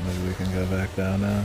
Maybe we can go back down now.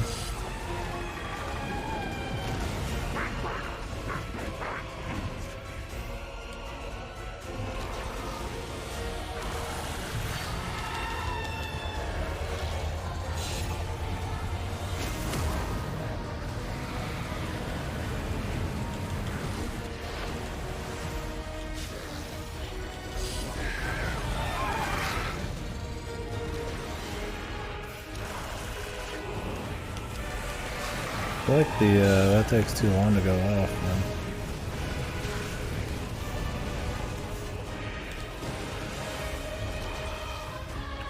I feel like that takes too long to go off,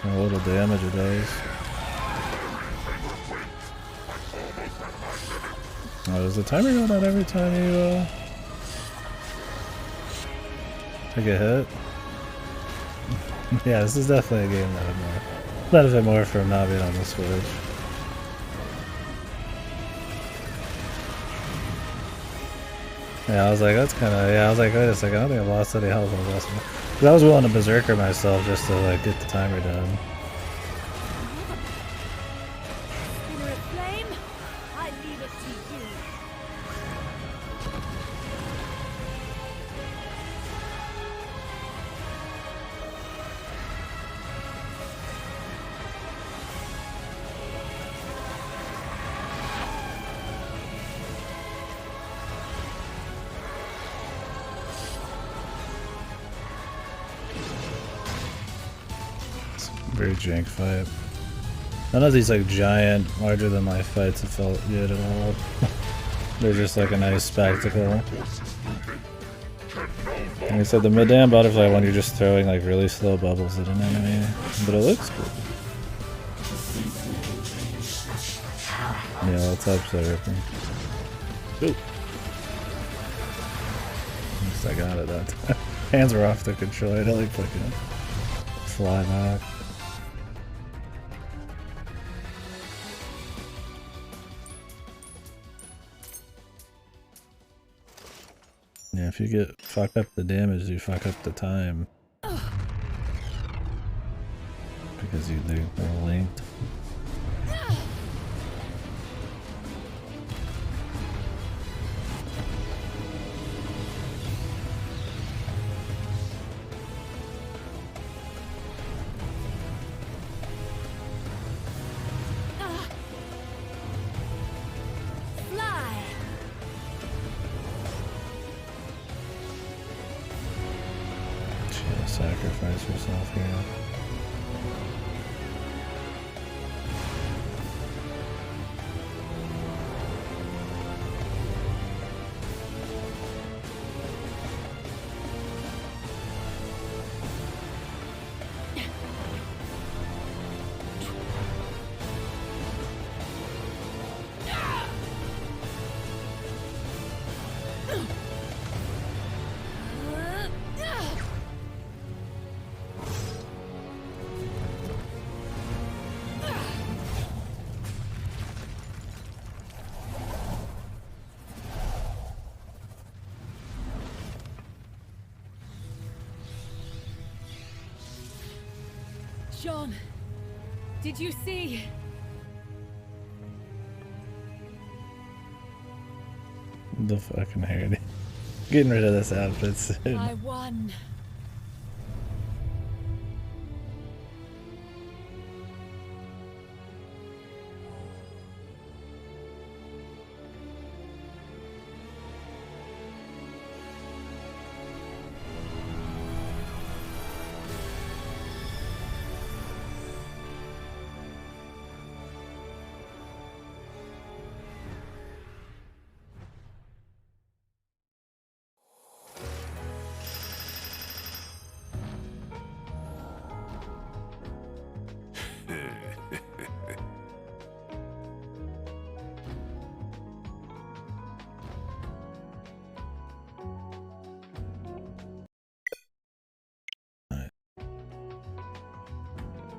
man. A little damage it does. Oh, does the timer go down every time you take a hit? Yeah, this is definitely a game that would benefit more from not being on the Switch. Yeah, I was like, that's kind of, yeah, I was like, wait a second, I don't think I've lost any health on this one. Because I was willing to berserker myself just to, like, get the timer done. Very jank fight. None of these like giant, larger than life fights have felt good at all. They're just like a nice spectacle. Like I said, the mid-damn butterfly one, you're just throwing like really slow bubbles at an enemy, but it looks cool. Yeah, let's upset ripping. Ooh. At least I got it that time. Hands were off the controller. I don't like fucking fly back. Yeah, if you fuck up the damage, you fuck up the time. Because they're linked. Sacrifice yourself here. John, did you see? The fucking hair. Getting rid of this outfit soon. I won.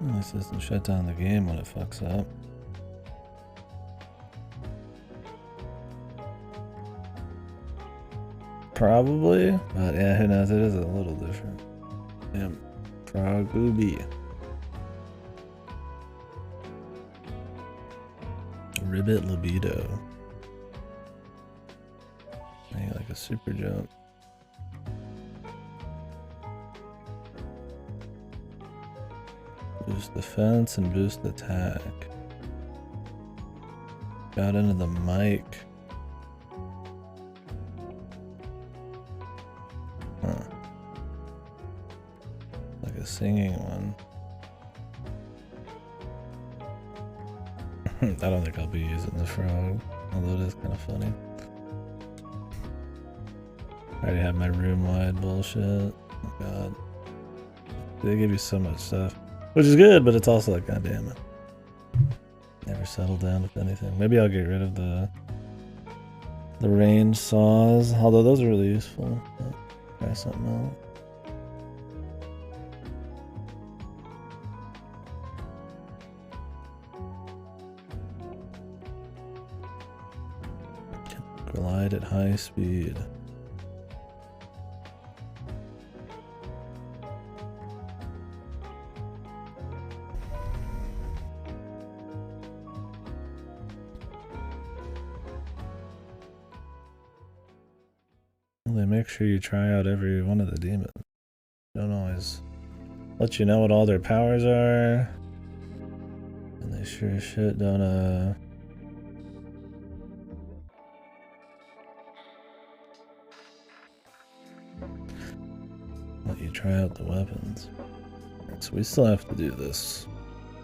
This doesn't shut down the game when it fucks up. Probably, but yeah, who knows? It is a little different. Damn, Frog Ubi. Ribbit libido. Maybe like a super jump. Boost defense and boost attack. Got into the mic. Huh. Like a singing one. I don't think I'll be using the frog, although it is kind of funny. I already have my room-wide bullshit. Oh god. They give you so much stuff. Which is good, but it's also like, god damn it. Never settle down with anything. Maybe I'll get rid of the range saws, although those are really useful. Try something else. Glide at high speed. They make sure you try out every one of the demons. Don't always let you know what all their powers are. And they sure as shit don't let you try out the weapons. Right, so we still have to do this.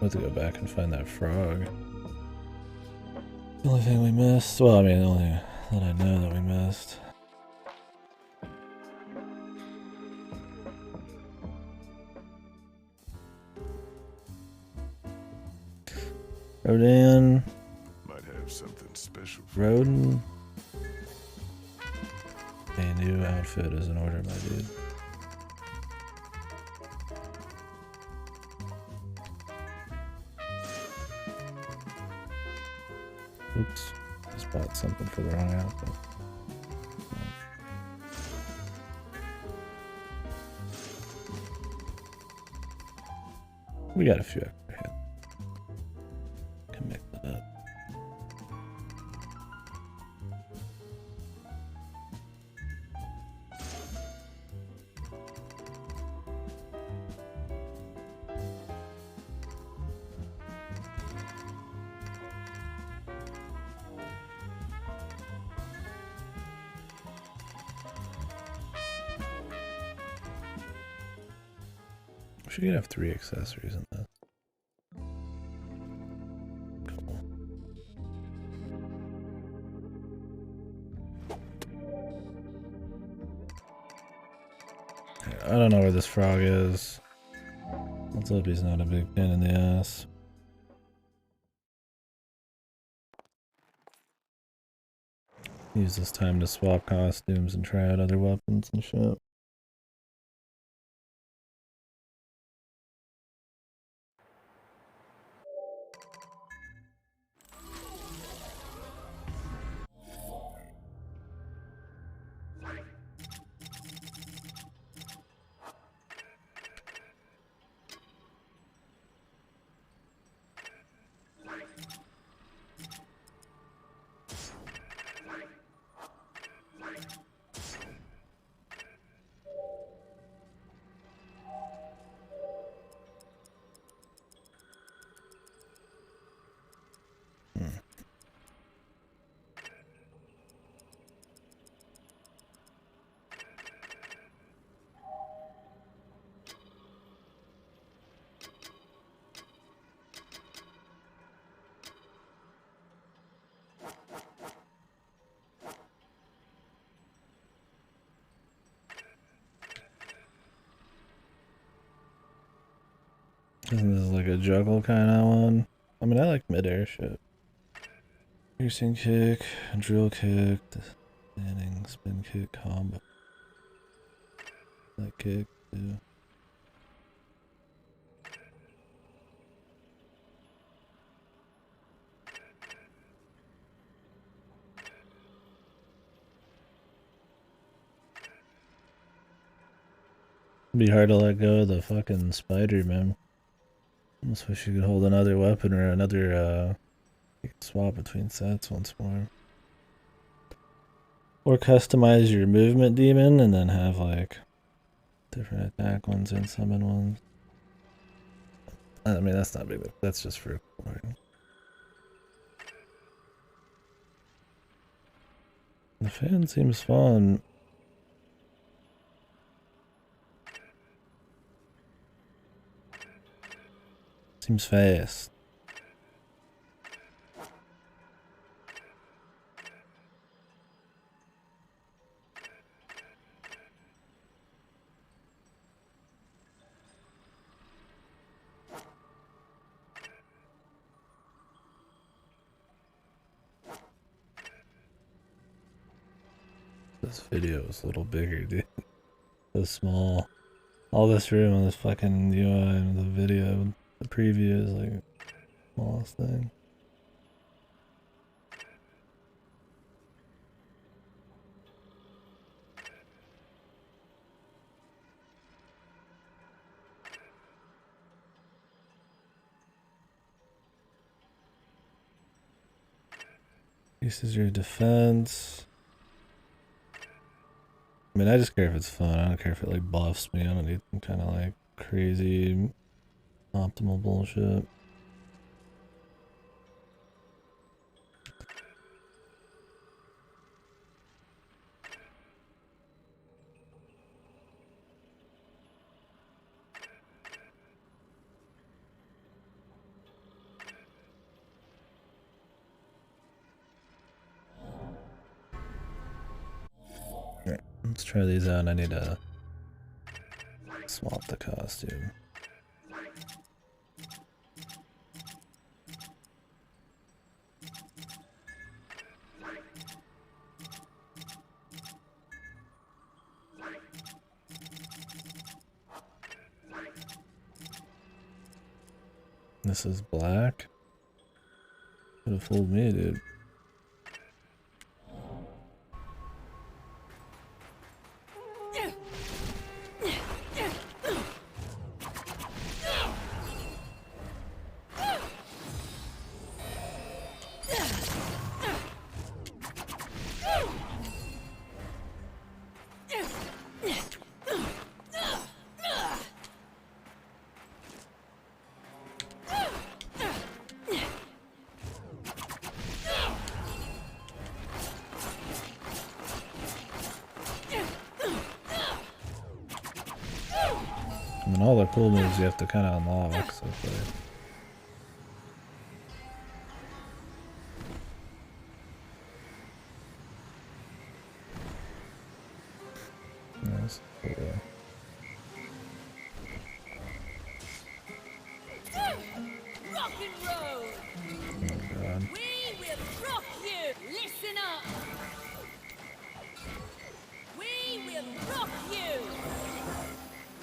We have to go back and find that frog. The only thing we missed, well, I mean, the only that I know that we missed. Rodan. Might have something special. Rodan. A new outfit is in order, my dude. Oops. Just bought something for the wrong outfit. We got a few extra hits. Can mix it up. We should have 3 accessories in this. Cool. I don't know where this frog is. Let's hope he's not a big pain in the ass. Use this time to swap costumes and try out other weapons and shit. Isn't this like a juggle kind of one? I mean, I like mid-air shit. Piercing kick, drill kick, standing spin kick combo. That kick too. It'd be hard to let go of the fucking spider, man. Almost wish you could hold another weapon or another You can swap between sets once more. Or customize your movement demon and then have like different attack ones and summon ones. I mean, that's not big. That's just for exploring. The fan seems fun. Seems fast. This video is a little bigger, dude. So small. All this room on this fucking UI and the video, the preview is like the smallest thing. Increases your defense. I mean, I just care if it's fun. I don't care if it like buffs me. I don't need some kind of like crazy optimal bullshit. Alright, let's try these out. I need to swap the costume. This is black. Could have fooled me, dude. I mean, all the cool moves you have to kind of unlock, so that's cool. Rock and roll. Oh god. We will rock you. Listen up. We will rock you.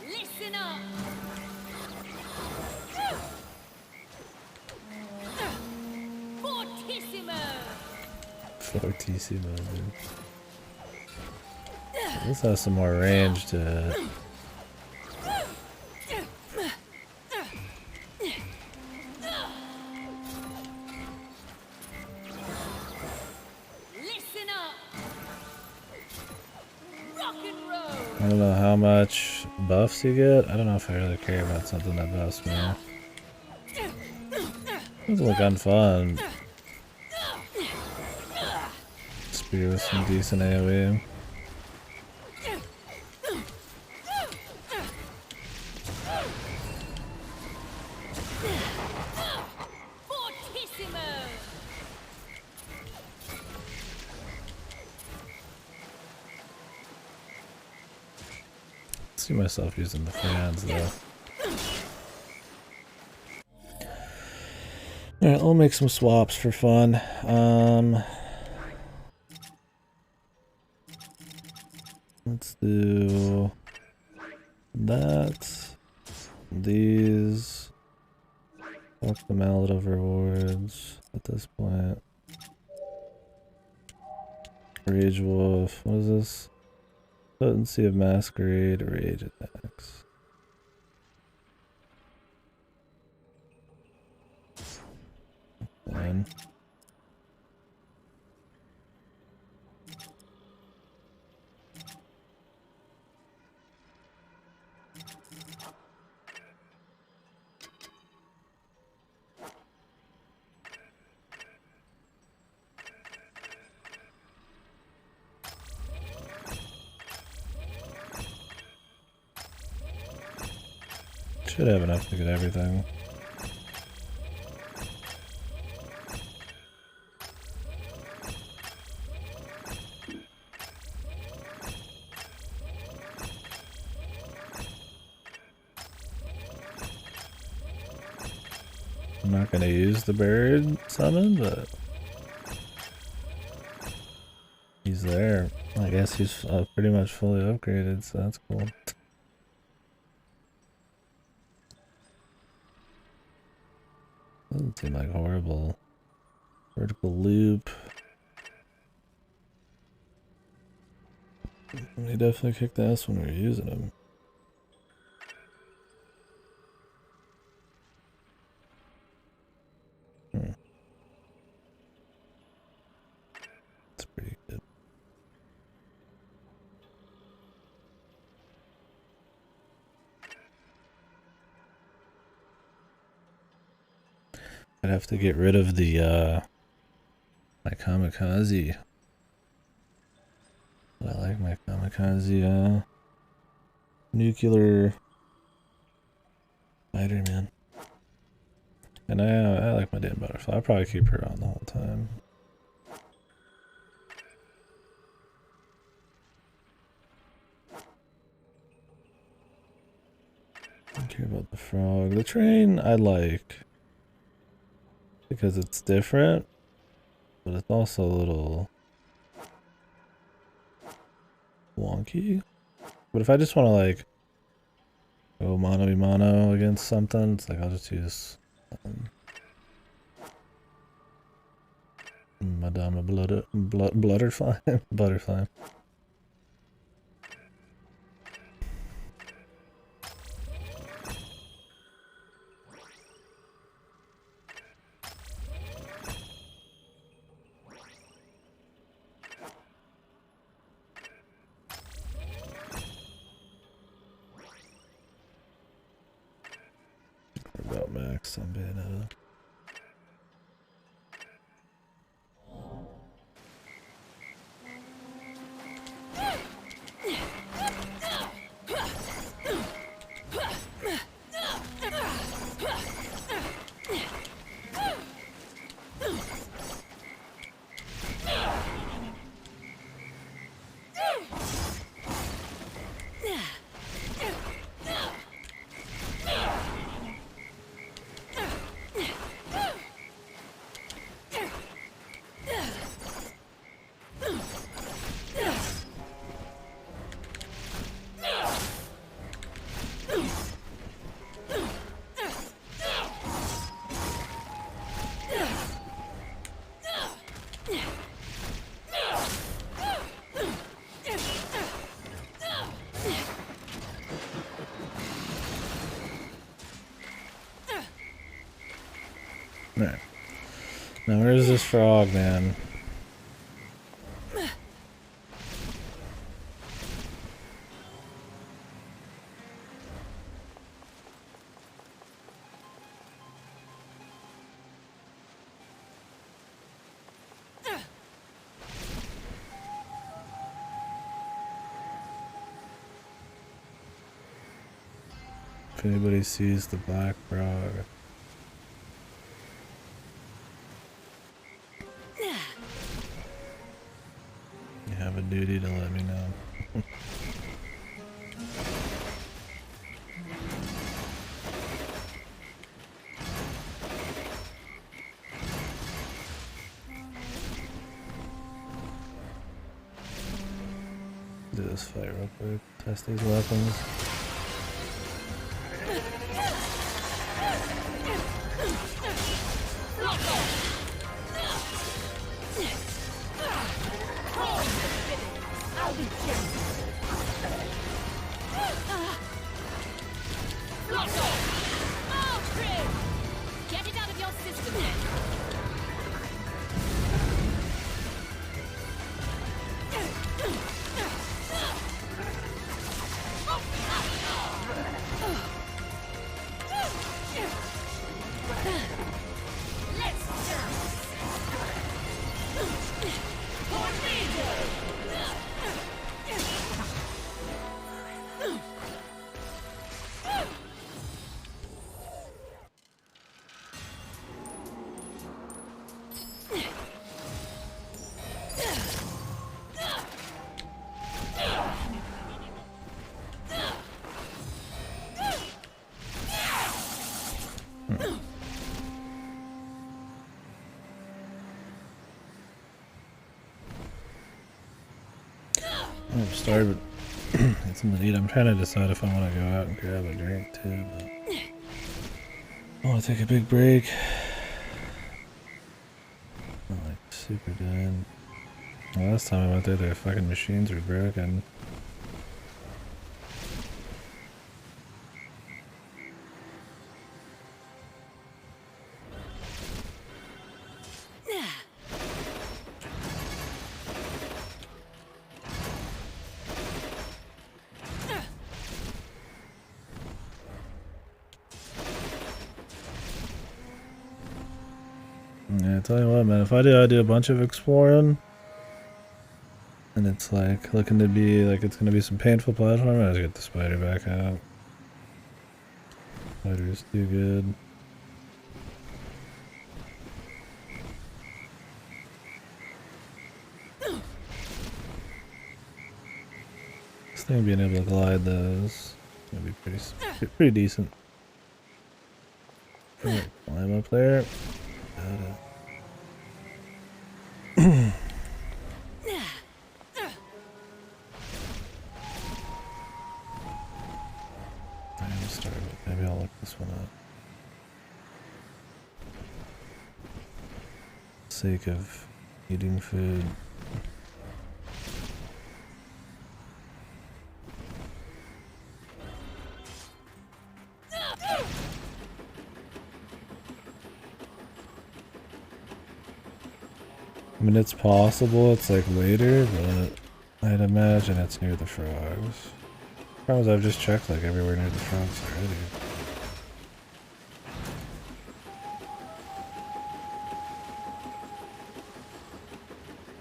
Listen up. Fortissimo. Fortissimo, dude. This has some more range to it. Listen up. Rock and roll. I don't know how much buffs you get. I don't know if I really care about something that buffs me. Doesn't look unfun. Spear with some decent AoE. Fortissimo. See myself using the fans though. Alright, I'll make some swaps for fun. Let's do that. These. Fuck the mallet of rewards at this point. Rage Wolf. What is this? Potency of Masquerade, rage attacks. Fine. Should have enough to get everything. I'm not gonna use the bird summon, but he's there. I guess he's pretty much fully upgraded, so that's cool. Doesn't seem like horrible. Vertical loop. He definitely kicked ass when we were using him. That's pretty good. I'd have to get rid of the my kamikaze. I like my kamikaze nuclear fighter, man. And I like my damn butterfly. I'll probably keep her on the whole time. I don't care about the frog. The train I like because it's different, but it's also a little wonky. But if I just want to like go mano a mano against something, it's like I'll just use Madama Blutterfly. Butterfly. About max on Bayonetta. Alright. Now where's this frog, man? If anybody sees the black frog. You have a duty to let me know. Do this fight real quick. Test these weapons. Get it out of your system. Let's I'm starving. Get something to eat. I'm trying to decide if I want to go out and grab a drink too. But I want to take a big break. I'm like super done. Last time I went there, their fucking machines were broken. Yeah, I tell you what, man, if I do a bunch of exploring, and it's like looking to be like it's gonna be some painful platforming, I just get the spider back out. Spider's too good. This thing being able to glide those gonna be pretty decent. Climb up there. Got it. I'm starving. Maybe I'll look this one up. Sake of eating food. I mean, it's possible it's like later, but I'd imagine it's near the frogs. Problem is I've just checked like everywhere near the frogs already.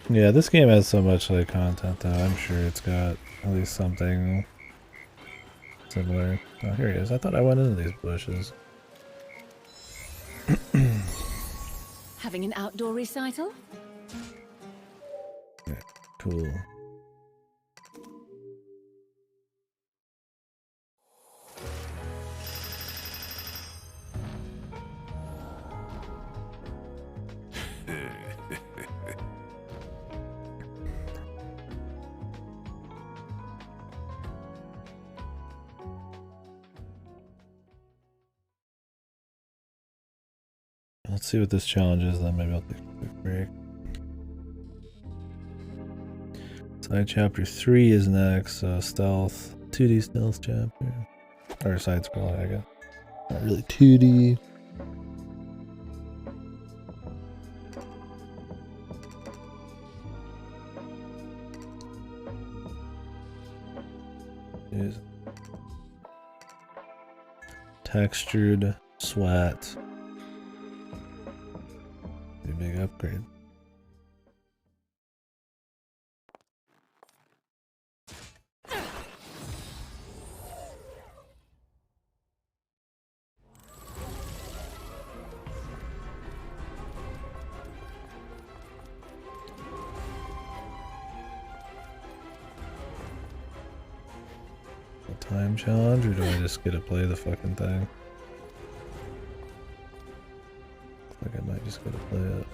Yeah, this game has so much like content though. I'm sure it's got at least something similar. Oh, here he is. I thought I went into these bushes. Having an outdoor recital? Yeah, cool. Let's see what this challenge is, then maybe I'll take a quick break. Side chapter 3 is next, stealth, 2D stealth chapter. Or side scroll, I guess. Not really 2D. Is textured sweat. A big upgrade. A time challenge, or do I just get to play the fucking thing? Looks like I might just get to play it.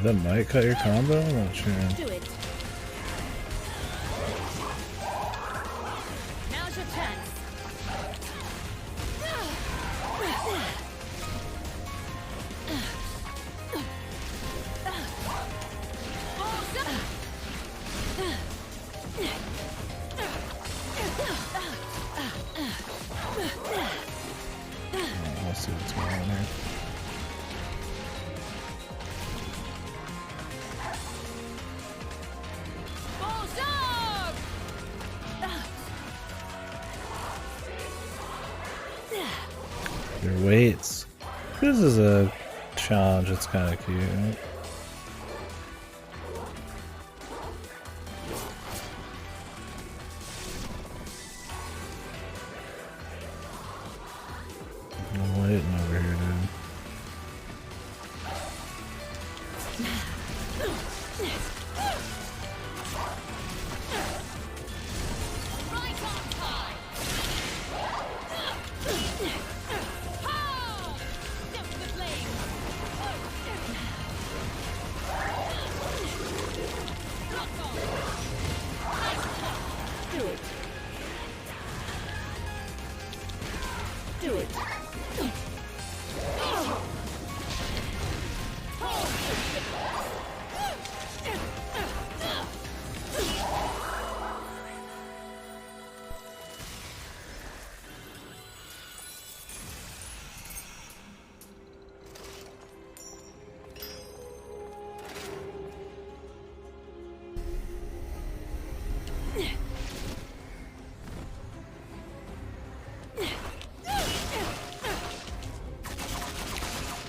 That might cut your combo? I'm not sure. Do it. Now's your chance. Let's see what's going on here. Your weights. This is a challenge, it's kind of cute. I'm waiting over here, dude. Do it.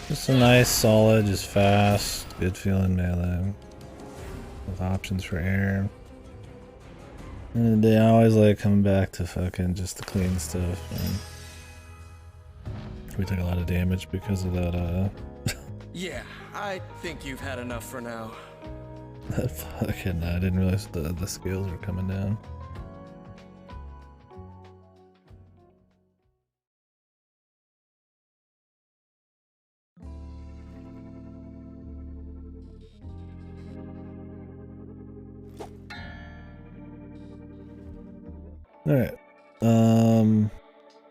Just a nice, solid, just fast, good feeling melee. With options for air. And they always like coming back to fucking just the clean stuff, man. We took a lot of damage because of that, Yeah, I think you've had enough for now. that fucking, I didn't realize the scales were coming down. Alright, let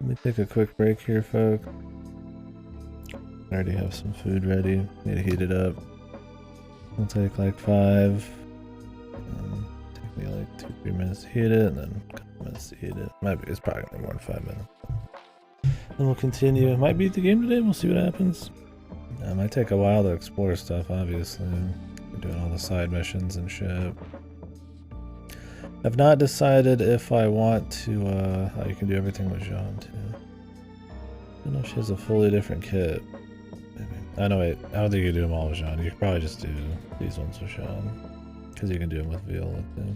me take a quick break here, folk. I already have some food ready, need to heat it up. It'll take like 5. Take me like 2-3 minutes to heat it, and then a couple minutes to heat it. It's probably gonna be more than 5 minutes. Then we'll continue. It might beat the game today, we'll see what happens. It might take a while to explore stuff, obviously. We're doing all the side missions and shit. I've not decided if I want to, oh, you can do everything with Jean too. I don't know if she has a fully different kit. Maybe. Oh no, wait, I don't think you can do them all with Jean. You could probably just do these ones with Jean. Because you can do them with Viola too.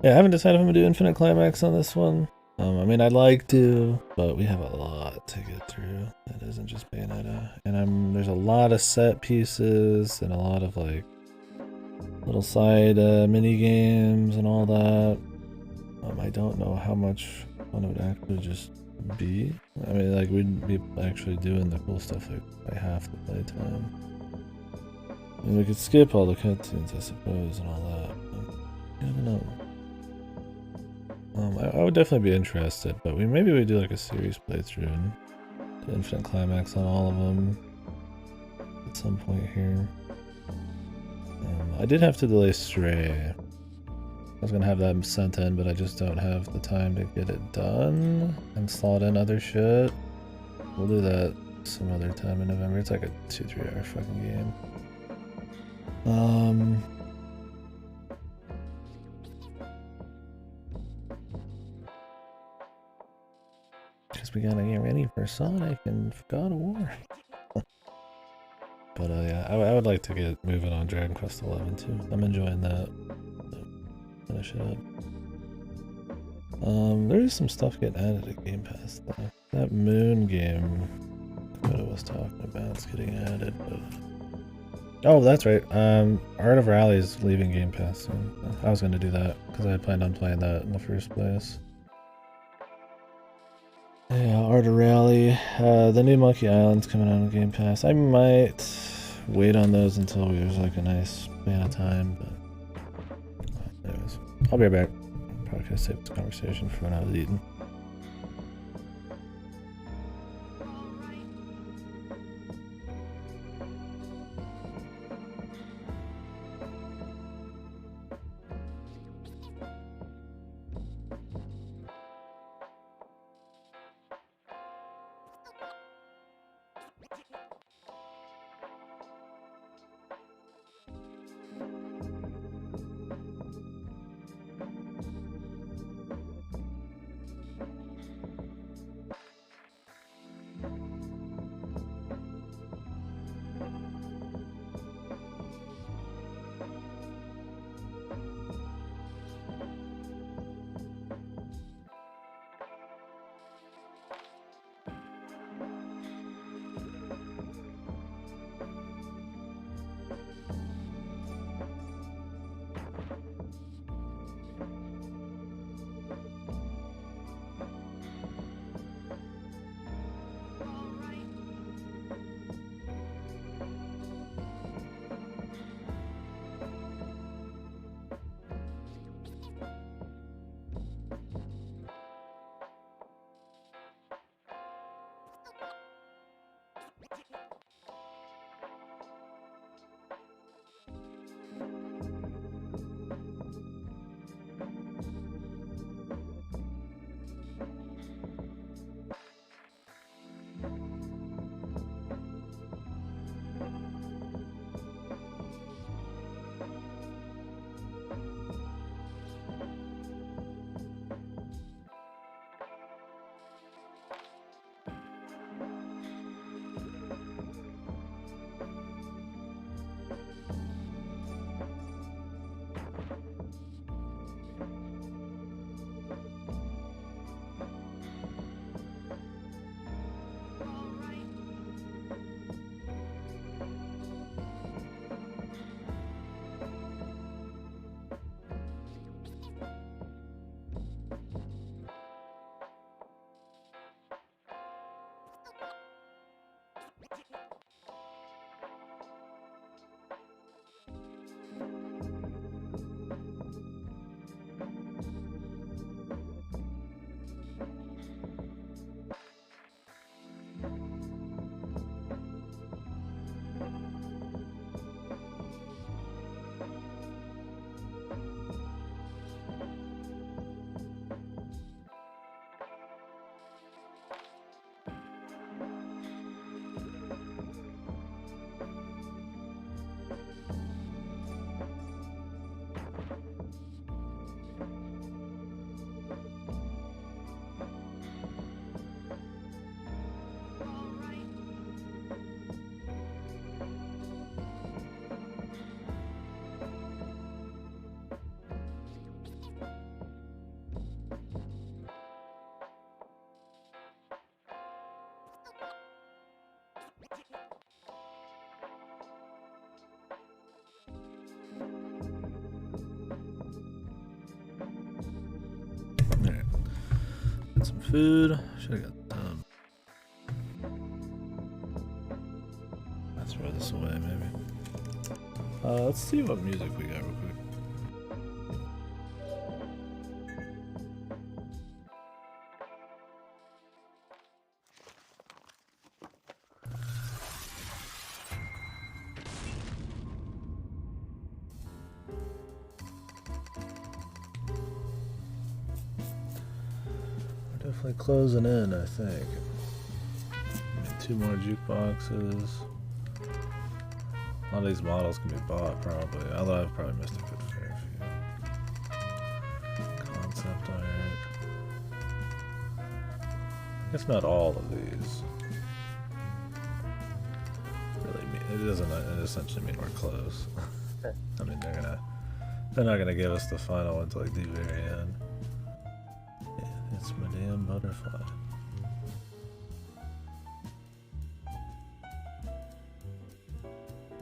Yeah, I haven't decided if I'm going to do Infinite Climax on this one. I mean, I'd like to, but we have a lot to get through. That isn't just Bayonetta. And there's a lot of set pieces and a lot of like little side mini games and all that. I don't know how much fun it would actually just be. I mean, like we'd be actually doing the cool stuff like by half the playtime. I mean, we could skip all the cutscenes, I suppose, and all that. But you never know. I would definitely be interested, but maybe we do like a series playthrough and the Infinite Climax on all of them at some point here. I did have to delay Stray. I was gonna have that sent in, but I just don't have the time to get it done and slot in other shit. We'll do that some other time in November. It's like a 2-3 hour fucking game. Because we gotta get ready for Sonic and God of War. But yeah, I would like to get moving on Dragon Quest XI too. I'm enjoying that. So, finish it up. There is some stuff getting added to Game Pass though. That Moon game Dakota was talking about is getting added, but oh, that's right. Art of Rally is leaving Game Pass soon. I was gonna do that because I had planned on playing that in the first place. Yeah, Art of Rally. The new Monkey Island's coming out on Game Pass. I might wait on those until there's like a nice span of time. But anyways, I'll be right back. I'm probably gonna save this conversation for when I was eating. Alright. Got some food. Should have got some. Let's throw this away, maybe. Let's see what music we got real quick. Definitely closing in, I think. Two more jukeboxes. A lot of these models can be bought, probably. Although I've probably missed a good fair few. Concept art. I guess not all of these. Really, it doesn't. It essentially mean we're close. I mean, they're not gonna give us the final until like the very end. It's my damn butterfly.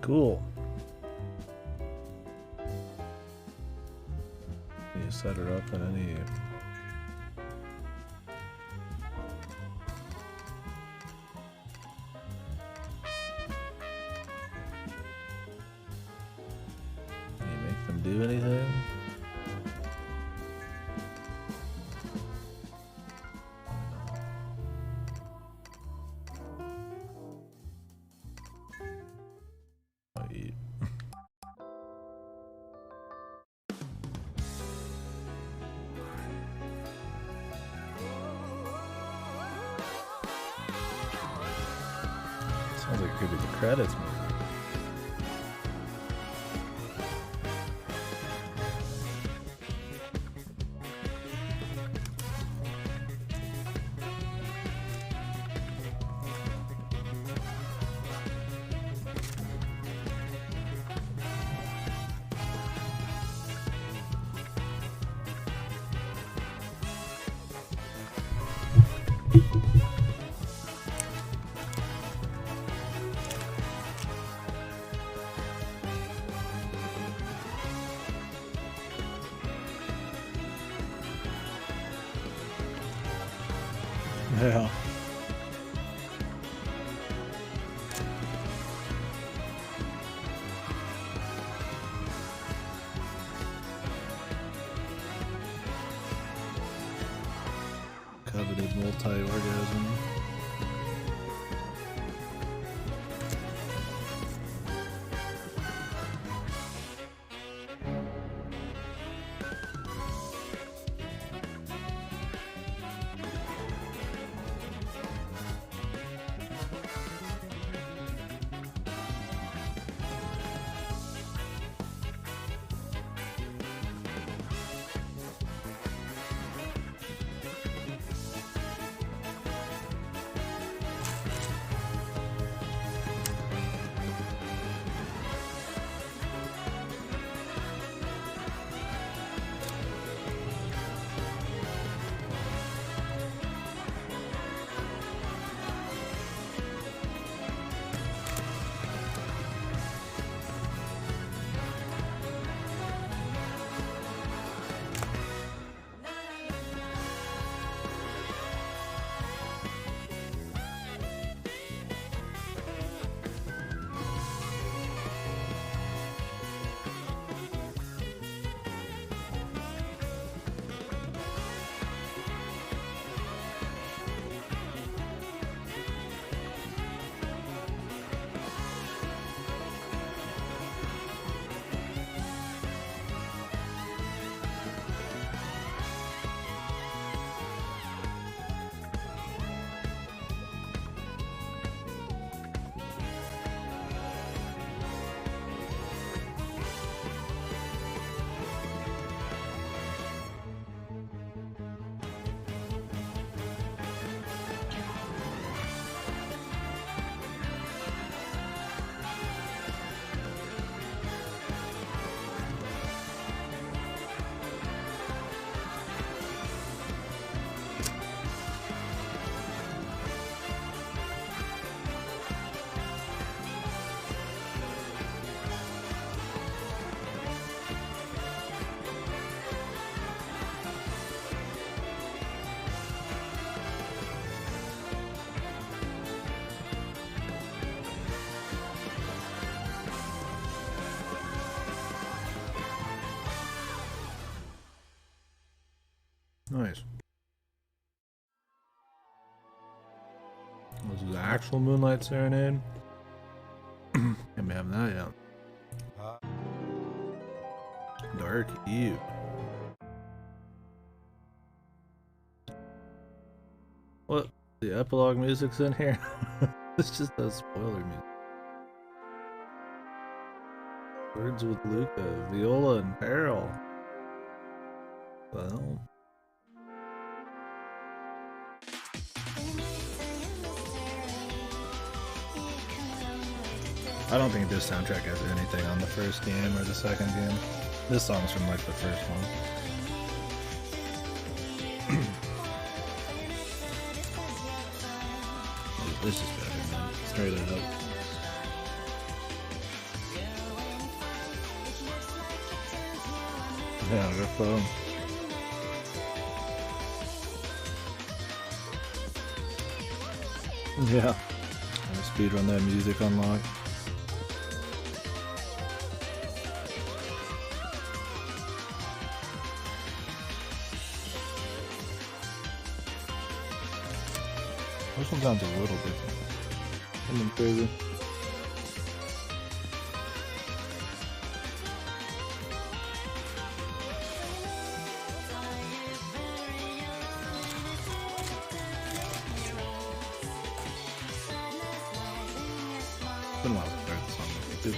Cool. Can you set her up in any... even do anything. I'll eat. Sounds like it could be the credits, man. Yeah. Coveted multi-orgasm. Nice. This is the actual Moonlight Serenade. Can't be having that yet. Dark Eve. What? The epilogue music's in here? This just does spoiler music. Words with Luca, Viola in Peril. Well. I don't think this soundtrack has anything on the first game or the second game. This song's from like the first one. This is better, man. Straight it up. Yeah, good phone. Yeah. I'll speedrun that music unlock. This one sounds a little different. Something crazy. It's been a while since I heard this song, too.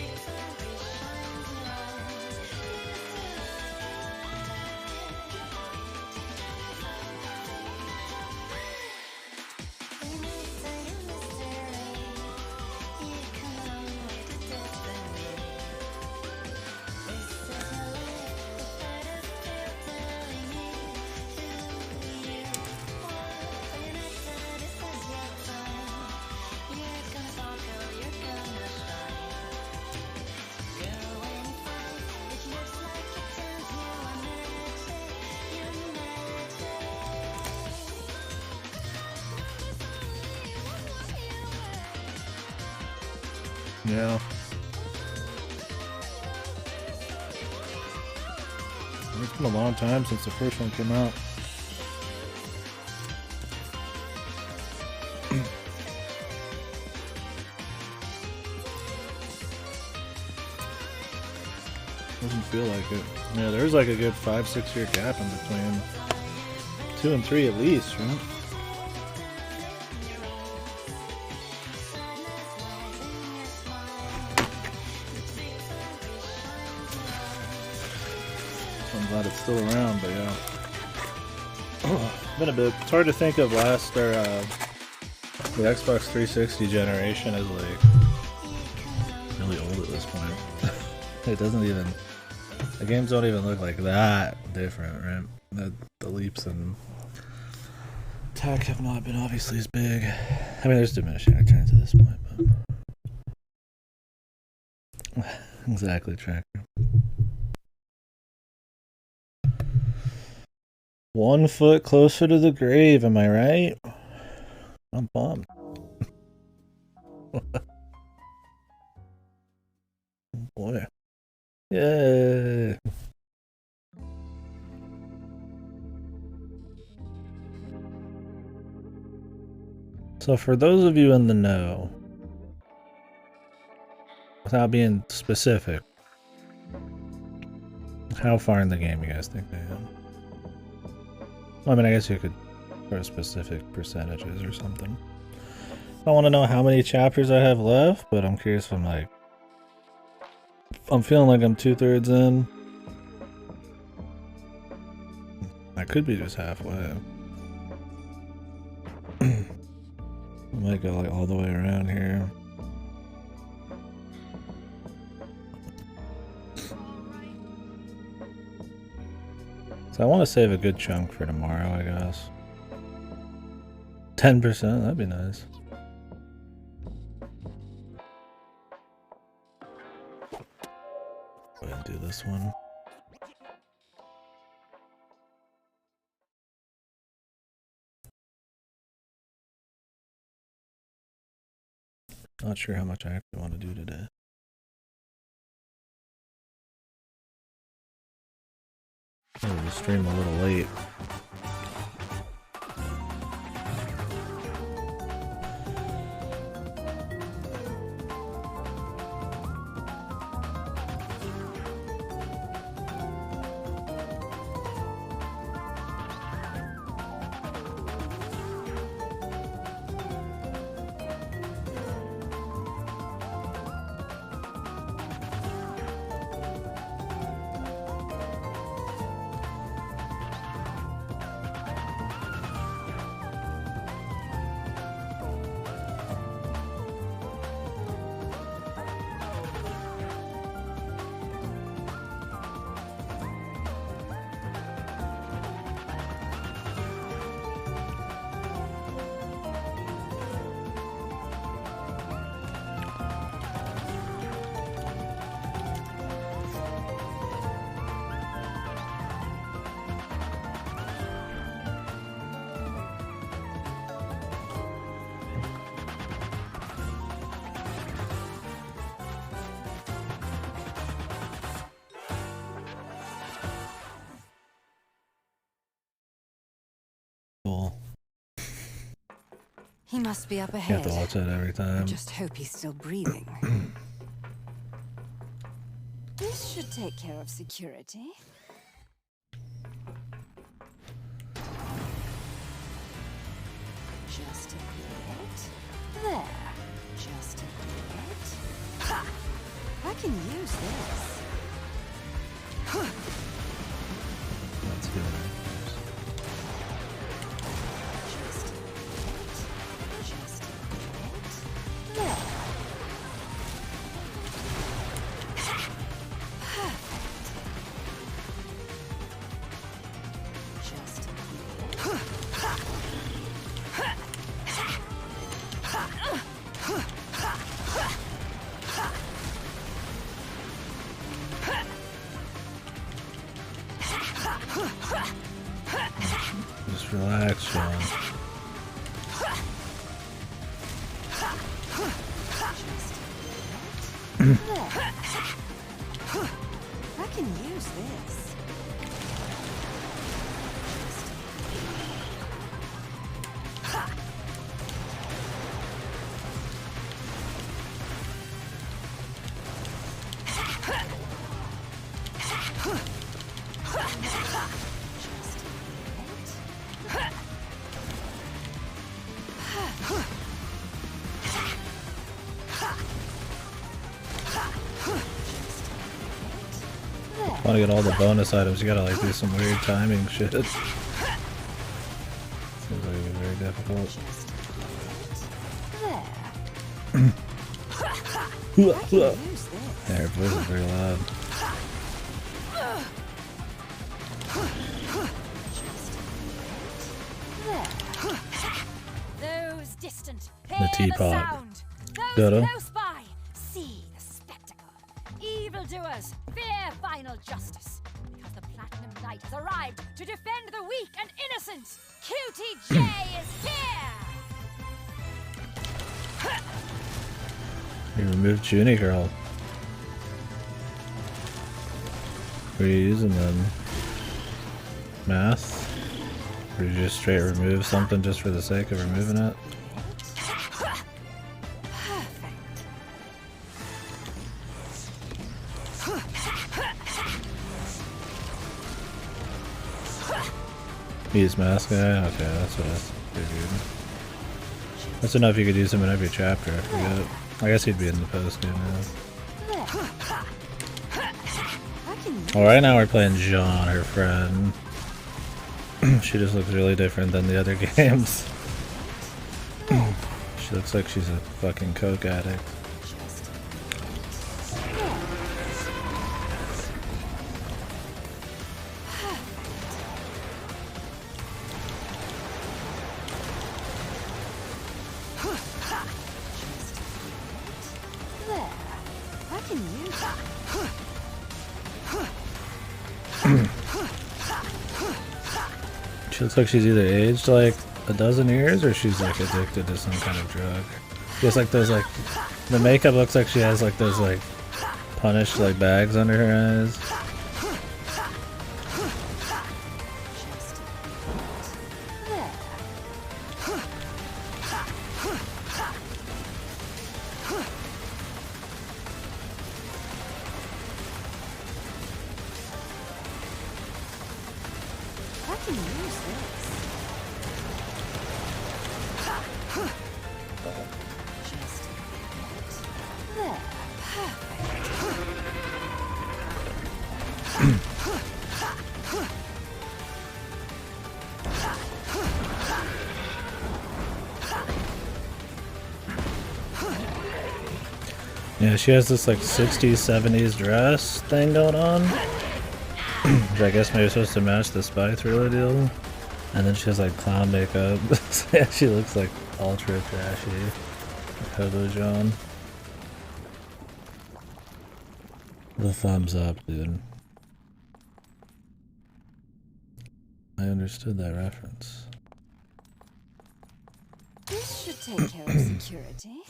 Yeah. It's been a long time since the first one came out. Doesn't feel like it. Yeah, there's like a good 5-6 year gap in between 2 and 3 at least, right? I'm glad it's still around, but yeah. Been a bit. It's hard to think of the Xbox 360 generation as like really old at this point. It doesn't even, the games don't even look like that different, right? The leaps in tech have not been obviously as big. I mean, there's diminishing returns at this point, but exactly, Tracker. 1 foot closer to the grave, am I right? I'm bummed. Boy. Yay. So for those of you in the know, without being specific, how far in the game you guys think I am? Well, I mean, I guess you could for specific percentages or something. I want to know how many chapters I have left, but I'm curious if I'm feeling like I'm 2/3 in. I could be just halfway. I might go like all the way around here. So I want to save a good chunk for tomorrow, I guess. 10%, that'd be nice. Go ahead and do this one. Not sure how much I actually want to do today. Maybe stream a little late. He must be up You ahead. have to watch that every I time. just hope he's still breathing. This should take care of security. Just a bit. There. Just a bit. Ha! I can use this. That's good. Just a bit. Just a bit. There. Perfect. Just a bit. Just relax, Sean. There. I can use this. Want to get all the bonus items, you gotta like do some weird timing shit. Seems like it'd be very difficult. There. Use this. Yeah, her voice is very loud. Those distant, The hear teapot. sound. Those Dodo. close by, see the spectacle. Evildoers, fear final justice. Because the Platinum Knight has arrived to defend the weak and innocent. QTJ is here! You removed Junie Girl. What are you using then? Math? Or you just straight remove something just for the sake of removing it? Use mask guy? Okay, that's what I figured. That's enough, you could use him in every chapter, I forget. I guess he'd be in the post game now. Well, right now we're playing Jean, her friend. She just looks really different than the other games. She looks like she's a fucking coke addict. There. I can use that. She looks like she's either aged like a dozen years or she's like addicted to some kind of drug. She has like those like, the makeup looks like she has like those like punished like bags under her eyes. There. I can use this. Just a bit. There. Yeah, she has this like 60s, 70s dress thing going on. Which I guess maybe supposed to match the Spy Thriller deal. And then she has like clown makeup. So yeah, she looks like ultra trashy. Hobo John. The thumbs up, dude. I understood that reference. This should take care of security.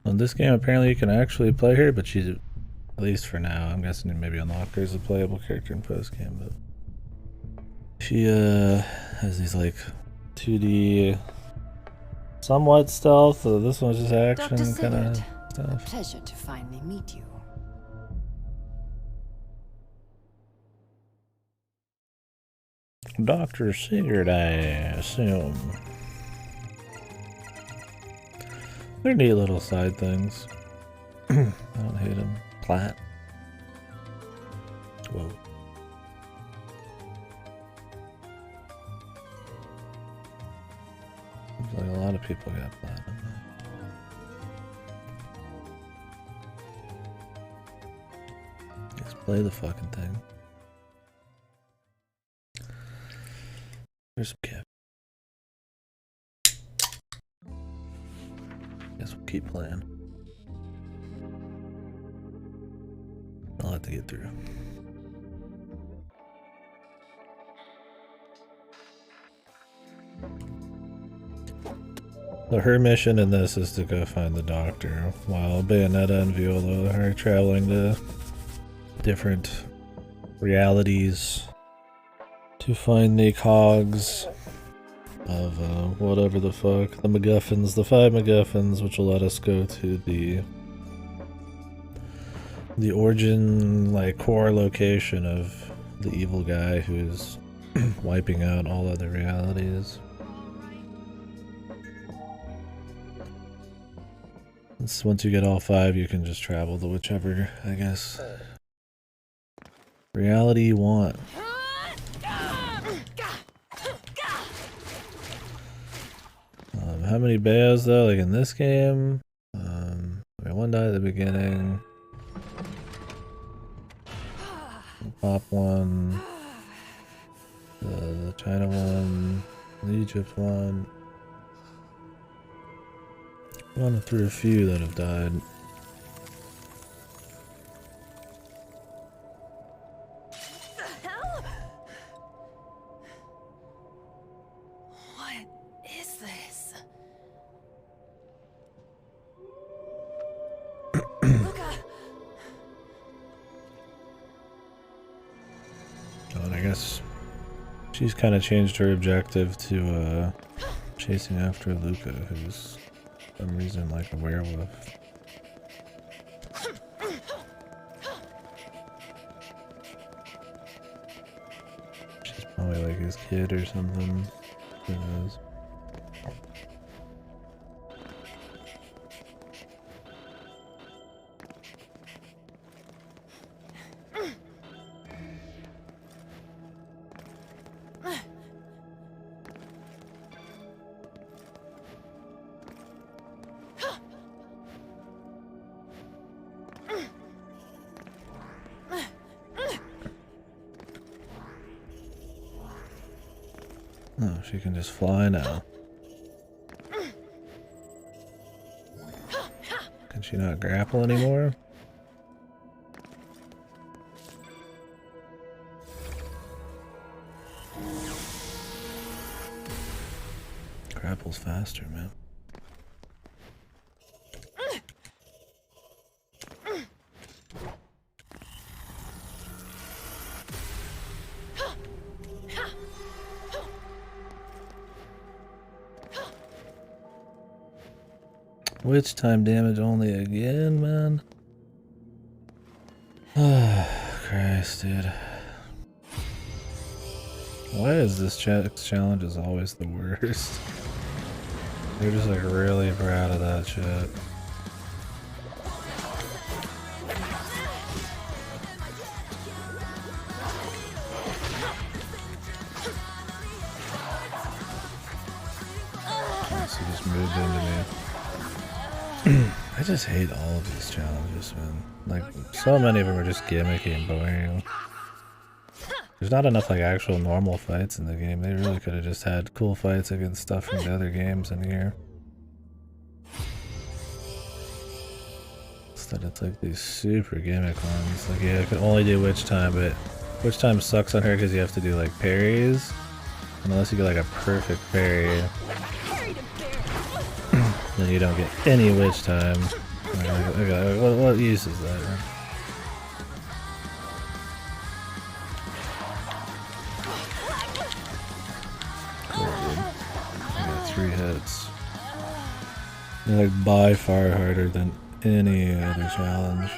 Well, in this game, apparently you can actually play her, but she's, at least for now, I'm guessing maybe unlock her as a playable character in post-game, but she has these like 2D somewhat stealth, so this one's just Dr. action kind Sigurd, of stuff. pleasure to finally meet you. Dr. Sigurd, I assume. They're neat little side things. I don't hate them. Plat. Whoa. Seems like a lot of people got platinum. Just play the fucking thing. There's some cap. Guess we'll keep playing. I'll have to get through. So her mission in this is to go find the doctor, while Bayonetta and Viola are traveling to different realities to find the cogs of whatever the fuck, the MacGuffins, the 5 MacGuffins, which will let us go to the origin, like, core location of the evil guy who's wiping out all other realities. Once you get all 5, you can just travel to whichever, I guess, reality you want. How many bears though? Like in this game? One died at the beginning. Pop one. The China one. The Egypt one. Gone through a few that have died. What is this? Luca! Oh, and I guess she's kind of changed her objective to chasing after Luca, who's for some reason like a werewolf. She's probably like his kid or something. Who knows? Oh, she can just fly now. Can she not grapple anymore? Grapples faster, man. Witch time damage only again, man. Oh, Christ, dude. Why is this challenge is always the worst? They're just like really proud of that shit. She just moved into me. I just hate all of these challenges, man. Like, so many of them are just gimmicky and boring. There's not enough, like, actual normal fights in the game. They really could have just had cool fights against stuff from the other games in here. Instead, it's like these super gimmick ones. Like, yeah, I could only do Witch Time, but Witch Time sucks on her because you have to do, like, parries. Unless you get, like, a perfect parry. Then you don't get any Witch Time. Okay, what use is that? Right? Cool, dude. I got 3 hits. They're like by far harder than any other challenge.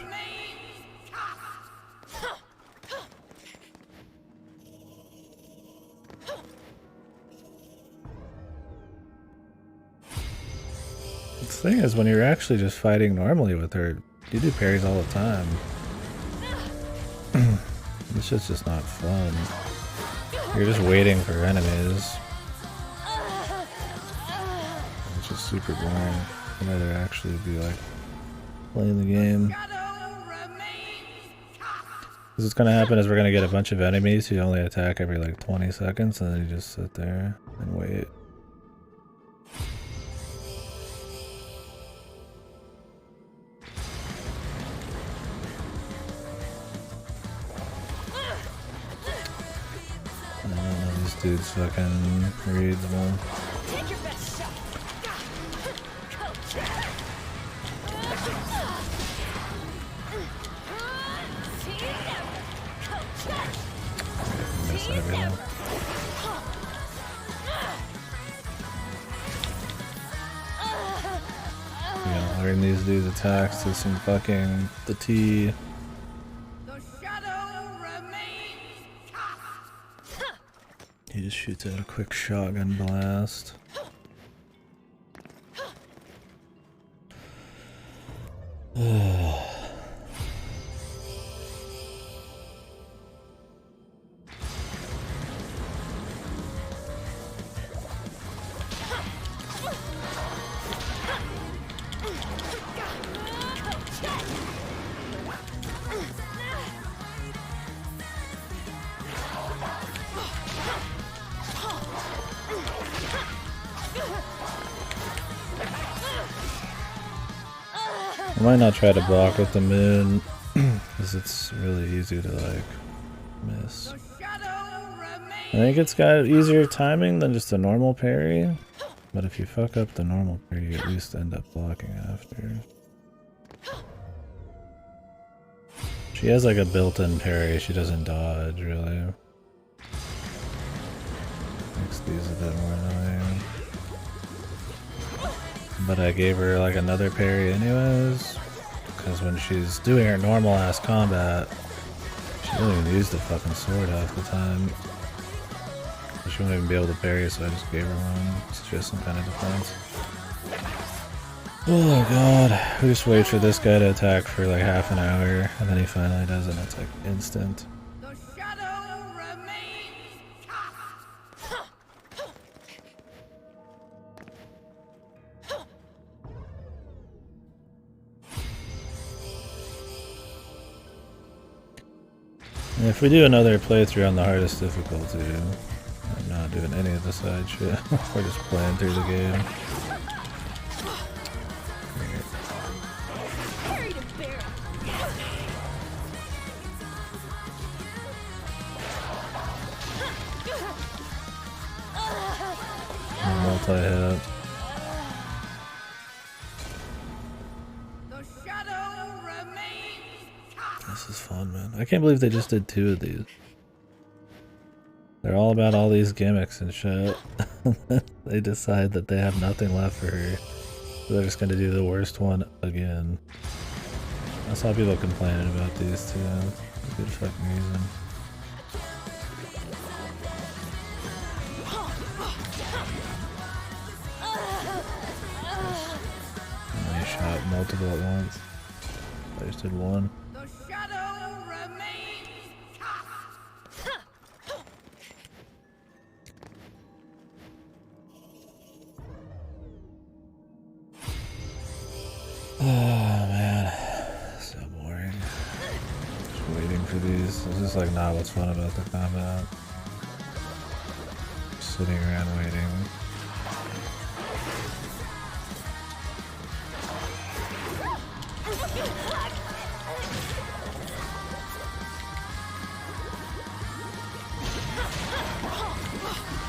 The thing is, when you're actually just fighting normally with her, you do parries all the time. This shit's just not fun. You're just waiting for enemies. It's just super boring. I'd rather actually be like playing the game. Because what's gonna happen is we're gonna get a bunch of enemies who only attack every like 20 seconds, and then you just sit there and wait. I don't know, these dudes fucking reads, man. Take your best shot. Miss everything. Yeah, learn these dudes' attacks to some fucking the T. He just shoots out a quick shotgun blast. I might not try to block with the moon, because it's really easy to like miss. I think it's got easier timing than just a normal parry, but if you fuck up the normal parry, you at least end up blocking after. She has like a built-in parry, she doesn't dodge really. Makes these a bit more annoying. But I gave her like another parry anyways, because when she's doing her normal ass combat, she doesn't even use the fucking sword half the time. She won't even be able to parry, so I just gave her one. It's just some kind of defense. Oh god, we just wait for this guy to attack for like half an hour, and then he finally does it, and it's like instant. And if we do another playthrough on the hardest difficulty, I'm not doing any of the side shit. We're just playing through the game. Multi-hit. This is fun, man. I can't believe they just did 2 of these. They're all about all these gimmicks and shit. They decide that they have nothing left for her. So they're just gonna do the worst one again. I saw people complaining about these too. Good fucking reason. And they shot multiple at once. I just did one. Oh man, so boring. Just waiting for these. It's just like not what's fun about the combat. Just sitting around waiting.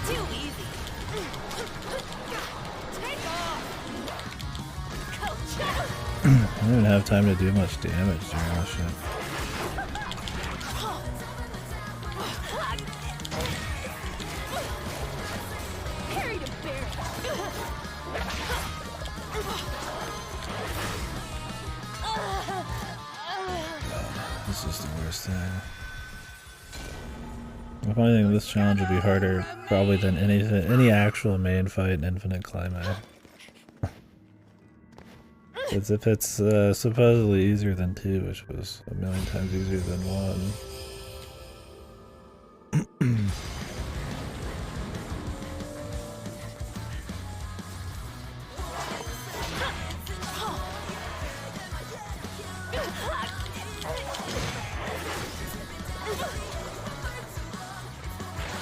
Too easy. Take off. I don't even have time to do much damage during this shit. Carry to bear. If anything, this challenge would be harder probably than any actual main fight in Infinite Climax. It's if it's supposedly easier than 2, which was a million times easier than 1.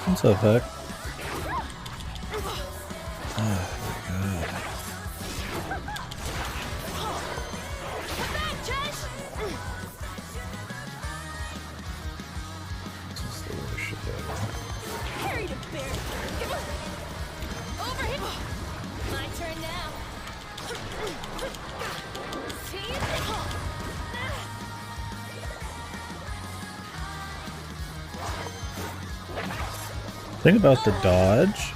What's up, Heck? Oh my god. This is the worst shit ever. Carry the bear. Over him. My turn now. See? The thing about the dodge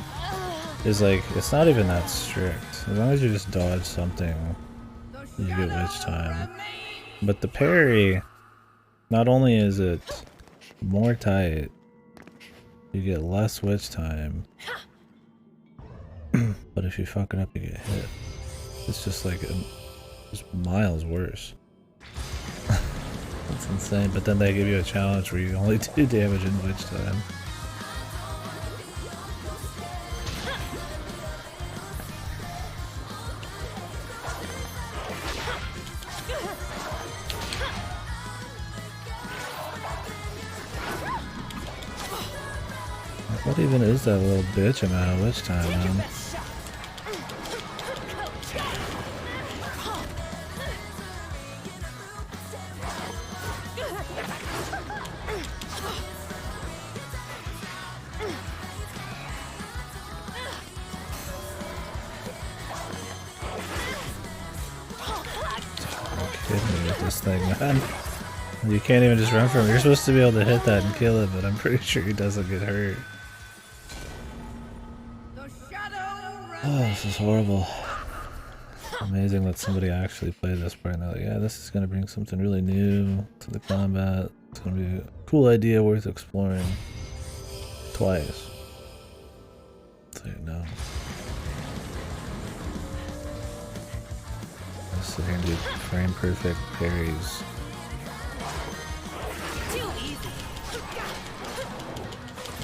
is like it's not even that strict. As long as you just dodge something, you get witch time. But the parry, not only is it more tight, you get less witch time. But if you fuck it up, you get hit. It's just like just miles worse. That's insane. But then they give you a challenge where you only do damage in witch time. What even is that little bitch amount of witch time, man? Kidding me with this thing, man. You can't even just run from it. You're supposed to be able to hit that and kill it, but I'm pretty sure he doesn't get hurt. Oh, this is horrible. Amazing that somebody actually played this part and they're like, yeah, this is gonna bring something really new to the combat. It's gonna be a cool idea worth exploring. Twice. So no. Let's sit here and do frame perfect parries.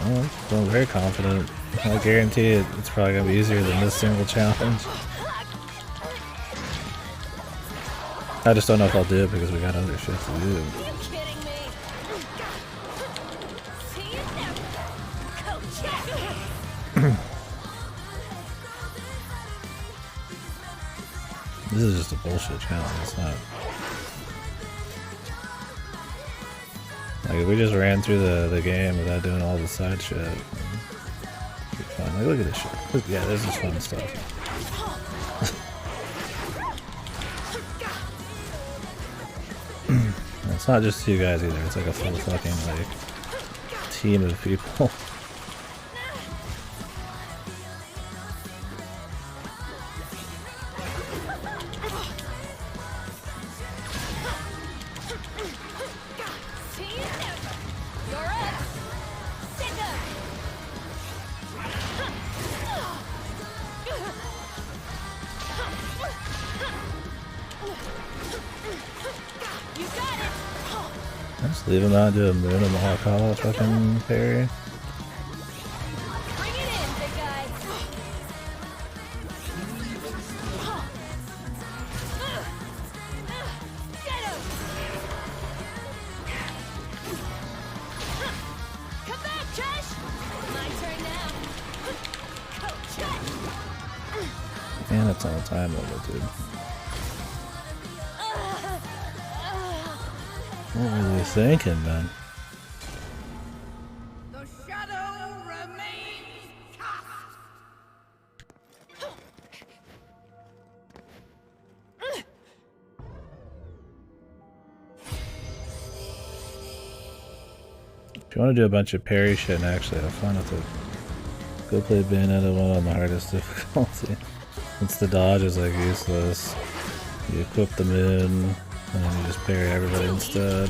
Oh, I'm very confident. I guarantee it's probably gonna be easier than this single challenge. I just don't know if I'll do it because we got other shit to do. This is just a bullshit challenge. It's not. Like if we just ran through the game without doing all the side shit, it'd be fun. Like look at this shit. Look, yeah, this is fun stuff. It's not just you guys either. It's like a full fucking like team of people. Just leave him out and do a moon and Mahakala fucking parry. Bring it in, big guy. Get him. Come back, Josh. My turn now. And it's on a time limit, dude. What were they thinking, man? The shadow remains cast. If you want to do a bunch of parry shit and actually have fun with it, go play Bayonetta 1 on the hardest difficulty. Since the dodge is like useless, you equip the moon, and then you just parry everybody instead.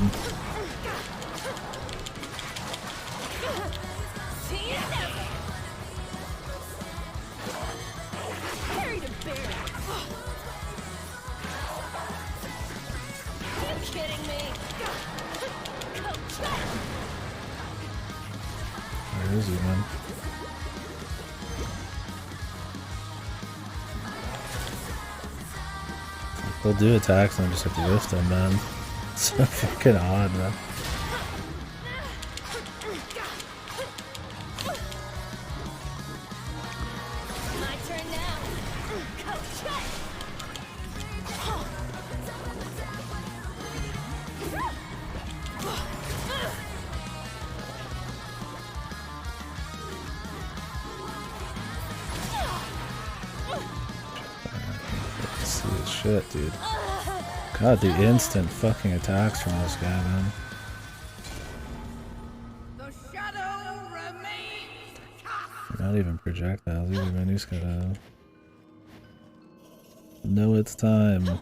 Where is he, man? They'll do attacks and I just have to whiff them, man. It's so fucking odd, man. My turn now. See this shit, dude. God, the instant fucking attacks from this guy, man. The shadow remains cast. Not even projectiles either, man. He's gotta know it's time.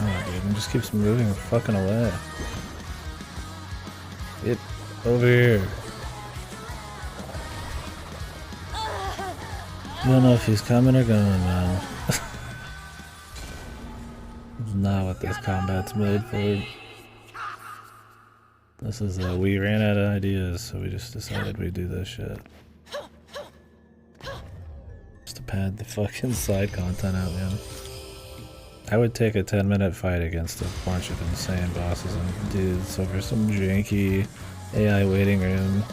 God, dude, it just keeps moving and fucking away. Get over here. I don't know if he's coming or going, man. It's not what this combat's made for. This is we ran out of ideas, so we just decided we'd do this shit. Just to pad the fucking side content out, man. I would take a 10-minute fight against a bunch of insane bosses and dudes over some janky AI waiting room.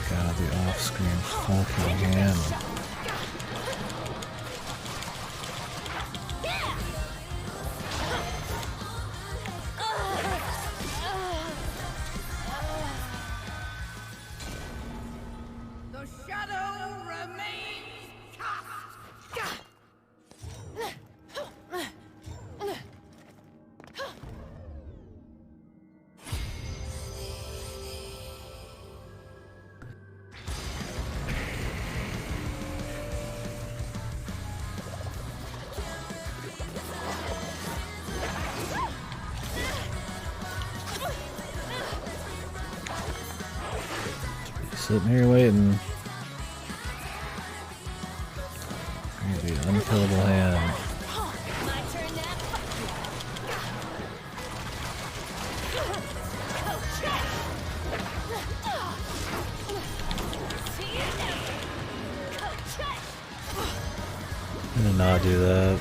God, the off-screen fucking hand. The shadow remains cast. Sitting here waiting. Maybe an unkillable hand. My turn now. I'm gonna not do that.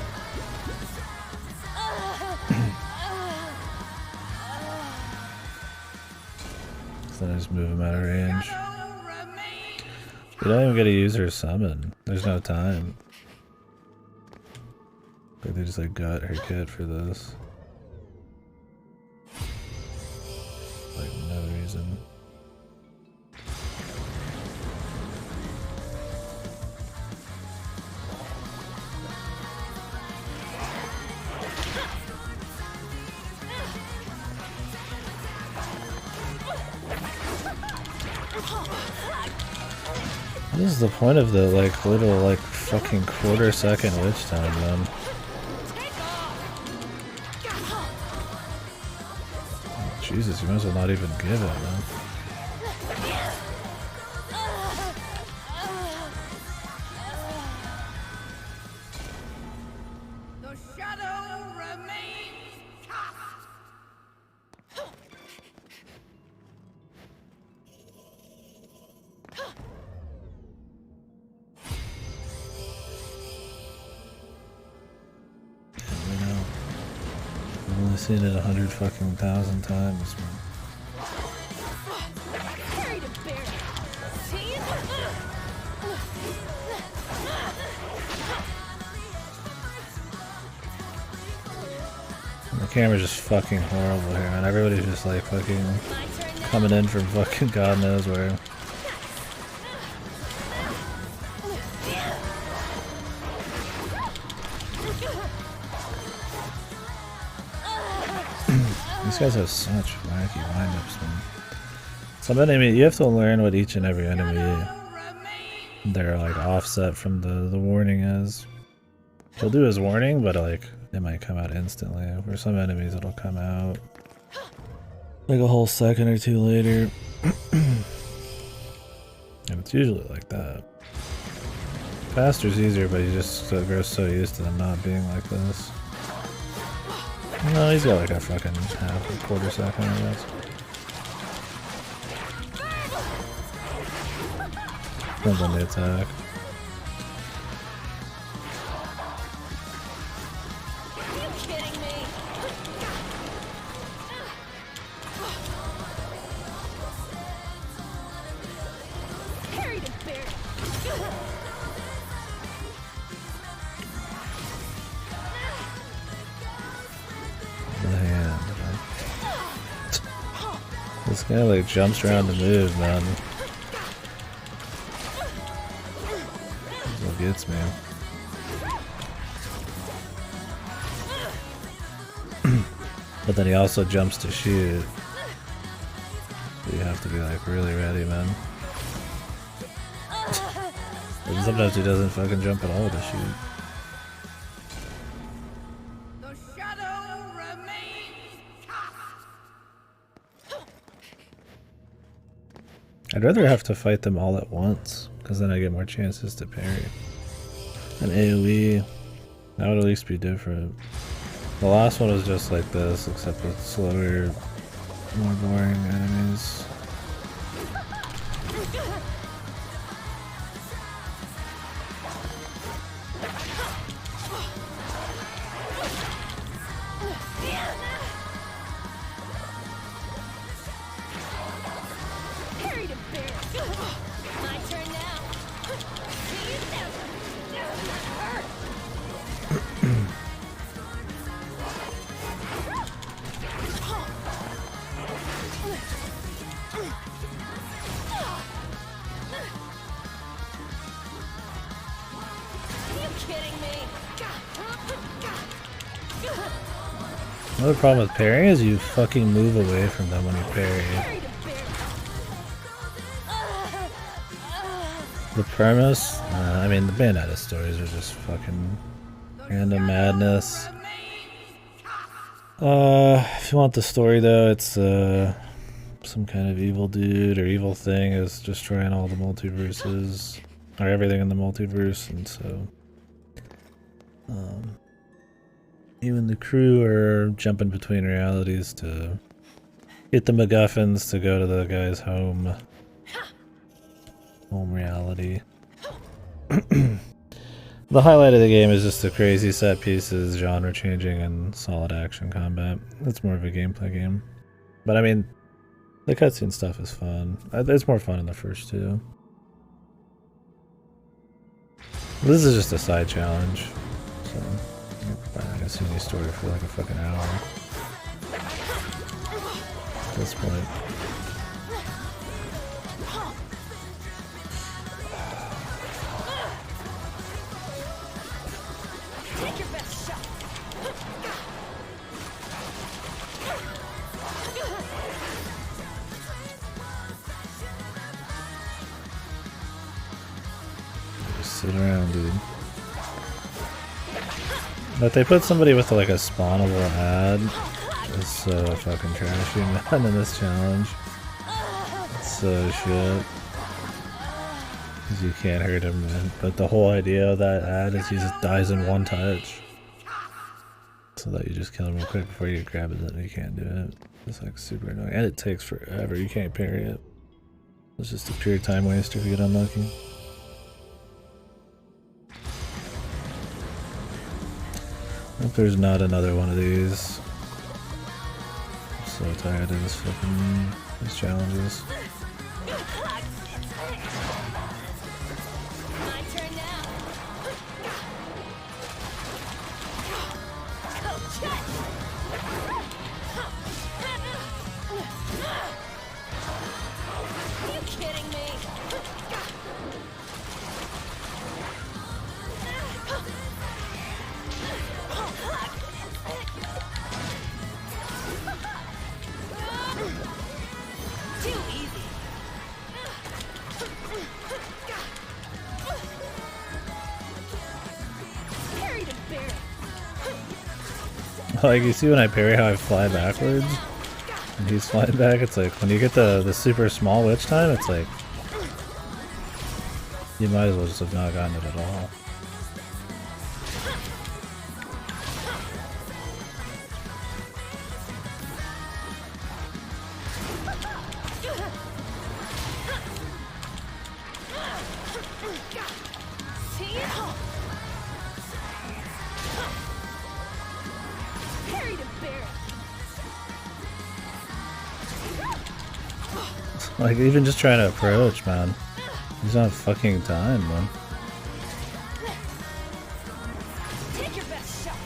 Then I just move him out of range. Shadow remains. We don't even get to use her summon. There's no time. Like they just like got her kit for this. Like no reason. What is the point of the like little like fucking quarter-second witch time, man? Jesus, you might as well not even give it, man. The shadow remains cast. You know, I've only seen it 100,000 times, man. Carry to bear. Team. The camera's just fucking horrible here, man. Everybody's just like fucking My turn now. coming in from fucking God knows where. These guys have such wacky windups, man. Some enemy, you have to learn what each and every enemy their like offset from the warning is. He'll do his warning, but like it might come out instantly. For some enemies, it'll come out like a whole second or two later. And it's usually like that. Faster's easier, but you just grow so used to them not being like this. No, he's got like a fucking half, a quarter second, I guess. Depends on the attack. Are you kidding me? Harry the bear. The hand. This guy like jumps around to move, man. That's what gets me. But then he also jumps to shoot. So you have to be like really ready, man. And sometimes he doesn't fucking jump at all to shoot. The shadow remains cast. I'd rather have to fight them all at once, because then I get more chances to parry. An AoE, that would at least be different. The last one was just like this, except with slower, more boring enemies. Harry the bear. My turn now. See you never. Hurt. Are you kidding me? Another problem with parrying is you fucking move away from them when you parry. Harry the bear. The premise, I mean the Bayonetta stories are just fucking random madness. If you want the story though, it's some kind of evil dude or evil thing is destroying all the multiverses, or everything in the multiverse, and so even the crew are jumping between realities to get the MacGuffins to go to the guy's home reality. The highlight of the game is just the crazy set pieces, genre changing, and solid action combat. It's more of a gameplay game. But I mean, the cutscene stuff is fun. It's more fun in the first two. This is just a side challenge, so I'm probably not gonna see any story for like a fucking hour at this point. Take your best shot. Just sit around, dude. But they put somebody with like a spawnable ad. It's so fucking trashy, man, in this challenge. It's so shit. 'Cause you can't hurt him, man. But the whole idea of that ad is he just dies in one touch. So that you just kill him real quick before you grab it, and you can't do it. It's like super annoying. And it takes forever, you can't parry it. It's just a pure time waster if you get unlucky. I hope there's not another one of these. I'm so tired of this fucking these challenges. My turn now. Go check. Parry to bear. Like, you see when I parry how I fly backwards? And he's flying back, it's like, when you get the super small witch time, it's like, you might as well just have not gotten it at all. Parry to bear. Like, even just trying to approach, man. He's not fucking time, man. Take your best shot.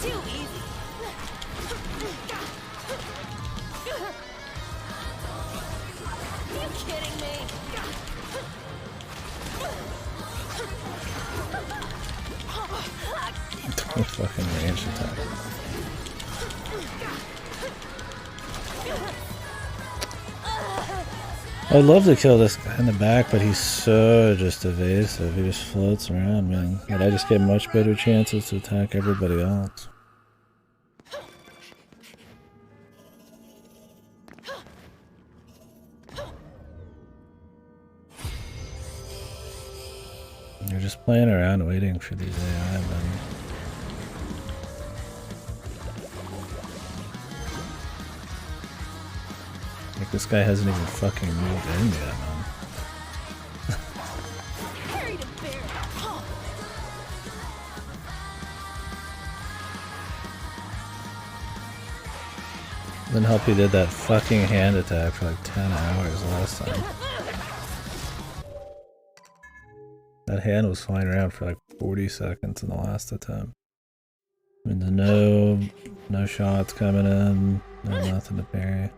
Too easy. Are you kidding me? Fucking range attack. I'd love to kill this guy in the back, but he's so just evasive. He just floats around, man. But I just get much better chances to attack everybody else. You're just playing around waiting for these AI, man. Like, this guy hasn't even fucking moved in yet, man. Parry to bear. Didn't help he did that fucking hand attack for like 10 hours last time. That hand was flying around for like 40 seconds in the last attempt. I mean, no shots coming in, no nothing to parry.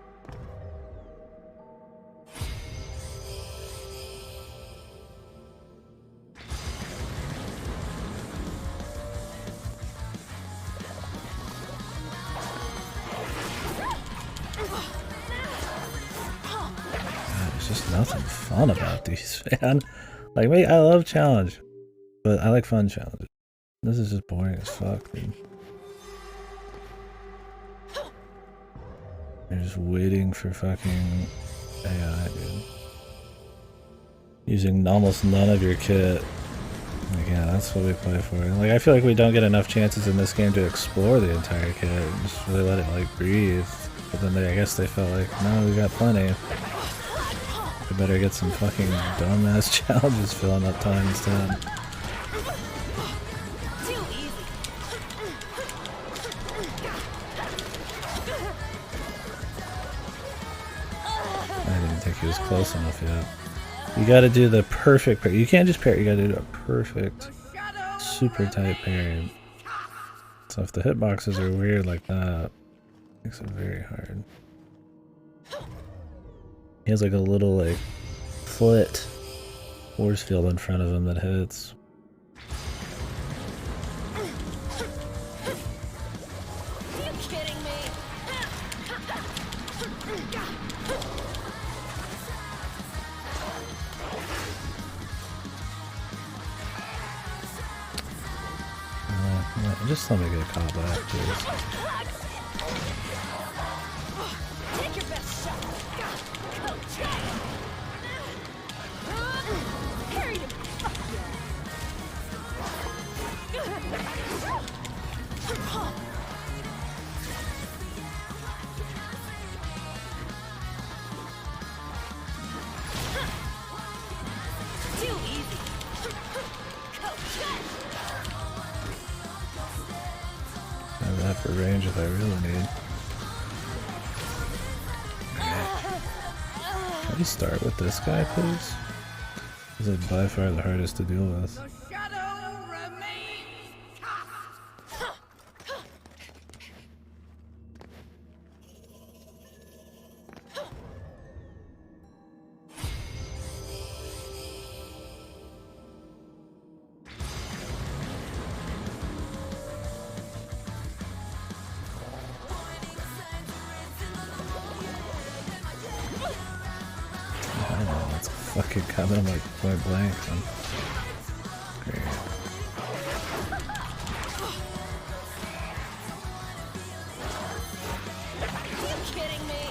God, there's just nothing fun about these, man. Like, wait, I love challenge, but I like fun challenges. This is just boring as fuck, dude. You're just waiting for fucking AI, dude. Using almost none of your kit. Like, yeah, that's what we play for. Like, I feel like we don't get enough chances in this game to explore the entire kit and just really let it, like, breathe. But then I guess they felt like, no, we got plenty. We better get some fucking dumbass challenges filling up time instead. Too easy. I didn't think he was close enough yet. You gotta do the perfect parry. You can't just parry, you gotta do a perfect, super tight parry. So if the hitboxes are weird like that, it makes it very hard. He has like a little like foot force field in front of him that hits. Are you kidding me? Just let me get caught back, please. Take your best shot. Parry to fuck Too easy. I have that for range if I really need. Can we start with this guy, please? This is by far the hardest to deal with. The shadow remains cast. Got him like point blank. Great. Are you kidding me?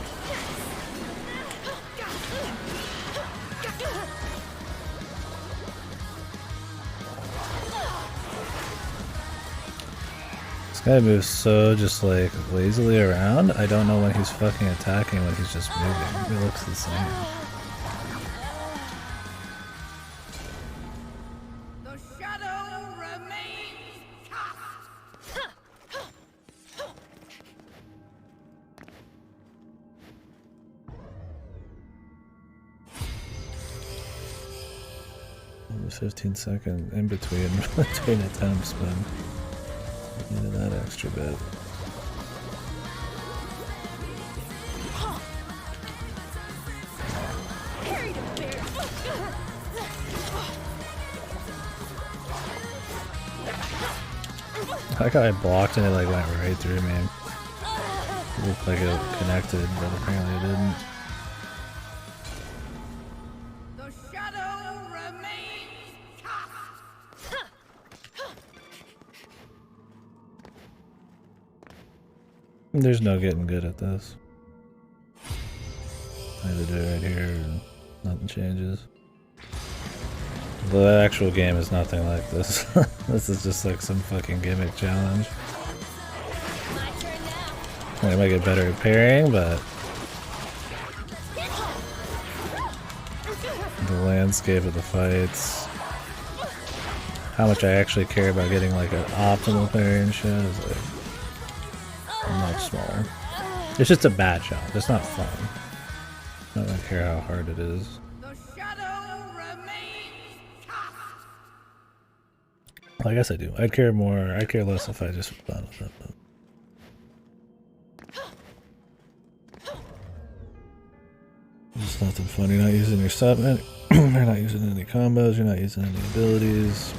This guy moves so just like lazily around. I don't know when he's fucking attacking, when he's just moving. He looks the same. The shadow remains cast. The 15-second in between attempts, but needed that extra bit. That guy blocked and it like went right through me. It looked like it connected, but apparently it didn't. The shadow remains cast. There's no getting good at this. I either do it right here and nothing changes. The actual game is nothing like this. This is just like some fucking gimmick challenge. I might get better at parrying, but the landscape of the fights, how much I actually care about getting like an optimal parry and shit is like much smaller. It's just a bad challenge. It's not fun. I don't really care how hard it is. The shadow remains cast. Well, I guess I do. I'd care less if I just was done with it. But. It's nothing fun. You're not using your summon. You're not using any combos. You're not using any abilities.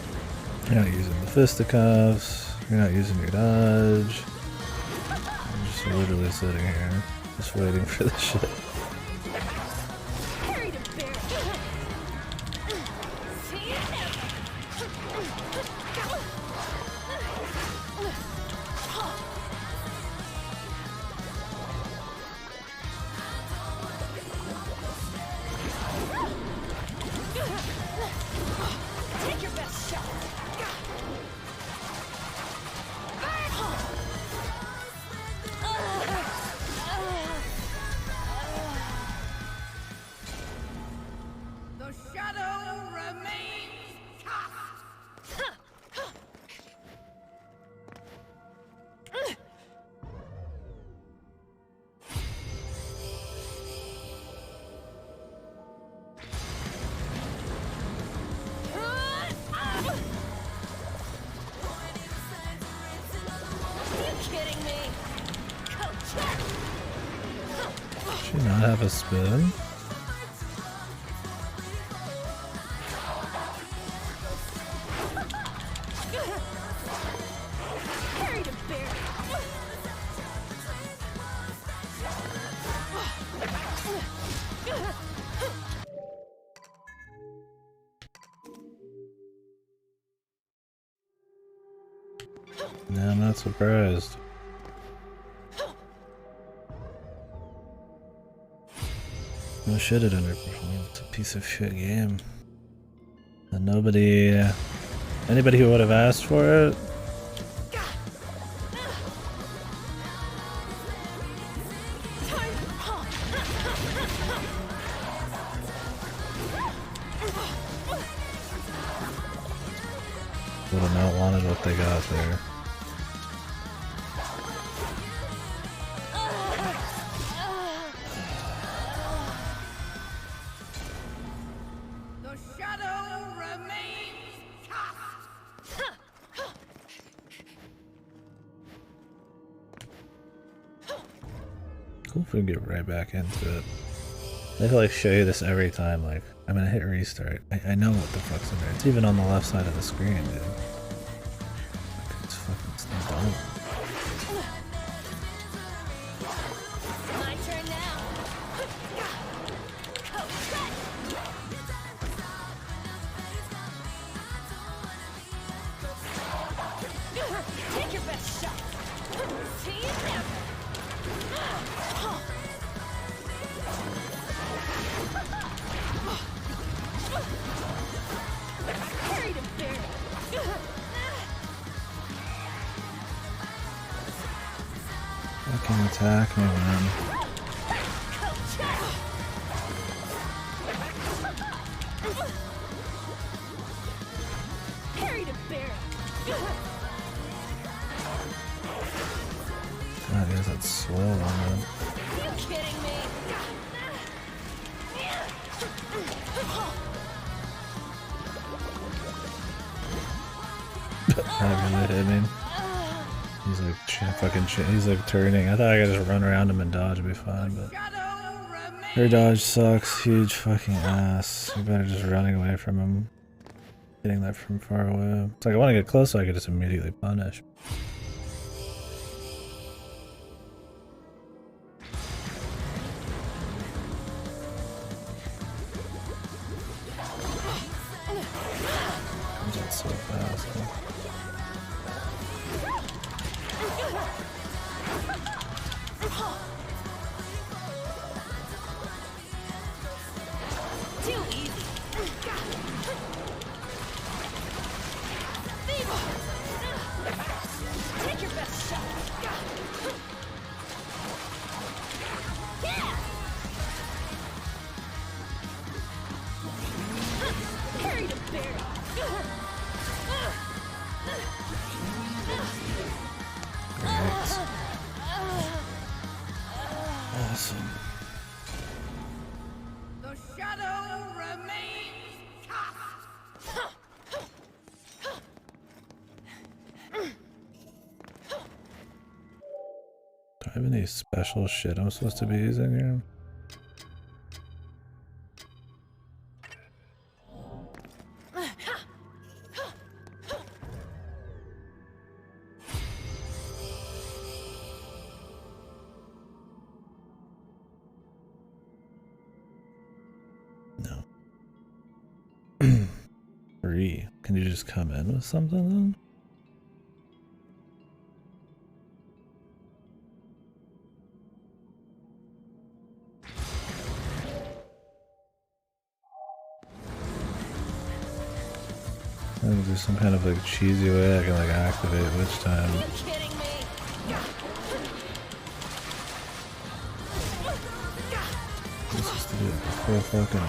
You're not using the fisticuffs. You're not using your dodge. I'm just literally sitting here, just waiting for this shit. The shadow remains cast. Should not have a spin. No, I'm not surprised. No shit, it underperformed. It's a piece of shit game. And anybody who would have asked for it, would have not wanted what they got there. The shadow remains cast. Cool if we can get right back into it. I have to like show you this every time, like, I'm gonna hit restart. I know what the fuck's in there. It's even on the left side of the screen, dude. Like, it's fucking dumb. My turn now. Fucking attack me, man. God, he has that slow on him. Are you kidding me? That really hit me. He's like he's like turning. I thought I could just run around him and dodge and be fine, but her dodge sucks. Huge fucking ass. You better just running away from him. Hitting that from far away. It's like I want to get close so I could just immediately punish. That's so fast. Huh? Too easy. Take your best shot. Yeah. Carry the bear. Great. Awesome. The shadow remains cast. Do I have any special shit I'm supposed to be using here? No. Free. Can you just come in with something then? I think there's some kind of like cheesy way I can like activate which time. Are you kidding me? This is to do it before fucking.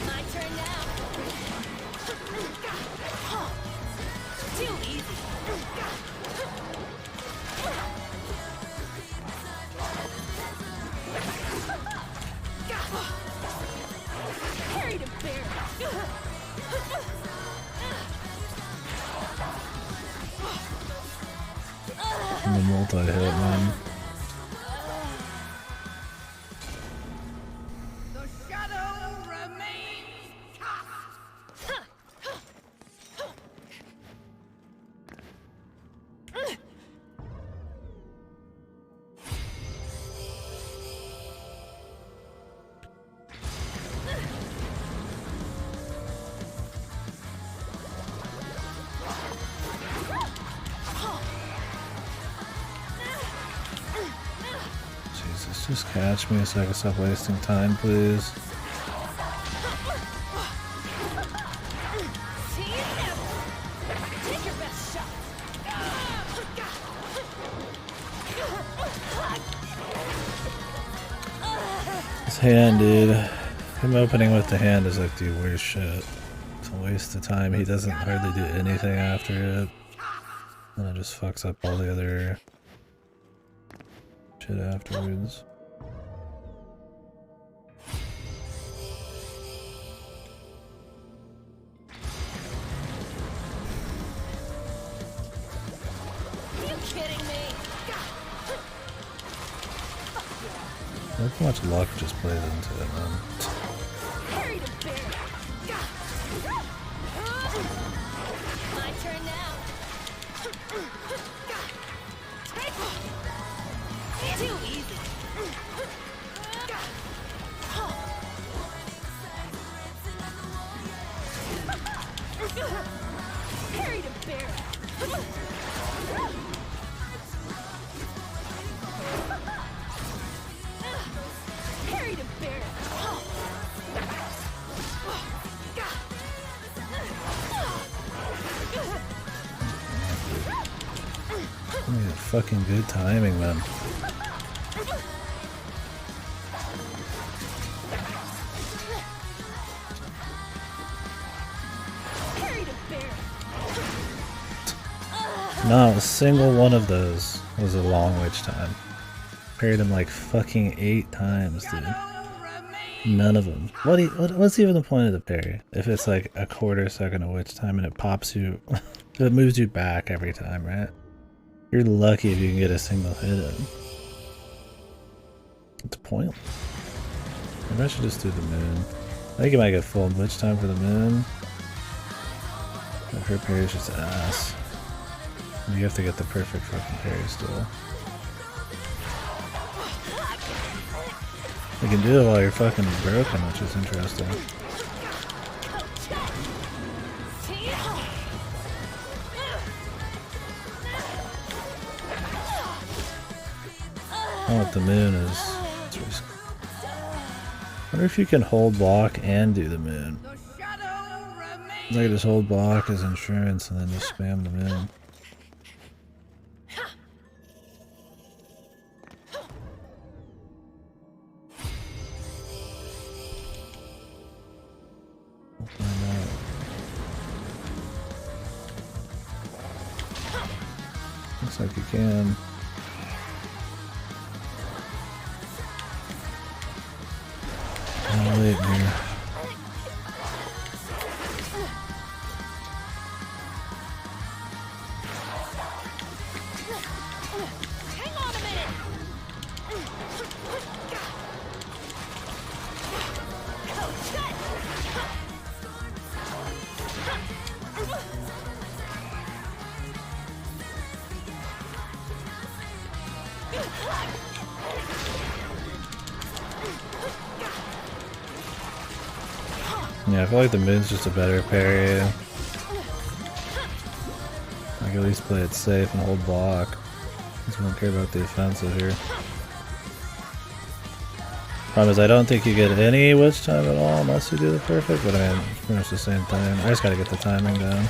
My turn now. Too easy. Carry the bear. I'm a multi-hit, man. The shadow remains cast. Jesus, just catch me so I can stop wasting time, please. See you never. Take your best shot. This hand, dude. Him opening with the hand is like the worst shit. It's a waste of time. He doesn't hardly do anything after it. And it just fucks up all the other shit afterwards. Are you kidding me? Look how much luck just plays into it, man. Carry the bear. My turn now. Too easy. Carry the bear. Carry the bear. Yeah, fucking good timing, man. Not a single one of those was a long witch time. Parried him like fucking 8 times, dude. None of them. What's even the point of the parry? If it's like a quarter second of witch time and it pops you, it moves you back every time, right? You're lucky if you can get a single hit in. It's pointless. Maybe I should just do the moon. I think you might get full witch time for the moon. But her parry's just ass. And you have to get the perfect fucking parry still. You can do it while you're fucking broken, which is interesting. Oh, what the moon is. I wonder if you can hold block and do the moon. I can just hold block as insurance and then just spam the moon. We'll find out. Looks like you can. Wait here. Hang on a minute. Yeah, I feel like the moon's just a better parry. I can at least play it safe and hold block. Because we don't care about the offensive here. Problem is, I don't think you get any witch time at all unless you do the perfect, but I mean, it's pretty much the same thing. I just gotta get the timing down.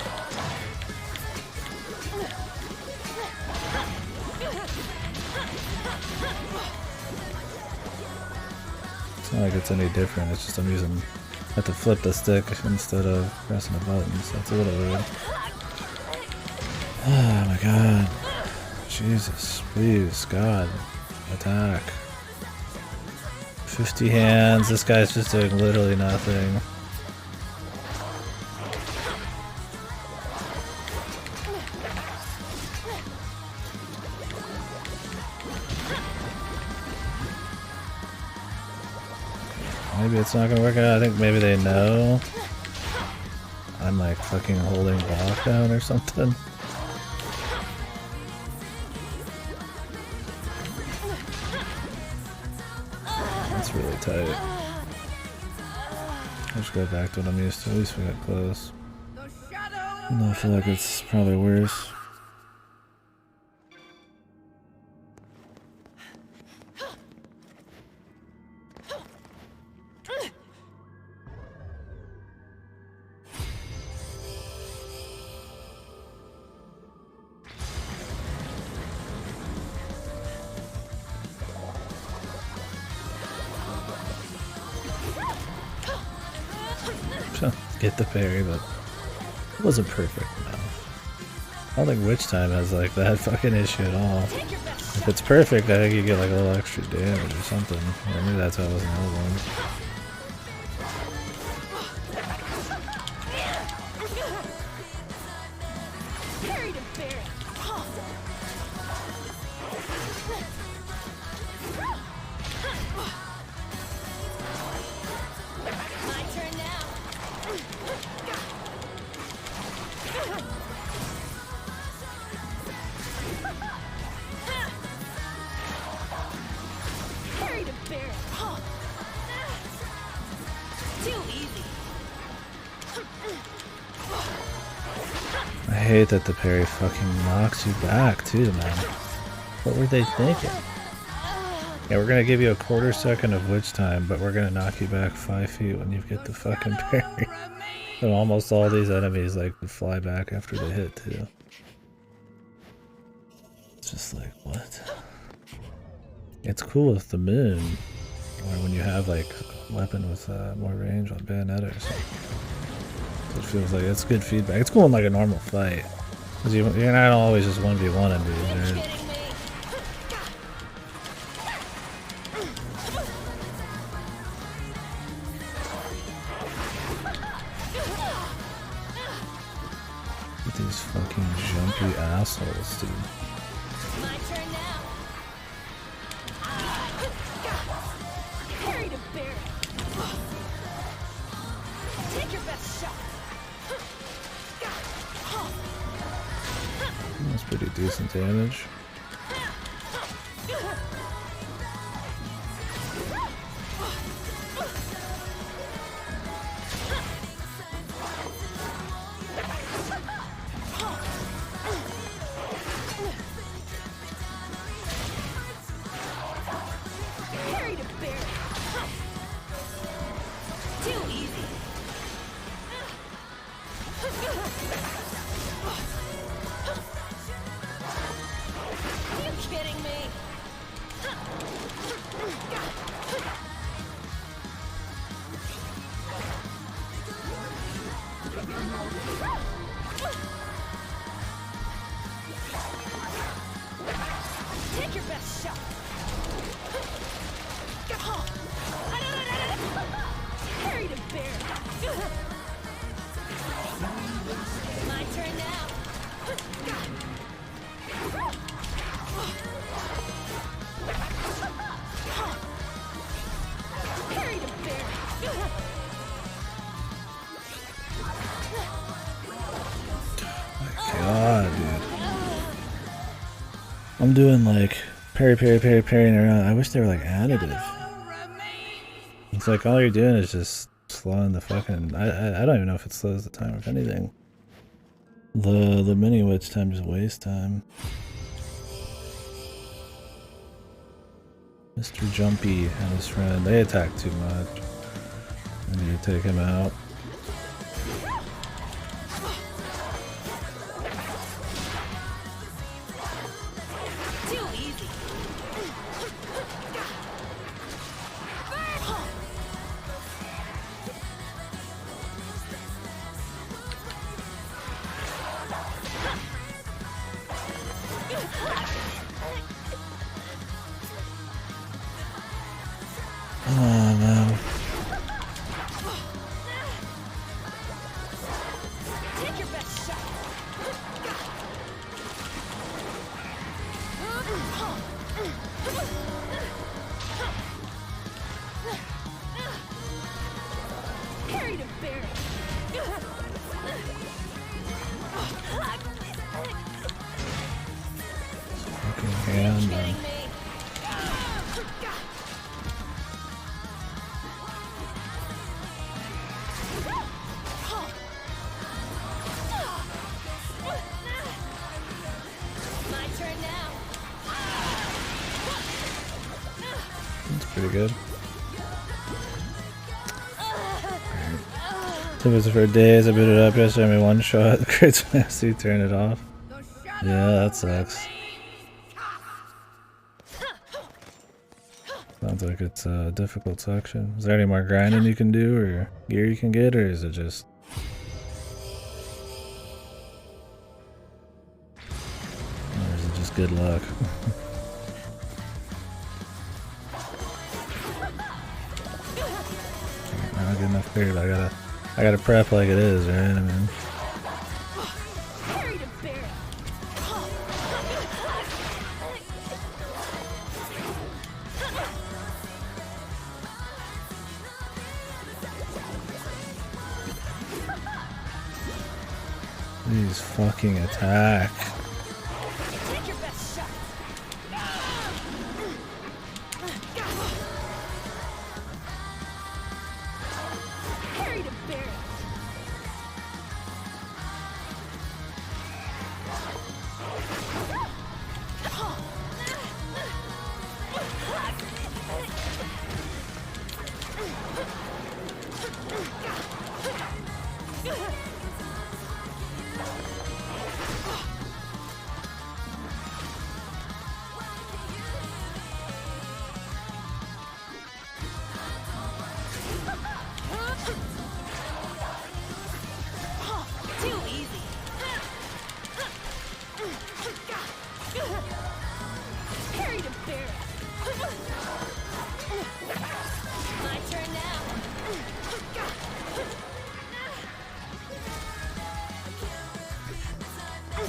It's not like it's any different, it's just I'm using... I have to flip the stick instead of pressing the buttons. That's a little weird. Oh my god. Jesus. Please. God. Attack. 50 hands. This guy's just doing literally nothing. Maybe it's not gonna work out. I think maybe they know I'm like fucking holding block down or something. That's really tight. I'll just go back to what I'm used to. At least we got close. No, I feel like it's probably worse. Get the parry, but it wasn't perfect enough. I don't think witch time has like that fucking issue at all. If it's perfect, I think you get like a little extra damage or something. Or maybe that's how it was in the old one. I hate that the parry fucking knocks you back too, man. What were they thinking? Yeah, we're gonna give you a quarter second of witch time, but we're gonna knock you back 5 feet when you get the fucking parry. And almost all these enemies like fly back after they hit too. It's just like, what? It's cool with the moon, or when you have like a weapon with more range on Bayonetta or something. It feels like it's good feedback. It's cool in like a normal fight. Because you're not always just 1v1 in these, right? These fucking jumpy assholes, dude. My turn now. Carry the bear. Take your best shot. That's pretty decent damage. Carry the bear. Too easy. Are you kidding me? Take your best shot. Carry the bear. My turn now. Carry the bear. God, dude. I'm doing like parrying around. I wish they were like additive. It's like all you're doing is just slowing the fucking. I don't even know if it slows the time if anything. The mini witch time just wastes time. Mr. Jumpy and his friend, they attack too much. I need to take him out. Too easy. Come on, man. Take your best shot. Carry the bear. Fucking hand, man. Kidding me? My turn now. That's pretty good. Took us for days. I booted up yesterday. I made one shot. The crate's nasty. Turn it off. Yeah, that sucks. Sounds like it's a difficult section. Is there any more grinding you can do or gear you can get, or is it just... Or is it just good luck? Not good enough period. I gotta prep like it is, right? I mean... Carry the bear. These fucking attack. Take your best shot. Carry the bear. I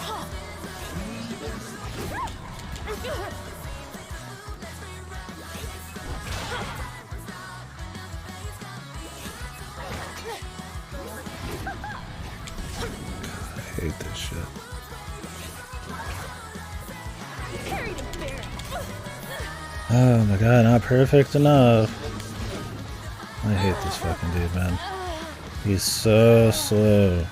hate this shit. Oh my god, not perfect enough. I hate this fucking dude, man. He's so slow.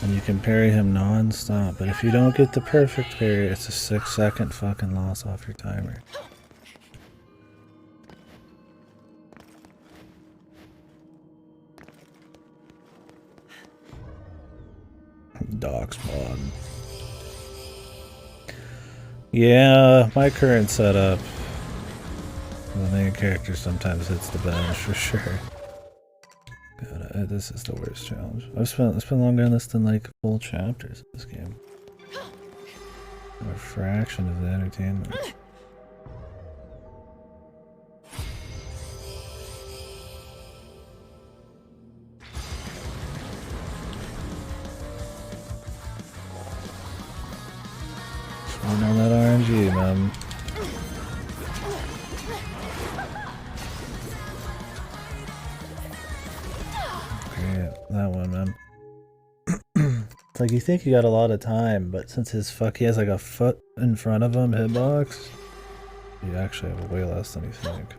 And you can parry him non-stop, but if you don't get the perfect parry, it's a 6-second fucking loss off your timer. Dog spawn. Yeah, my current setup, the main character sometimes hits the bench for sure. God, this is the worst challenge. I spent longer on this than like full chapters of this game. A fraction of the entertainment. Just on that RNG, man. That one, man. It's like you think you got a lot of time, but since he has like a foot in front of him hitbox, you actually have way less than you think.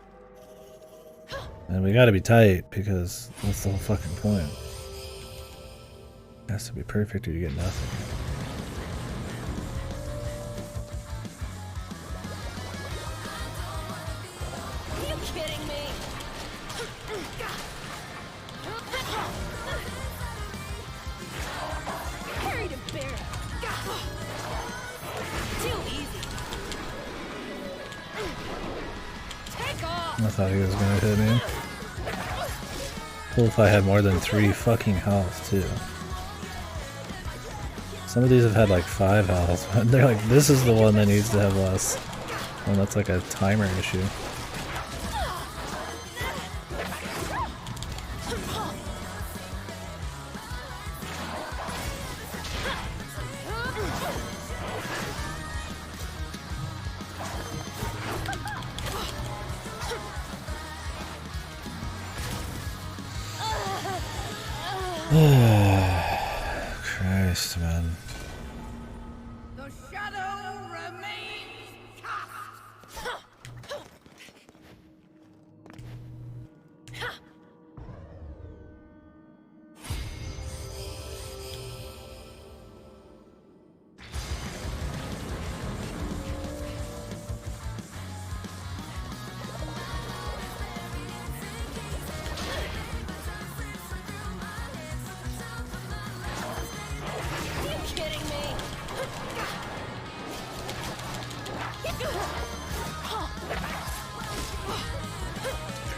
And we gotta be tight because that's the whole fucking point. It has to be perfect or you get nothing. I thought he was gonna hit me. Cool if I had more than 3 fucking health too. Some of these have had like 5 health. They're like, this is the one that needs to have less. And that's like a timer issue. Christ, man. The shadow remains cast.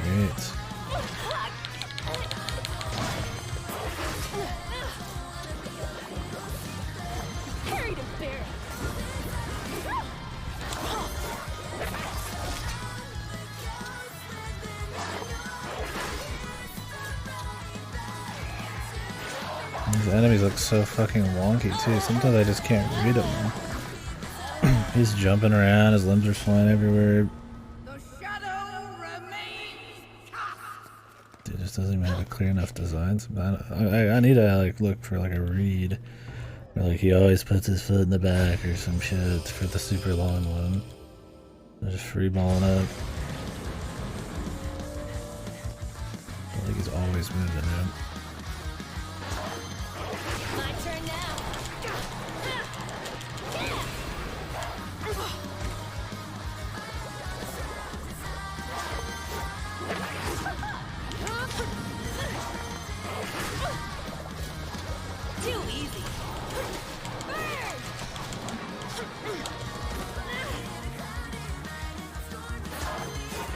Great. These enemies look so fucking wonky too. Sometimes I just can't read them. He's jumping around, his limbs are flying everywhere. The shadow remains cast. It just doesn't even have a clear enough design. I need to like look for like a read. Or like he always puts his foot in the back or some shit for the super long one. I'm just freeballing up. I think he's always moving, man. My turn now. Too easy.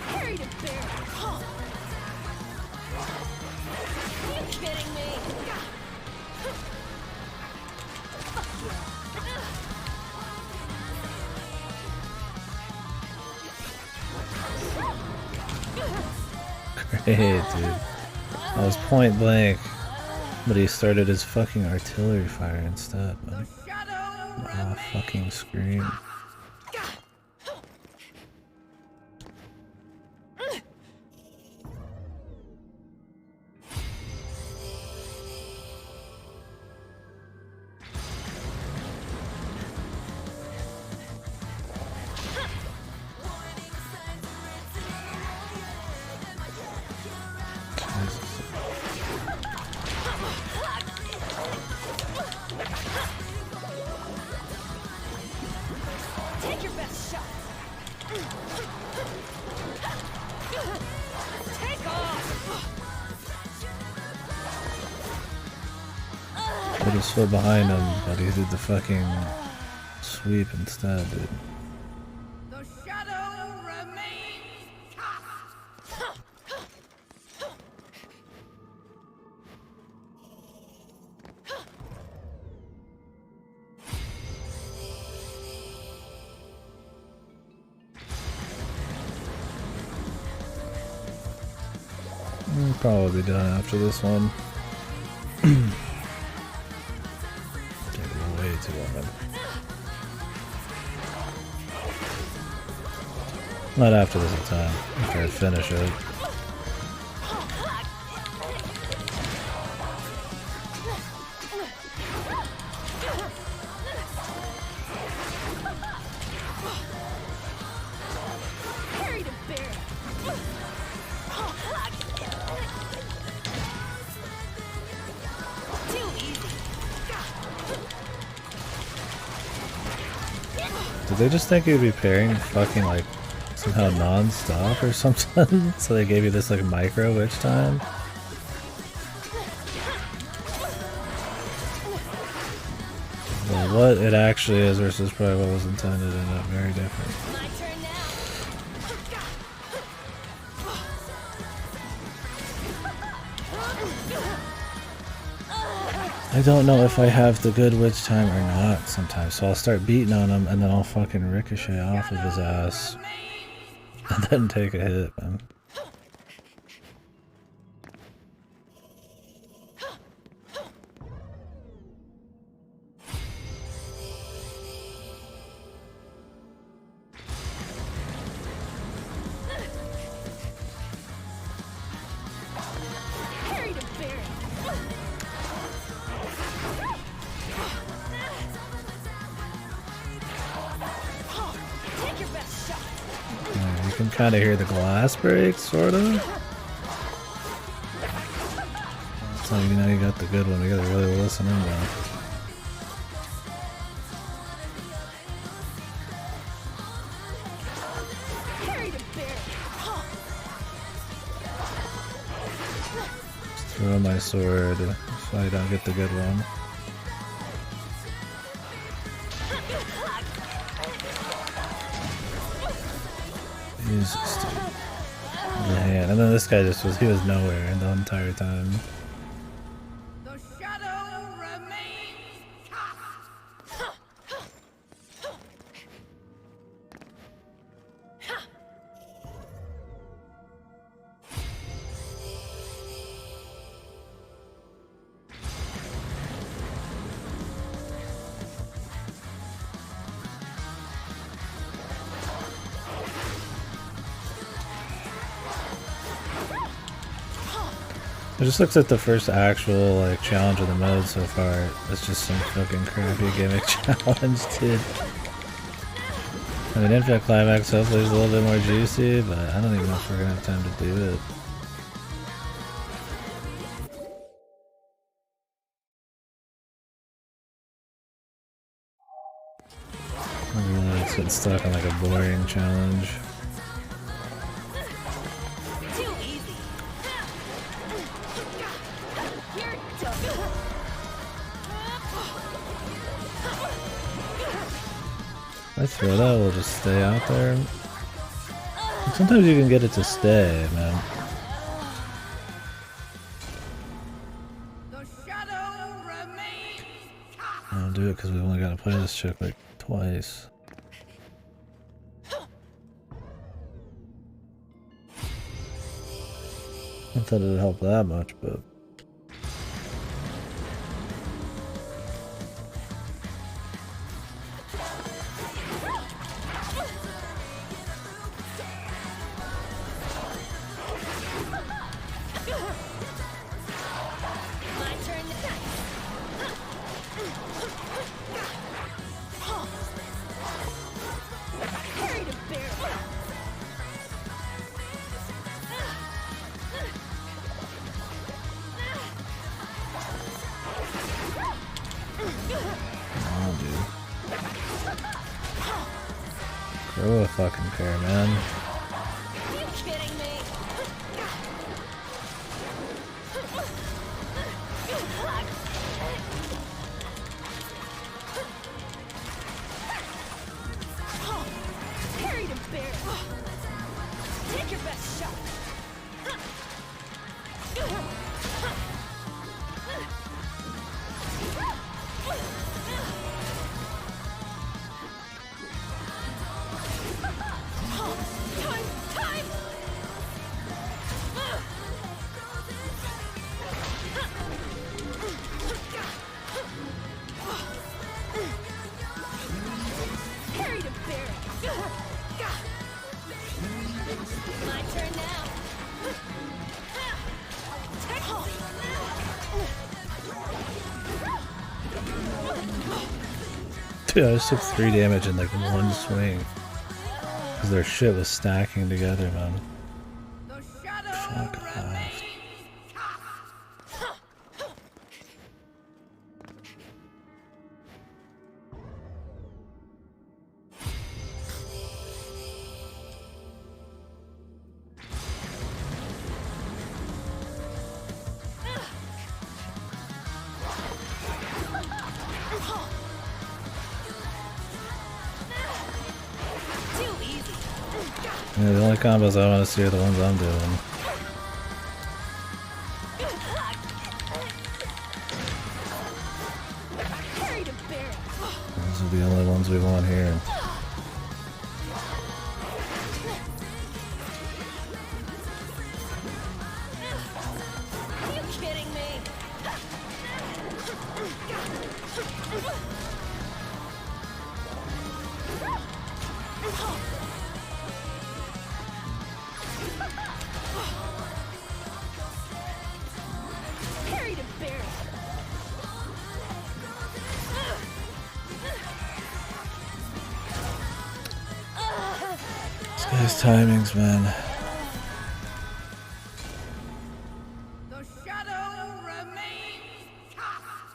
Harry to bear. Are you kidding me? Great, dude. That was point blank. But he started his fucking artillery fire instead, The man. shadow Oh, fucking scream. Take your best shot. Take off. Put his foot behind him, but he did the fucking sweep instead, dude. The shadow remains cast. We'll probably be done after this one. Taking way too long. Not after this time. After I finish it. Carry the bear. Too easy. Did they just think you'd be pairing fucking like somehow non-stop or something? So they gave you this like micro witch time? Well, what it actually is versus probably what was intended end up very different. My turn now. I don't know if I have the good witch time or not sometimes, so I'll start beating on him and then I'll fucking ricochet off of his ass and then take a hit, man. Carry the bear. Take your best shot. Yeah, you can kind of hear the glass break, sort of. That's how you know you got the good one. You gotta really listen in now. Carry the bear. Just throw my sword so I don't get the good one. Jesus, dude. Man, and then this guy just he was nowhere the entire time. The shadow remains cast. It just looks like the first actual like challenge of the mode so far. It's just some fucking crappy gimmick challenge, dude. I mean, Infinite Climax hopefully is a little bit more juicy, but I don't even know if we're gonna have time to do it. I really it's getting stuck on like a boring challenge. Too easy. You're done. If I throw that, we'll just stay out there. Sometimes you can get it to stay, man. The shadow remains cast. I don't do it because we've only got to play this chick like twice. Not that it'd help that much, but dude. Grow a fucking pair, man. Are you kidding me? Carried and buried. Take your best shot. Time! Carried and buried. My turn now. Dude, I just took 3 damage in like one swing. Because their shit was stacking together, man. The shadow Fuck off. remains cast. Too easy. Yeah, the only combos I want to see are the ones I'm doing. Carried and buried. Those are the only ones we want here. Are you kidding me? Carried and buried. This guy's timings, man. The shadow remains cast.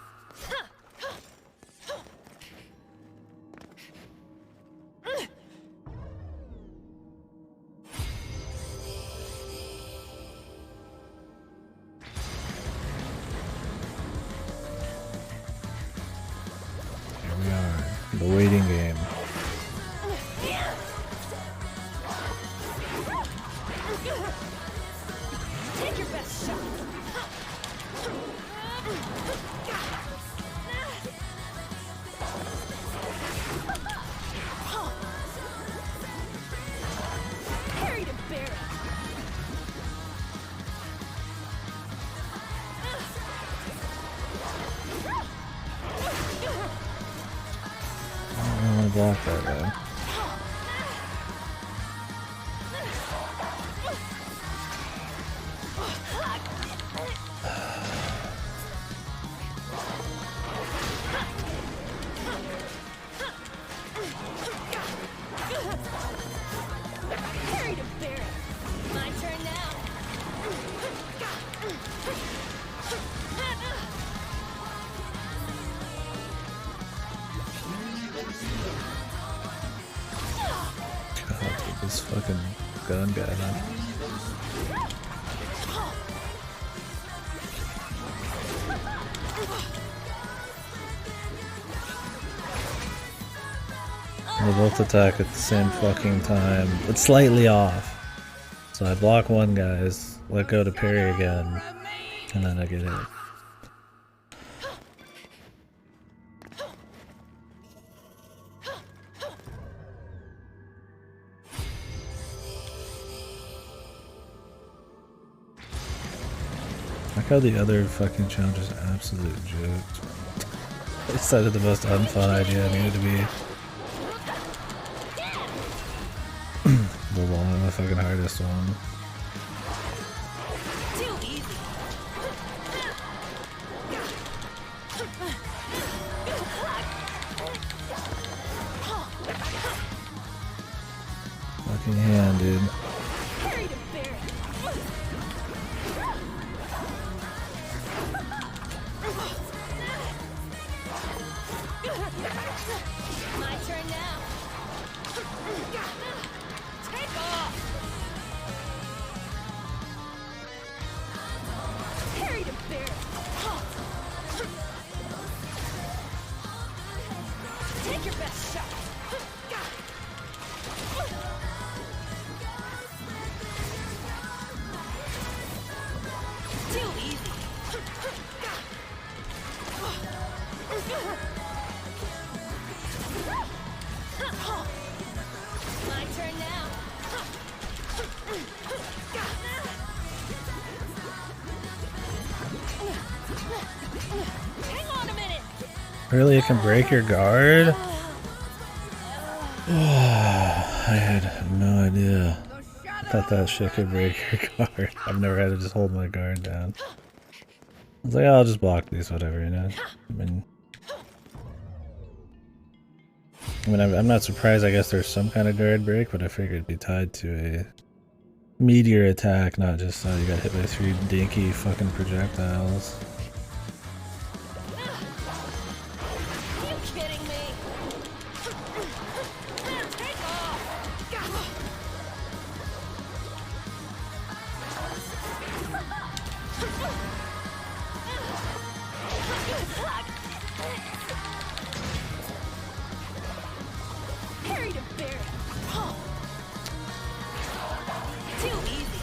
Here we are. The waiting game. Take your best shot. Carried and buried. I don't want to block that guy. Carried and buried. My turn now. God, dude, this fucking gun guy, man. They both attack at the same fucking time. It's slightly off. So I block one guy's, let go to parry again, and then I get hit. I like how the other fucking challenges are absolute jokes. I decided the most unfun idea needed to be the fucking hardest one. Too easy. Fucking hand, dude. Carried and buried. Take your best shot. Too easy. My turn now. Hang on a minute. Really, it can break your guard? I had no idea. I thought that shit could break your guard. I've never had to just hold my guard down. I was like, oh, I'll just block these, whatever, you know? I mean, I'm not surprised. I guess there's some kind of guard break, but I figured it'd be tied to a meteor attack, not just you got hit by 3 dinky fucking projectiles. Are you kidding me? Take off. Harry to bear. Too easy.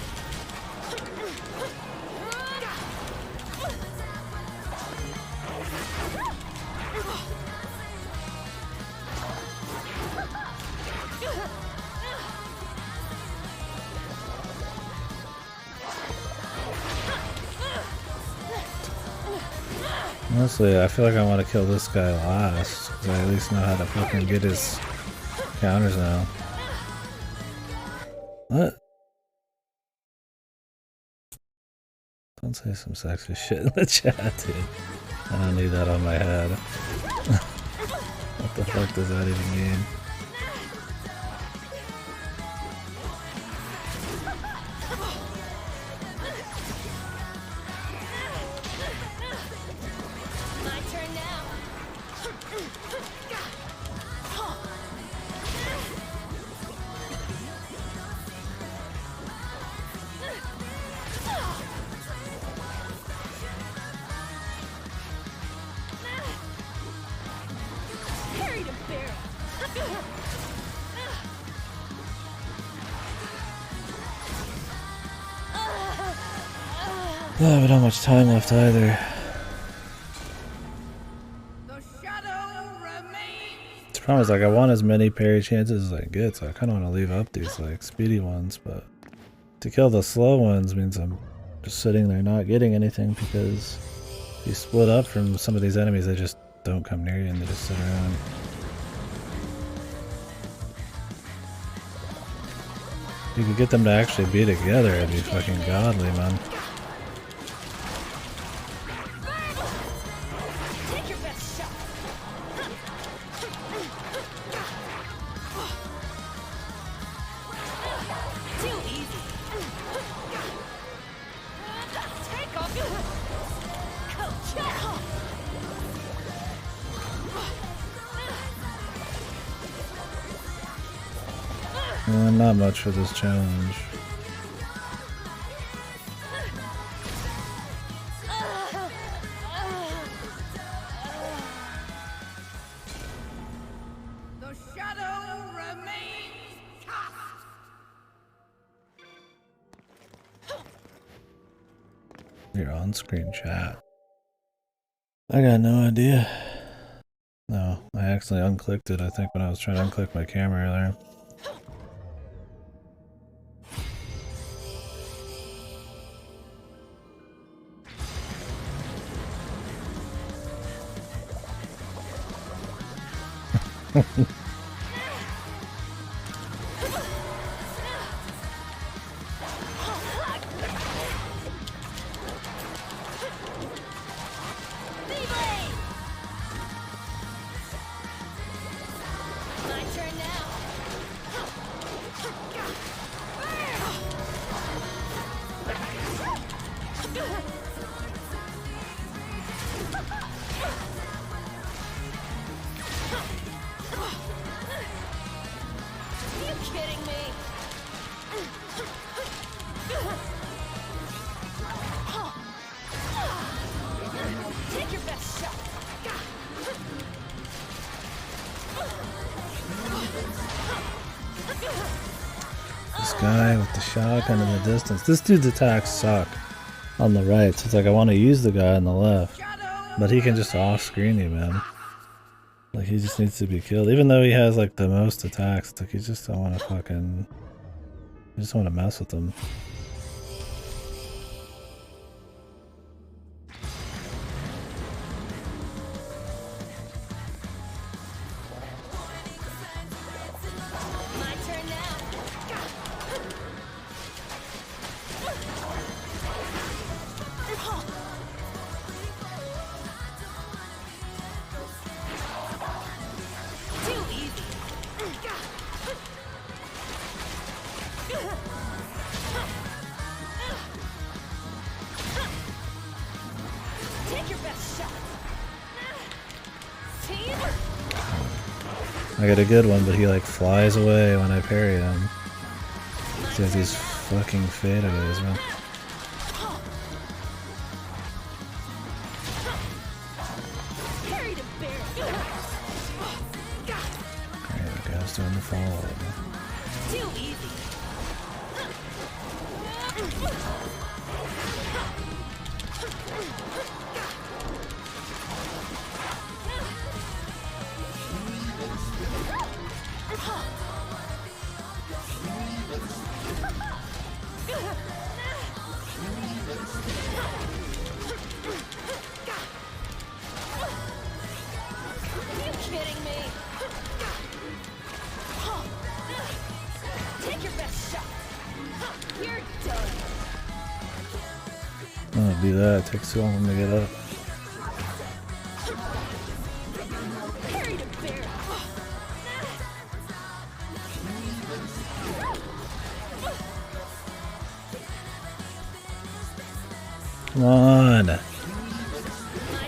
Honestly, I feel like I want to kill this guy last, because I at least know how to fucking get his counters now. What? Don't say some sexy shit in the chat, dude. I don't need that on my head. What the fuck does that even mean? My turn now. Harry to bear. Oh, we don't have much time left either. The shadow remains. The problem is, like, I want as many parry chances as I get, so I kind of want to leave up these, like, speedy ones, but to kill the slow ones means I'm just sitting there not getting anything, because if you split up from some of these enemies, they just don't come near you and they just sit around. If you could get them to actually be together, it'd be fucking godly, man. Take your best shot. Too easy. Take off. Not much for this challenge. The shadow remains cast. Your on-screen chat. I got no idea. No, I accidentally unclicked it, I think, when I was trying to unclick my camera earlier. My turn now. Are you kidding me? Take your best shot. This guy with the shotgun in the distance. This dude's attacks suck on the right, so it's like I want to use the guy on the left. But he can just off-screen you, man. Like, he just needs to be killed. Even though he has, like, the most attacks, it's like, you just don't want to fucking... You just want to mess with him. My turn now. Too easy. Take your best shot. Team. I got a good one, but he, like, flies away when I parry him. He has these fucking fadeaways, man. Carry to bear. Alright, the guy's doing the follow. Too easy. Are you kidding me? Take your best shot. You're done. Oh, do that. It takes too long to get up. Carry to bear. Come on. My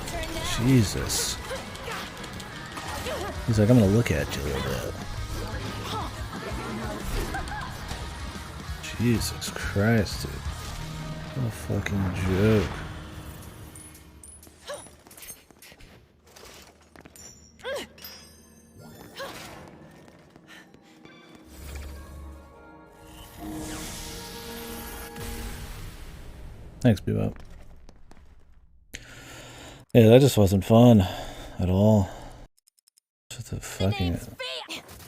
turn now. Jesus. He's like, I'm gonna look at you a little bit. Jesus Christ, dude. What a fucking joke. Thanks, Bebop. Yeah, that just wasn't fun at all. Just a fucking...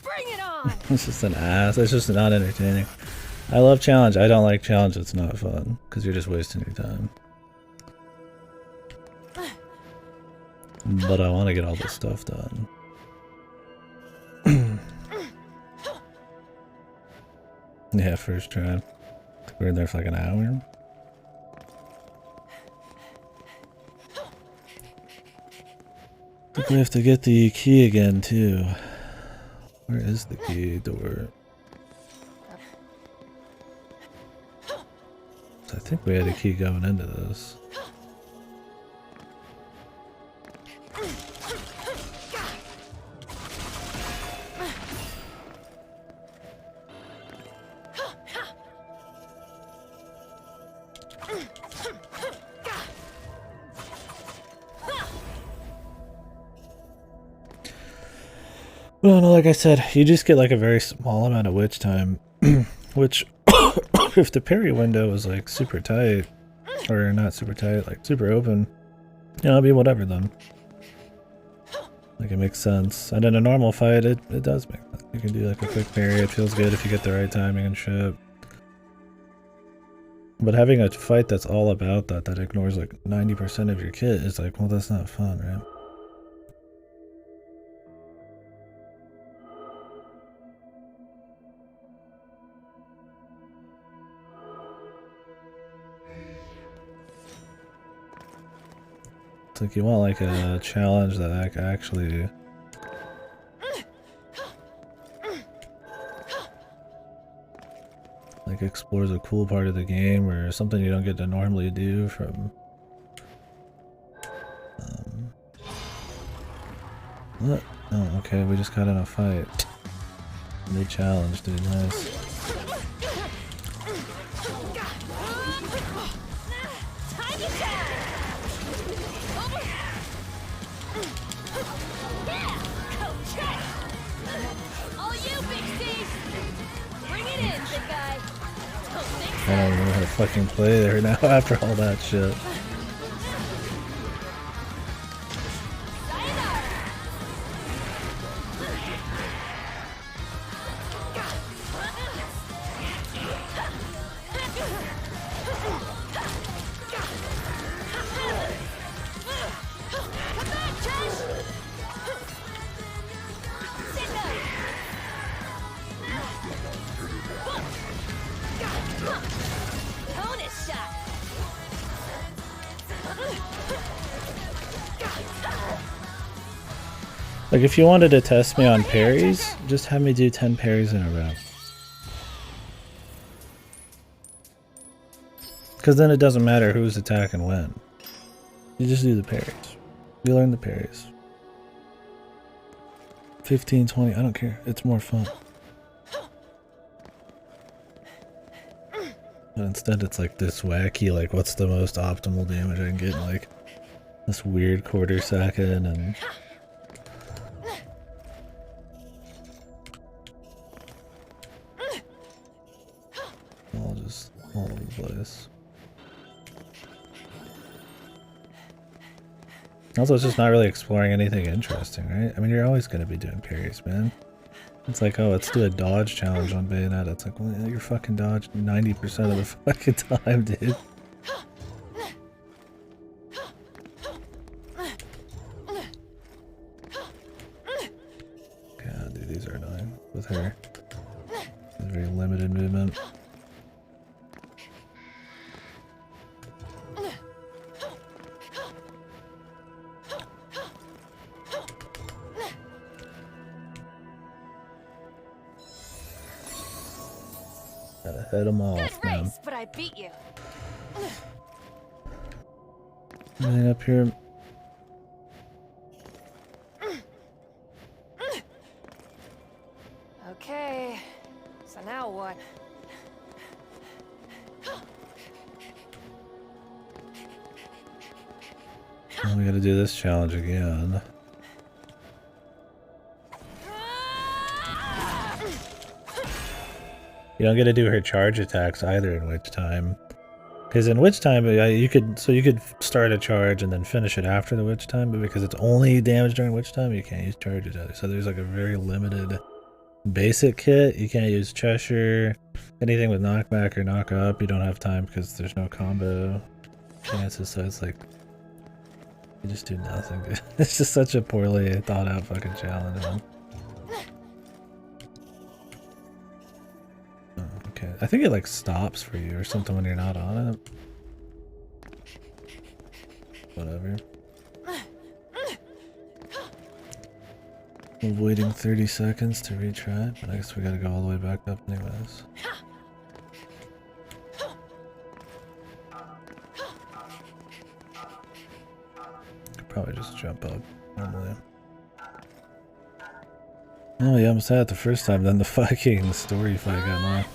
Bring it on. It's just an ass. It's just not entertaining. I love challenge. I don't like challenge. It's not fun because you're just wasting your time. But I want to get all this stuff done. Yeah, first try. We're in there for like an hour. I think we have to get the key again too. Where is the key door? I think we had a key going into this. Well, no, like I said, you just get like a very small amount of witch time, which if the parry window is like super tight, or not super tight, like super open, you know, it'll be whatever then. Like it makes sense. And in a normal fight, it does make sense. You can do like a quick parry, it feels good if you get the right timing and shit. But having a fight that's all about that ignores like 90% of your kit is like, well, that's not fun, right? It's like you want like a challenge that actually like explores a cool part of the game or something you don't get to normally do from what? Oh, okay, we just got in a fight. New challenge, dude, nice. fucking play there now after all that shit. Like, if you wanted to test me on parries, just have me do 10 parries in a row. Because then it doesn't matter who's attacking when. You just do the parries. You learn the parries. 15, 20, I don't care. It's more fun. But instead it's like this wacky, like, what's the most optimal damage I can get in, like, this weird quarter second, and... all just all over the place. Also, it's just not really exploring anything interesting, right? I mean, you're always going to be doing parries, man. It's like, oh, let's do a dodge challenge on Bayonetta. It's like, well, you're fucking dodged 90% of the fucking time, dude. God, dude, these are annoying with her. Very limited movement. Gotta head them off, Good man. race, but I beat you. Anything up here? Okay, so now what? Oh, we gotta do this challenge again. You don't get to do her charge attacks either in Witch Time. Because in Witch Time, you could start a charge and then finish it after the Witch Time, but because it's only damage during Witch Time, you can't use charge attacks. So there's like a very limited basic kit. You can't use Cheshire. Anything with knockback or knock up, you don't have time because there's no combo chances, so it's like you just do nothing. It's just such a poorly thought out fucking challenge, man. Okay, I think it like stops for you or something when you're not on it. Whatever. I'm waiting 30 seconds to retry, but I guess we gotta go all the way back up anyways. Could probably just jump up normally. Oh yeah, I almost had it the first time, then the fucking story fight got knocked.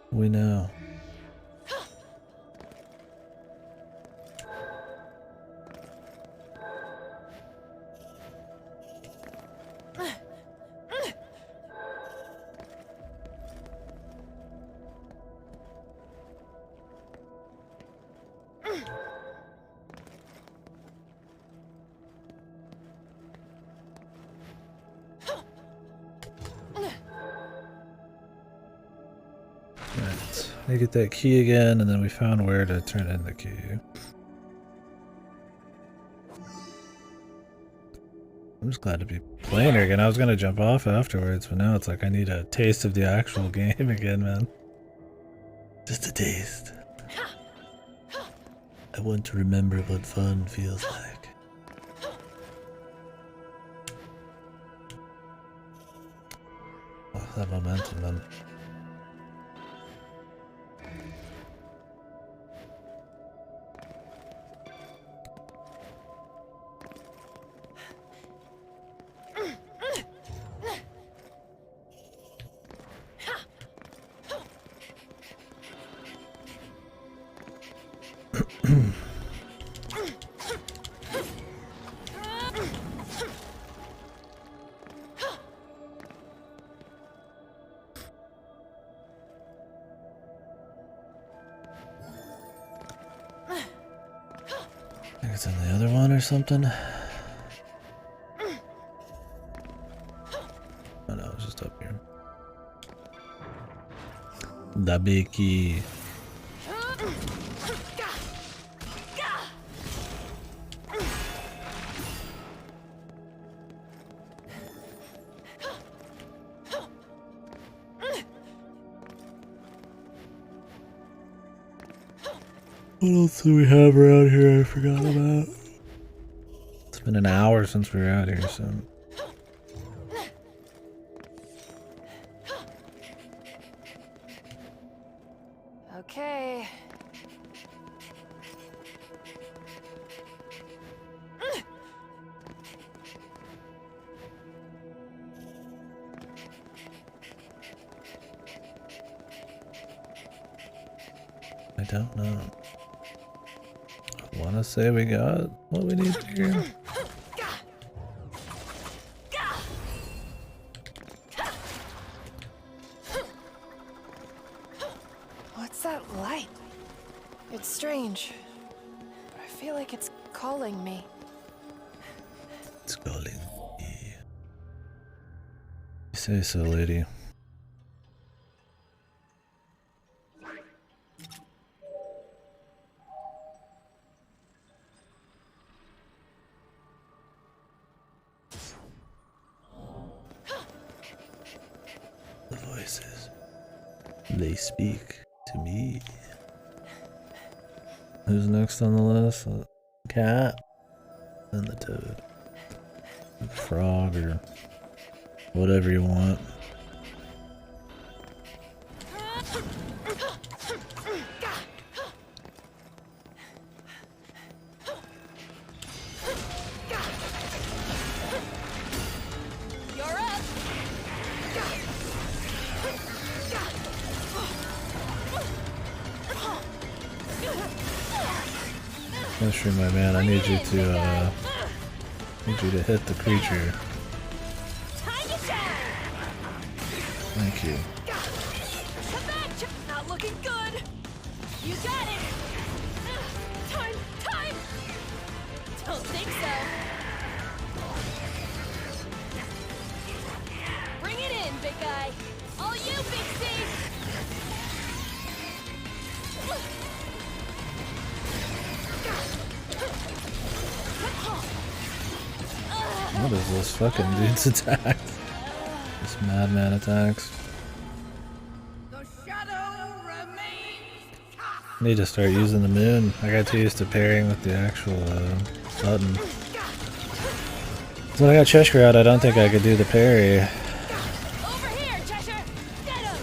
We know. They get that key again, and then we found where to turn in the key. I'm just glad to be playing her again. I was gonna jump off afterwards, but now it's like I need a taste of the actual game again, man. Just a taste. I want to remember what fun feels like. Oh, that momentum, man. or something? Oh no, it's just up here. The big key. What else do we have around here I forgot about? It's been an hour since we were out here, so... Okay. I don't know. I wanna say we got what we need here. What's that light? It's strange, but I feel like it's calling me. It's calling me. You say so, lady. The voices. They speak to me. Who's next on the list? The cat and the toad. The frog or whatever you want. Mushroom, my man, I need you to hit the creature. Thank you. Not looking good. You got it. Time. Don't think so. Bring it in, big guy. All you, Big Steve. What is this fucking dude's attack? This madman attacks. The shadow remains cast. Need to start using the moon. I got too used to pairing with the actual button. So when I got Cheshire out, I don't think I could do the parry. Over here, Cheshire. Get him.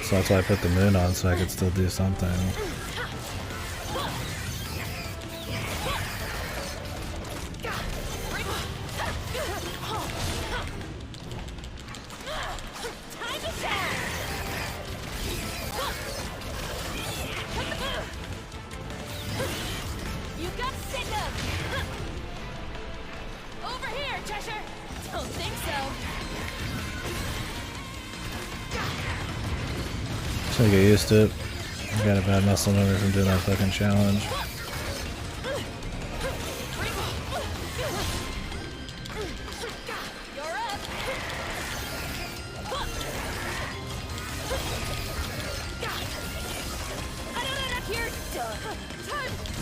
So that's why I put the moon on, so I could still do something. You got sick of. Over here, Cheshire. Don't think so. Just gotta get used to it. I got a bad muscle memory from doing that fucking challenge. You're up. I don't end up here.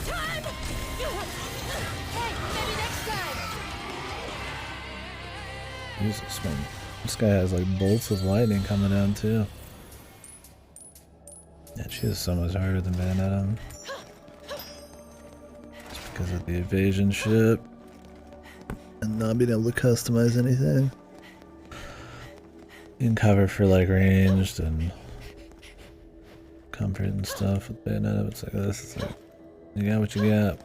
Time. Hey, maybe next time. Jesus, man. This guy has like bolts of lightning coming down too. Yeah, she is so much harder than Bayonetta. Just because of the evasion shit. And not being able to customize anything. You can cover for like ranged and comfort and stuff with Bayonetta. It's like this. It's like, you got what you got.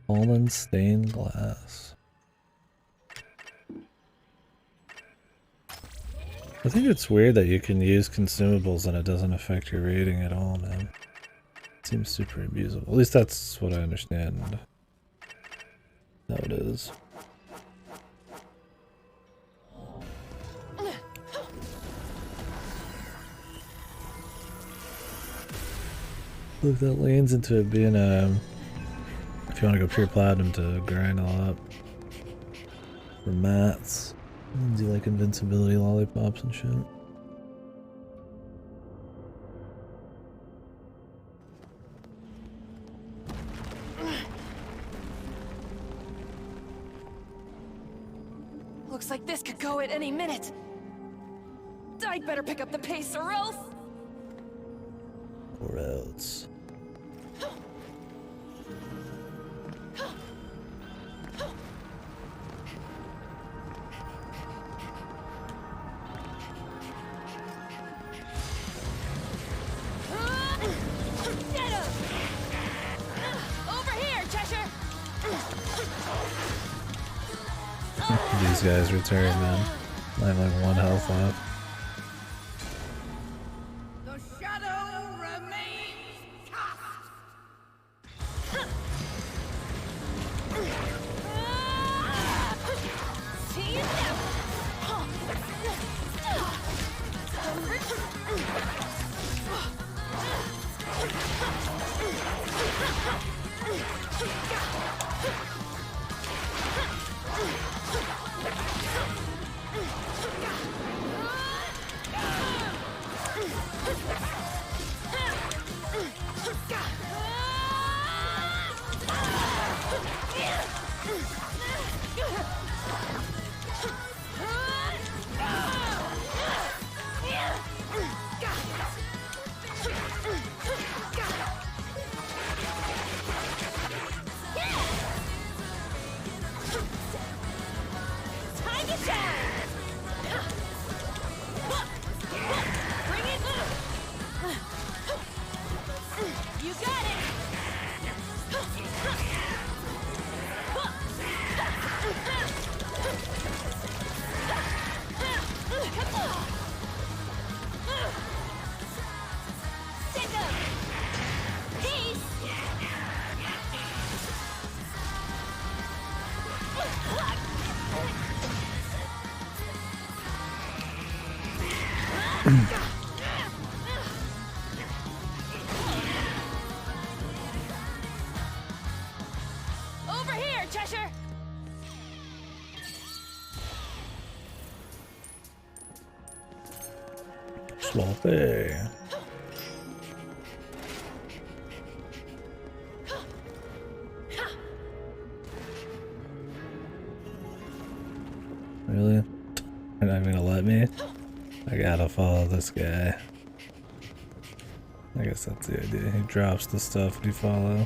Fallen stained glass. I think it's weird that you can use consumables and it doesn't affect your rating at all, man. It seems super abusable. At least that's what I understand. How it is. Look, that leans into it being if you want to go pure platinum to grind a lot for mats. And do like invincibility lollipops and shit. Looks like this could go at any minute. I'd better pick up the pace or else. Or else. Over here, Cheshire! These guys return, man. I have like 1 health left. The shadow remains cast. See you now! You got it! Over here, Cheshire! Sloppy. Really? You're not gonna let me? I gotta follow this guy. I guess that's the idea. He drops the stuff you follow.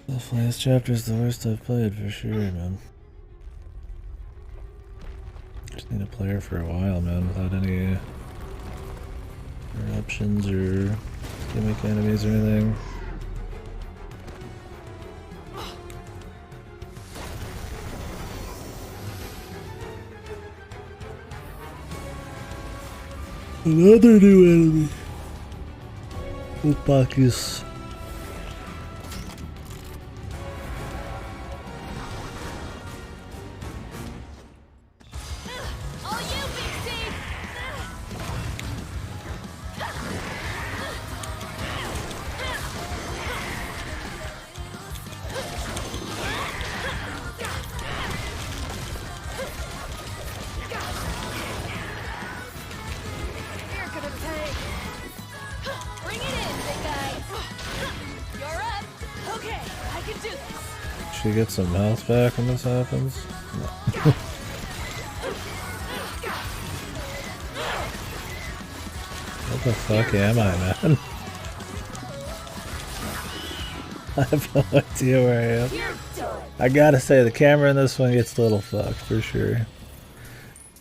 Definitely, this chapter is the worst I've played for sure, man. Just need a player for a while, man, without any eruptions or gimmick enemies or anything. Another new enemy. Upakis. All you, Big Steve! You're gonna pay. Bring it in, big guy! You're up! Okay, I can do this! She gets some health back when this happens. No. What the fuck am I, man? I have no idea where I am. You're done! I gotta say, the camera in this one gets a little fucked, for sure.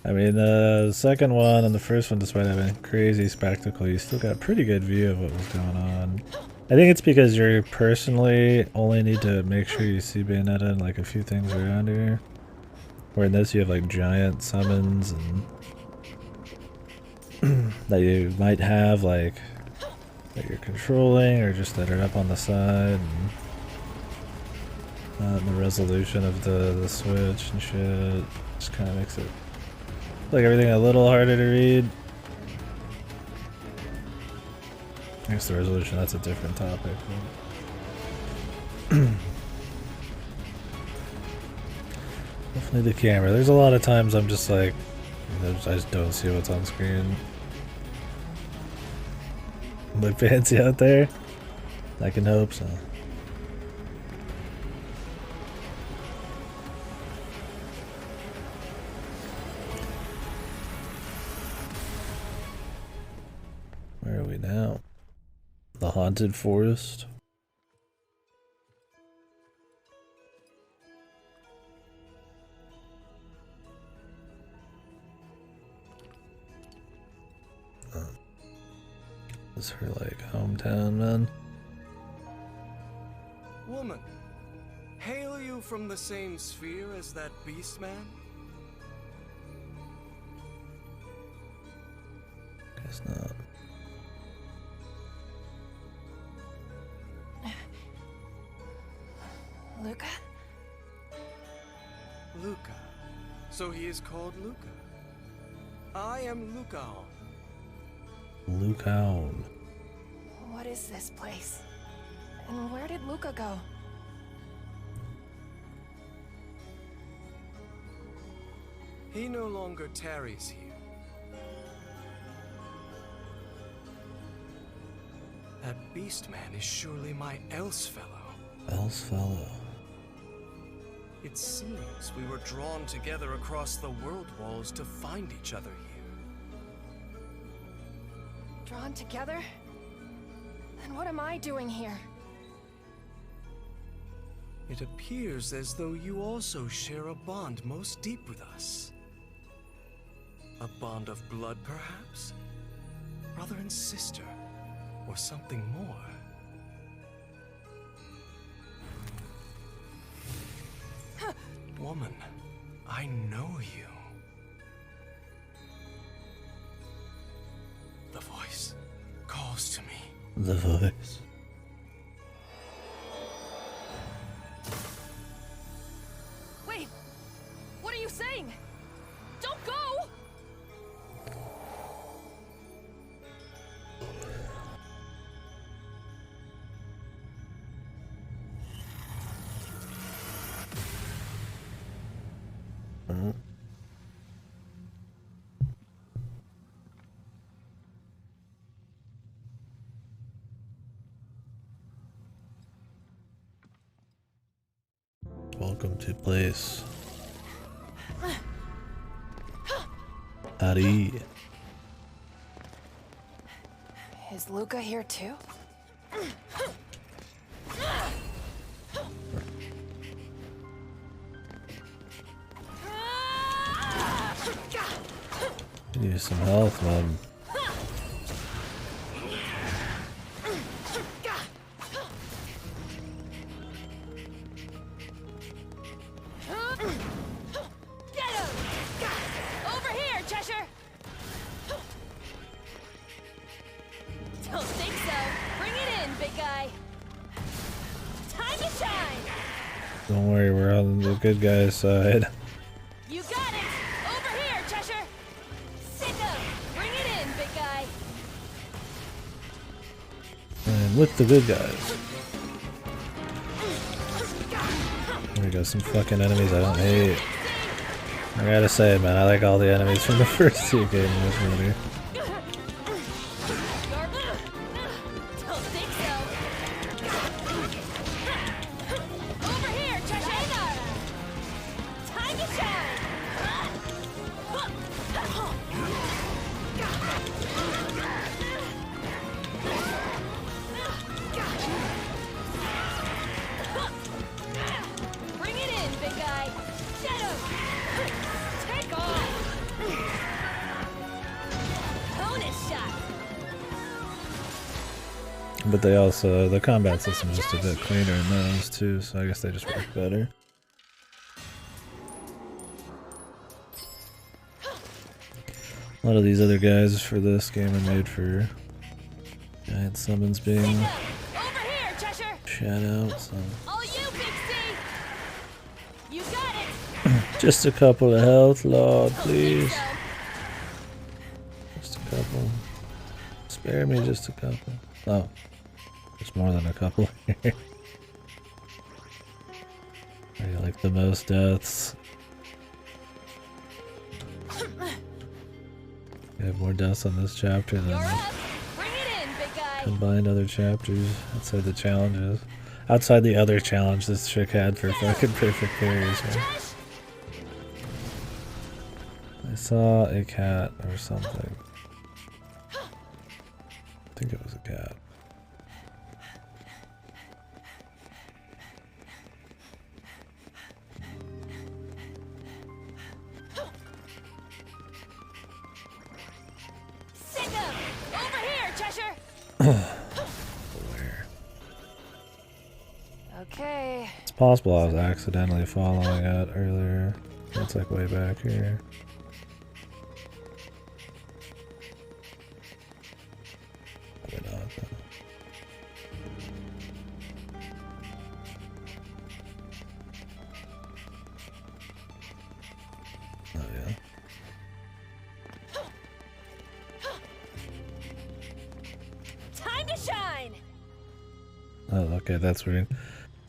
I mean, the second one and the first one, despite having crazy spectacle, you still got a pretty good view of what was going on. I think it's because you personally only need to make sure you see Bayonetta and like a few things around here. Where in this you have like giant summons and that you might have like that you're controlling or just that are up on the side and the resolution of the switch and shit just kind of makes it like everything a little harder to read. I guess the resolution, that's a different topic. Definitely the camera. There's a lot of times I'm just like, I just don't see what's on screen. Look fancy out there? I can hope so. Where are we now? The haunted forest? This is her like hometown, man. Woman, hail you from the same sphere as that beast man? Guess not. Luca? Luca. So he is called Luca. I am Luca. Lucaun. What is this place? And where did Luca go? He no longer tarries here. That beast man is surely my else fellow. Else fellow. It seems we were drawn together across the world walls to find each other here. Drawn together? Then what am I doing here? It appears as though you also share a bond most deep with us. A bond of blood, perhaps? Brother and sister, or something more? Woman, I know you. The voice calls to me. The voice. Wait! What are you saying? Don't go! Welcome to place. Howdy. Is Luca here too? Use some health, man. Get him! Over here, Cheshire! Don't think so. Bring it in, big guy. Time to shine! Don't worry, we're on the good guy's side. You got it! Over here, Cheshire! Sit up! Bring it in, big guy! And with the good guys. We got some fucking enemies I don't hate. I gotta say, man, I like all the enemies from the first two games much better. Don't think so. Over here, Cheshire! Time to shine! Bring it in, big guy! Get him! Take off! Bonus shot! But they also, the combat system is just a bit cleaner in those too, so I guess they just work better. A lot of these other guys for this game are made for giant summons being Over here, Cheshire! shot out, so All you, Big C! You got it! just a couple of health, Lord, Don't please. think so. Just a couple. Spare me just a couple. Oh, there's more than a couple here. Are you like the most deaths? You have more deaths on this chapter than You're up. Bring it in, big guy. combined other chapters outside the challenges. Outside the other challenge this chick had for fucking perfect carries, man. Josh, I saw a cat or something. I think it was a cat. sick 'em. Over here, Cheshire. Where? Okay. It's possible I was accidentally following it earlier. It's like way back here. Probably not, though. Oh yeah. Time to shine. Oh, okay, that's where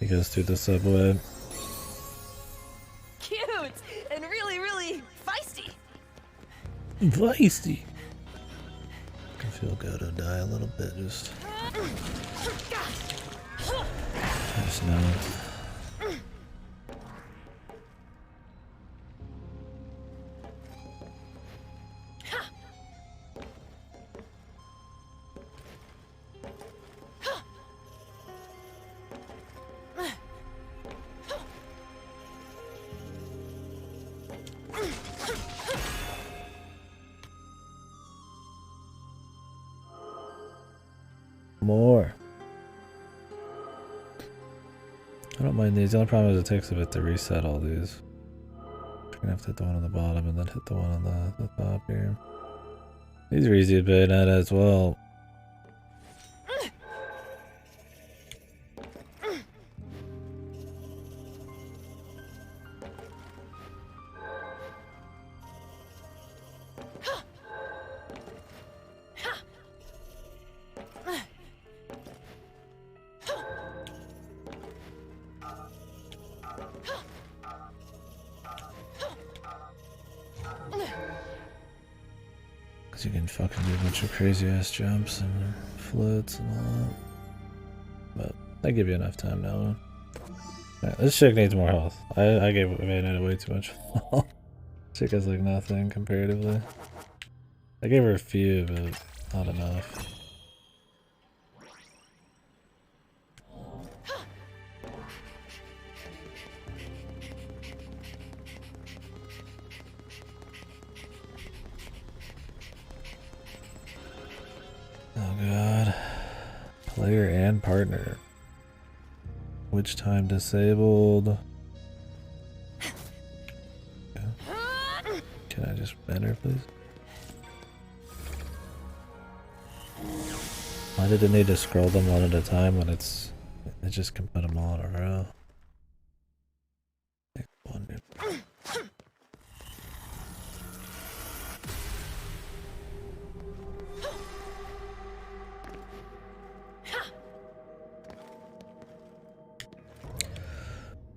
he goes through the subway. Cute and really, really feisty. Feisty. I can feel good to die a little bit, just know it. More. I don't mind these. The only problem is it takes a bit to reset all these. You're gonna have to hit the one on the bottom and then hit the one on the top here. These are easy to Bayonetta as well. Because you can fucking do a bunch of crazy ass jumps and floats and all that. But I give you enough time now. Right, this chick needs more health. I gave Bayonetta way too much health. Chick has like nothing comparatively. I gave her a few, but not enough. Oh god. Player and partner. Which time disabled? Okay. Can I just enter, please? Why did it need to scroll them one at a time when it just can put them all in a row? I wonder.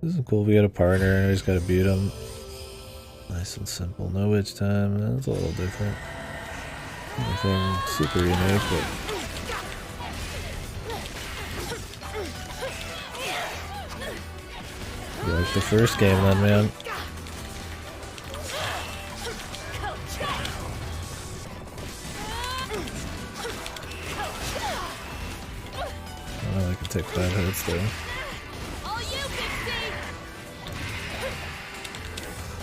This is cool. We got a partner and we just gotta beat him. Nice and simple. No witch time. That's a little different. Nothing super unique, but. You like the first game then, man. Oh, I can take 5 hits there. All you, Pixie.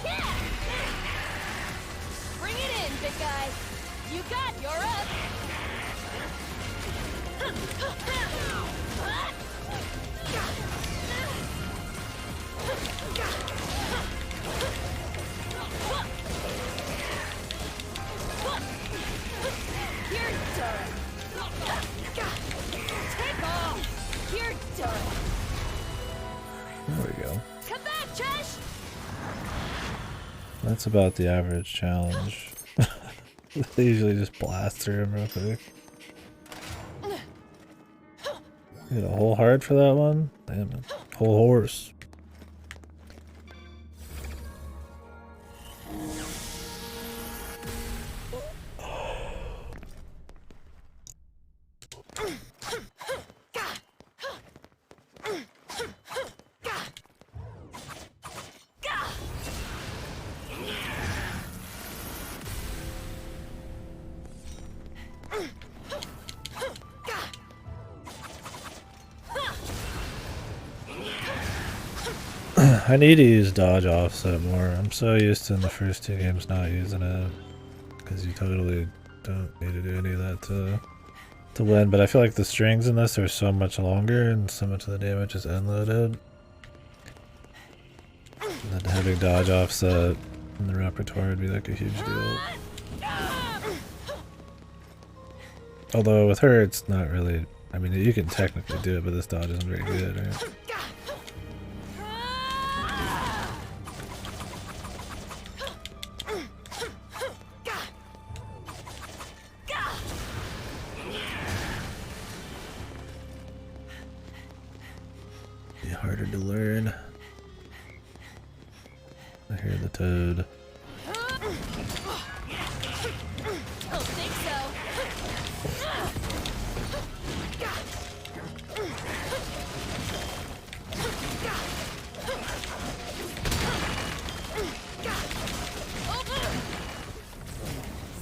Yeah. Bring it in, big guy. You got your up. You're done. Take off. You're done. There we go. Come back, Josh. That's about the average challenge. They usually just blast through him real quick. You get a whole heart for that one? Damn it. Whole horse. I need to use dodge offset more. I'm so used to in the first 2 games not using it. Because you totally don't need to do any of that to win. But I feel like the strings in this are so much longer and so much of the damage is end-loaded. And then having dodge offset in the repertoire would be like a huge deal. Although with her it's not really... I mean you can technically do it, but this dodge isn't very good, right? Harder to learn. I hear the toad. Don't think so.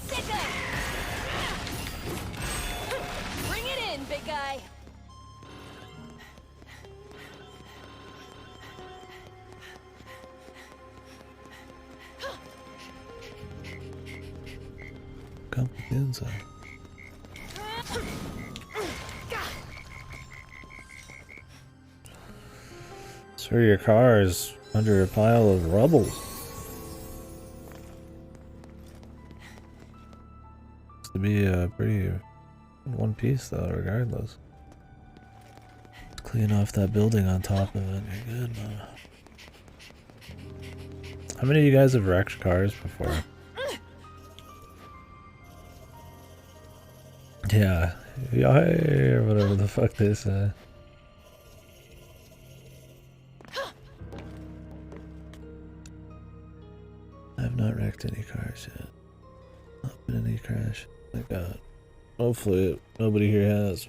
Sicker. Bring it in, big guy. Come inside. Sir, your car is under a pile of rubble. It's to be pretty in one piece though, regardless. Clean off that building on top of it, you're good, man. How many of you guys have wrecked cars before? Yeah, or whatever the fuck they say. I've not wrecked any cars yet. Not been in any crash. Thank God. Hopefully nobody here has.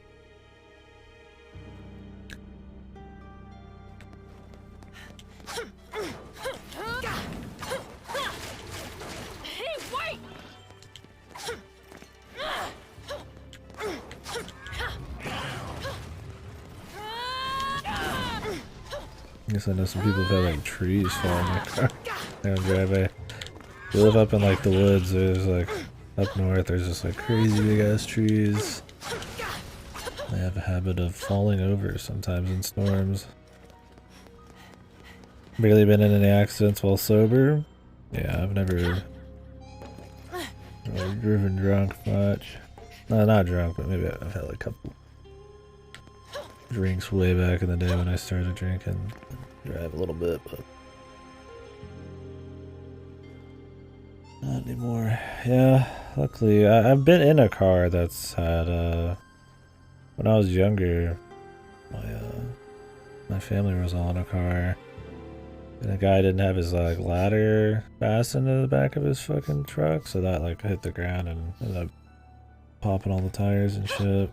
I guess I know some people have had like trees fall on their car down the driveway. We live up in like the woods, there's like up north there's just like crazy big ass trees. They have a habit of falling over sometimes in storms. Barely been in any accidents while sober. Yeah, I've never really driven drunk much. No, not drunk, but maybe I've had like a couple drinks way back in the day when I started drinking. Drive a little bit, but not anymore. Yeah, luckily I've been in a car that's had when I was younger, my family was all in a car, and the guy didn't have his like ladder fastened to the back of his fucking truck, so that like hit the ground and ended up popping all the tires and shit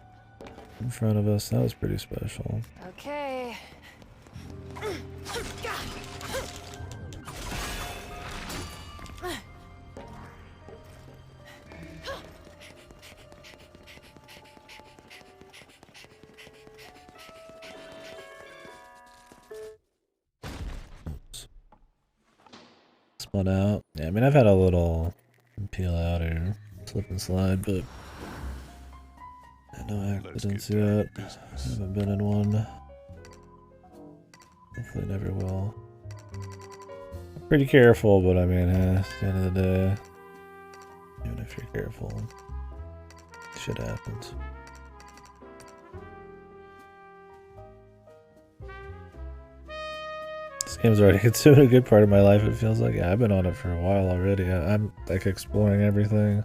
in front of us. That was pretty special. Okay. Spun out. Yeah, I mean I've had a little peel out or slip and slide, but no accidents yet. I haven't been in one. Hopefully never will. I'm pretty careful, but I mean, at the end of the day, even if you're careful, shit happens. This game's already consumed a good part of my life, it feels like. Yeah, I've been on it for a while already. I'm like exploring everything.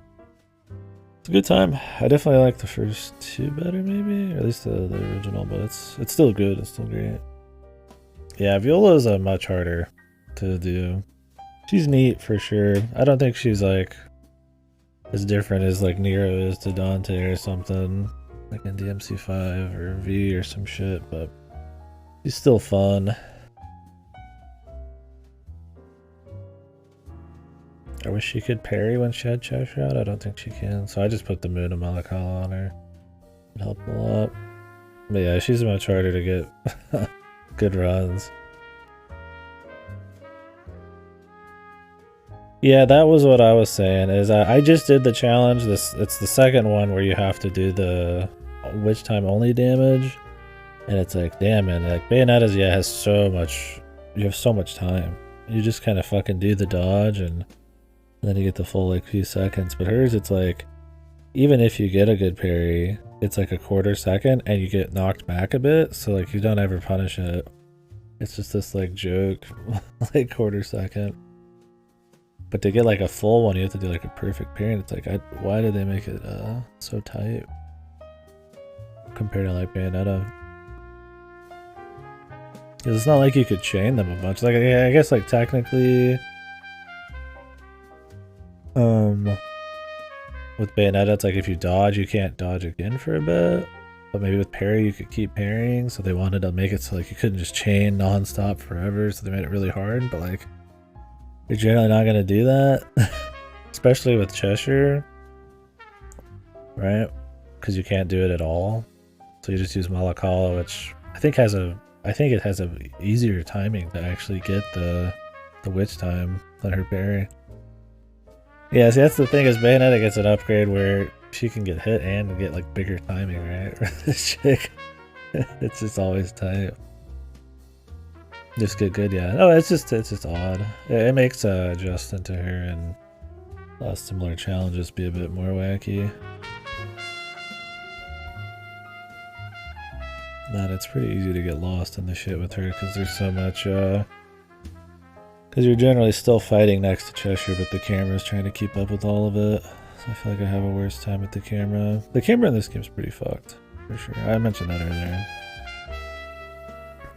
It's a good time. I definitely like the first two better, maybe, or at least the original. But it's still good. It's still great. Yeah, Viola's much harder to do. She's neat for sure. I don't think she's like as different as like Nero is to Dante or something, like in DMC5 or V or some shit. But she's still fun. I wish she could parry when she had Cheshire out. I don't think she can, so I just put the Moon of Malakala on her. It helped a lot. But yeah, she's much harder to get good runs. Yeah, that was what I was saying. Is I just did the challenge. It's the second one where you have to do the witch time only damage, and it's like, damn man, like Bayonetta's has so much. You have so much time. You just kind of fucking do the dodge and then you get the full like few seconds. But hers, it's like, even if you get a good parry, it's like a quarter second and you get knocked back a bit. So like you don't ever punish it. It's just this like joke, like quarter second. But to get like a full one, you have to do like a perfect parry. And it's like, why did they make it so tight compared to like Bayonetta? Because it's not like you could chain them a bunch. Like I guess like technically. With Bayonetta, it's like if you dodge, you can't dodge again for a bit. But maybe with parry, you could keep parrying. So they wanted to make it so like you couldn't just chain non-stop forever. So they made it really hard. But like, you're generally not gonna do that, especially with Cheshire, right? Because you can't do it at all. So you just use Malakala, which I think it has a easier timing to actually get the witch time than her parry. Yeah, see, that's the thing, is Bayonetta gets an upgrade where she can get hit and get like bigger timing, right? This chick, it's just always tight. Just get good, yeah. No, it's just odd. It makes Justin to her and similar challenges be a bit more wacky. Man, it's pretty easy to get lost in the shit with her because there's so much. Because you're generally still fighting next to Cheshire, but the camera's trying to keep up with all of it. So I feel like I have a worse time with the camera. The camera in this game's pretty fucked, for sure. I mentioned that earlier.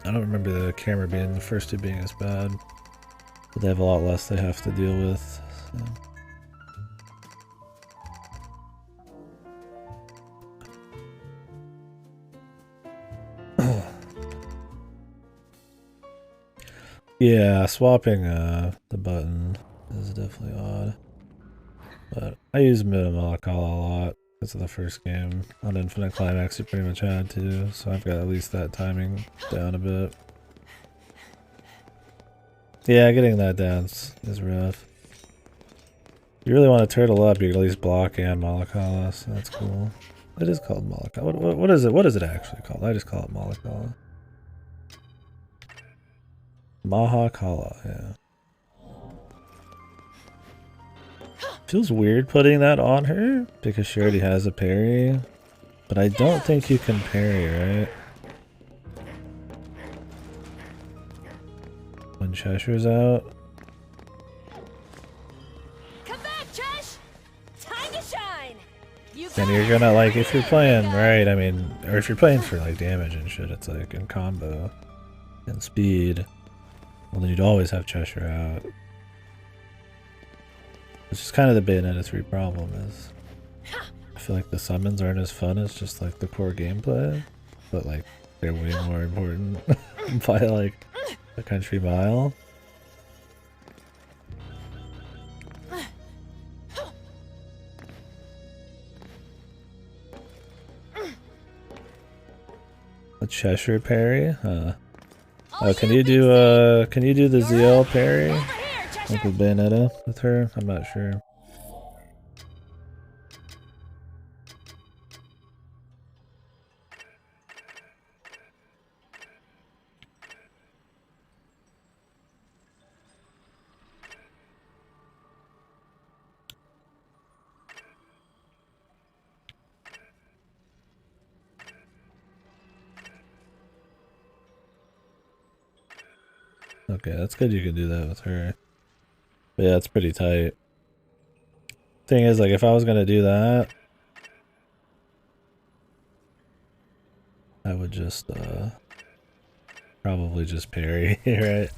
I don't remember the camera being the first two being as bad. But they have a lot less they have to deal with. So. Yeah, swapping the button is definitely odd. But I use Malakala a lot because of the first game. On Infinite Climax you pretty much had to, so I've got at least that timing down a bit. Yeah, getting that down is rough. If you really want to turtle up, you can at least block and Malakala, so that's cool. It is called Malakala. What is it? What is it actually called? I just call it Malakala. Mahakala, yeah. Feels weird putting that on her because she already has a parry, but I don't think you can parry, right? When Cheshire's out. Come back, Chesh! Time to shine! And you're gonna, like, if you're playing, right, I mean, or if you're playing for, like, damage and shit, it's like in combo and speed. Well, then you'd always have Cheshire out. Which is kind of the Bayonetta 3 problem, is I feel like the summons aren't as fun as just like the core gameplay, but like they're way more important by like a country mile. A Cheshire parry? Huh. Oh, can you do the ZL parry? Like with Bayonetta with her? I'm not sure. Okay, that's good you can do that with her. But yeah, it's pretty tight. Thing is, like, if I was gonna do that, I would just probably just parry, right?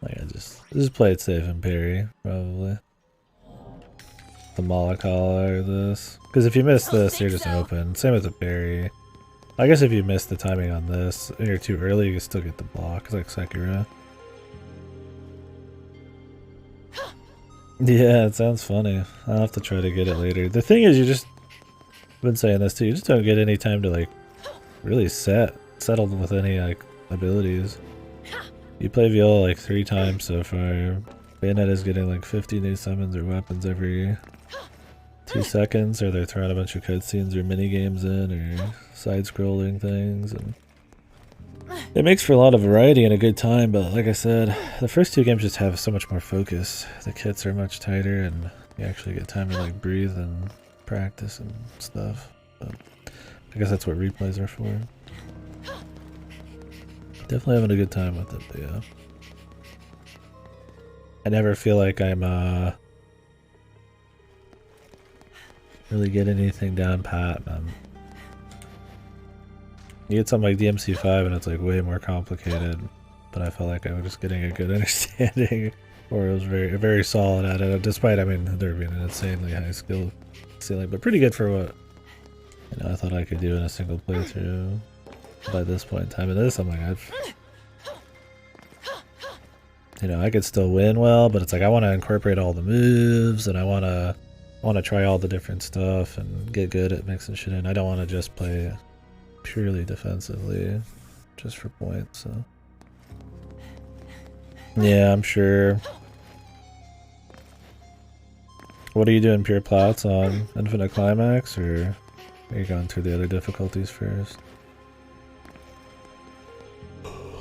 Like I just play it safe and parry, probably. The Molotov or this. Because if you miss this, you're just open. Same with the parry. I guess if you miss the timing on this and you're too early, you can still get the block. It's like Sekiro. Yeah, it sounds funny. I'll have to try to get it later. The thing is, I've been saying this too, you just don't get any time to like really settle with any like abilities. You play Viola like 3 times so far. Bayonetta's getting like 50 new summons or weapons every 2 seconds, or they're throwing a bunch of cutscenes or mini games in, or side-scrolling things, and it makes for a lot of variety and a good time. But like I said, the first 2 games just have so much more focus. The kits are much tighter, and you actually get time to like breathe and practice and stuff. But I guess that's what replays are for. Definitely having a good time with it, but yeah. I never feel like I'm really get anything down pat, man. You get something like DMC5 and it's like way more complicated, but I felt like I was just getting a good understanding, or it was very solid at it, despite, I mean, there being an insanely high skill ceiling, but pretty good for what, you know, I thought I could do in a single playthrough by this point in time. And this, I'm like, you know, I could still win well, but it's like I want to incorporate all the moves, and I want to try all the different stuff and get good at mixing shit in. I don't want to just play purely defensively just for points. So yeah, I'm sure. What are you doing, pure plots on Infinite Climax, or are you going through the other difficulties first?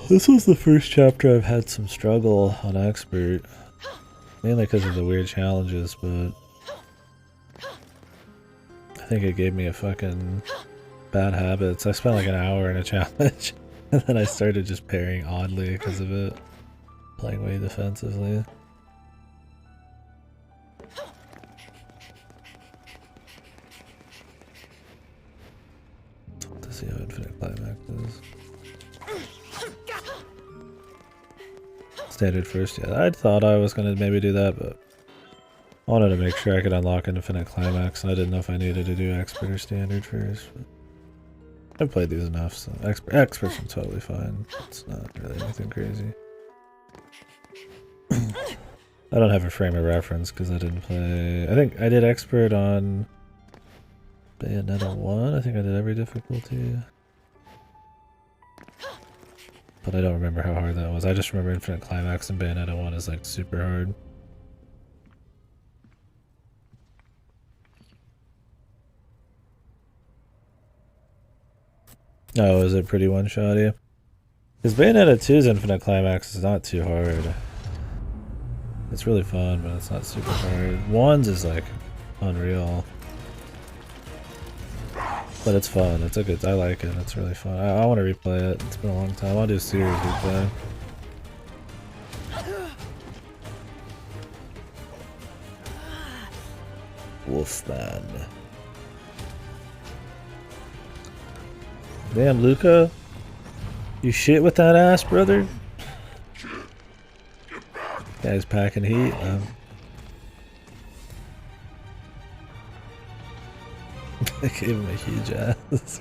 This was the first chapter I've had some struggle on Expert, mainly because of the weird challenges, but I think it gave me a fucking bad habits. I spent like an hour in a challenge, and then I started just parrying oddly because of it, playing way defensively. Let's see how Infinite Climax is. Standard first, yeah. I thought I was gonna maybe do that, but I wanted to make sure I could unlock Infinite Climax, and I didn't know if I needed to do Expert or Standard first. But I've played these enough, so Expert's totally fine. It's not really anything crazy. I don't have a frame of reference because I didn't play. I think I did Expert on Bayonetta 1. I think I did every difficulty. But I don't remember how hard that was. I just remember Infinite Climax and Bayonetta 1 is like super hard. Oh, is it pretty one-shotty? Because Bayonetta 2's Infinite Climax is not too hard. It's really fun, but it's not super hard. 1's is like unreal. But it's fun. It's a good. I like it. It's really fun. I want to replay it. It's been a long time. I want to do a series replay. Wolfman. Damn, Luca. You shit with that ass, brother? Guy's packing heat. I gave him a huge ass.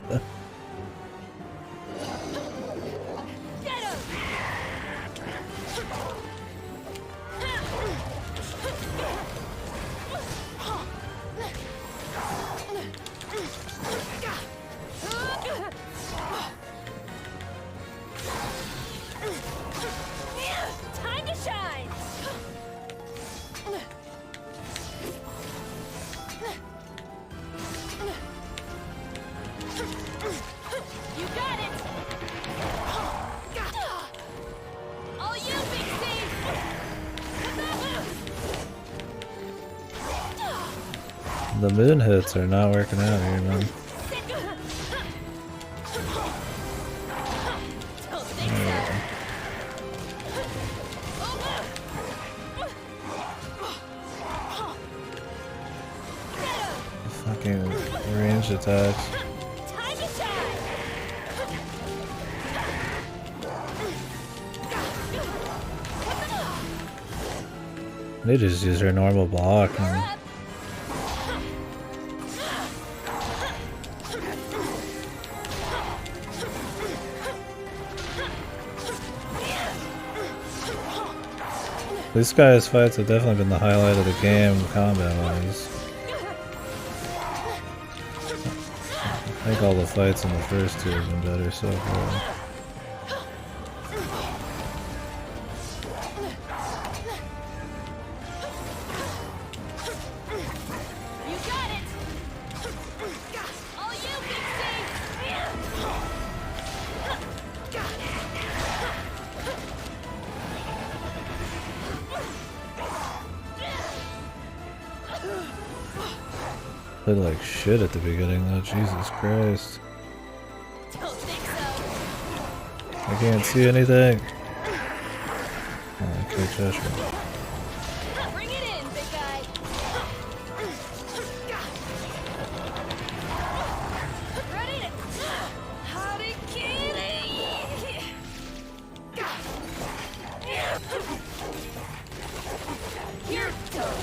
Time to shine! You got it! All you, Big Steve! The moon hits are not working out here, man. Fucking ranged attacks. Time to shine! They just use her normal block and this guy's fights have definitely been the highlight of the game combat-wise. I think all the fights in the first two have been better so far. You got it! All you can Played like shit at the beginning though, Jesus Christ. don't think so. I can't see anything. Oh, okay, Joshua. Bring it in, big guy. Ready to KDkill. You're done.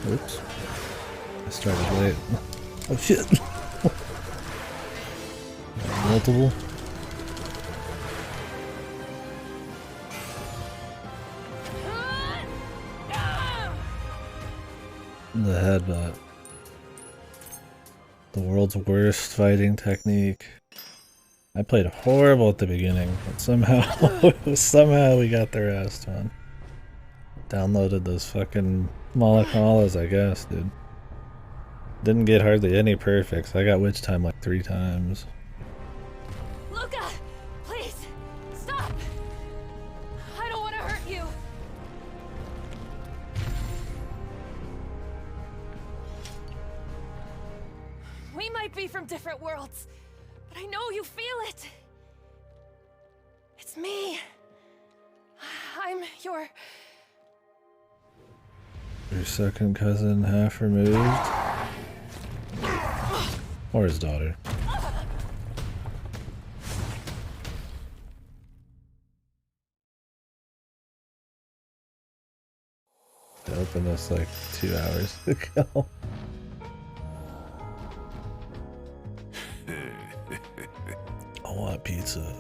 Oops. I started late. Oh shit. Multiple. The headbutt. The world's worst fighting technique. I played horrible at the beginning, but somehow we got their ass done. Downloaded those fucking Malakalas, I guess, dude. Didn't get hardly any perfects. I got witch time like 3 times. Luca, please stop. I don't want to hurt you. We might be from different worlds, but I know you feel it. It's me. I'm your second cousin half removed? Or his daughter. I opened this like 2 hours ago. I want pizza.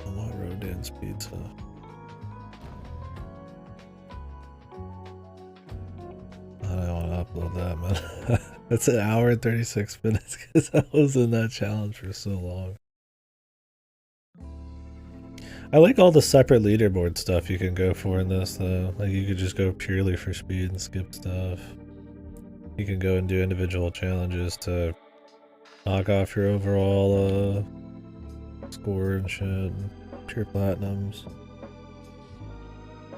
I want Rodin's pizza. I don't want to upload that, man. That's an hour and 36 minutes because I was in that challenge for so long. I like all the separate leaderboard stuff you can go for in this, though. Like, you could just go purely for speed and skip stuff. You can go and do individual challenges to knock off your overall score and shit. Pure platinums.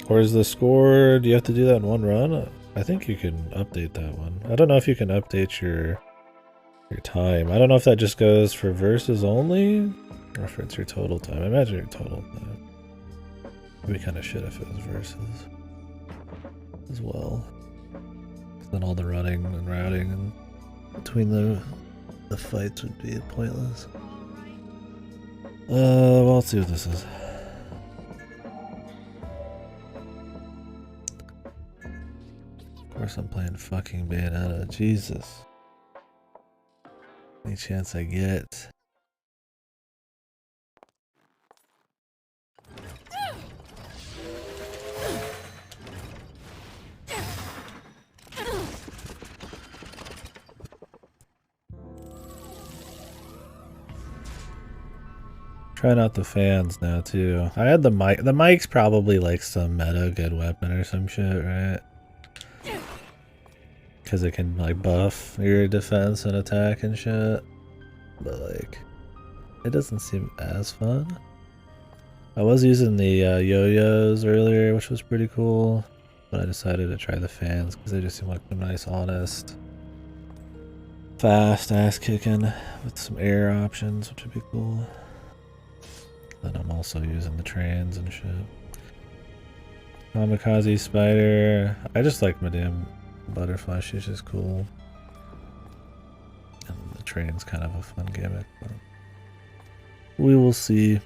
Or is the score, do you have to do that in one run? I think you can update that one. I don't know if you can update your time. I don't know if that just goes for versus only, or if it's your total time. I imagine your total time. It'd be kind of shit if it was versus as well. Then all the running and routing and between the fights would be pointless. Well, let's see what this is. Of course I'm playing fucking Bayonetta. Jesus. Any chance I get. Trying out the fans now too. I had the mic. The mic's probably like some meta good weapon or some shit, right? Because it can like buff your defense and attack and shit. But like, it doesn't seem as fun. I was using the yo-yos earlier, which was pretty cool, but I decided to try the fans because they just seem like a nice, honest, fast ass kicking with some air options, which would be cool. Then I'm also using the trains and shit. Kamikaze Spider. I just like Madame Butterfly, she's just cool. And the train's kind of a fun gimmick, but we will see.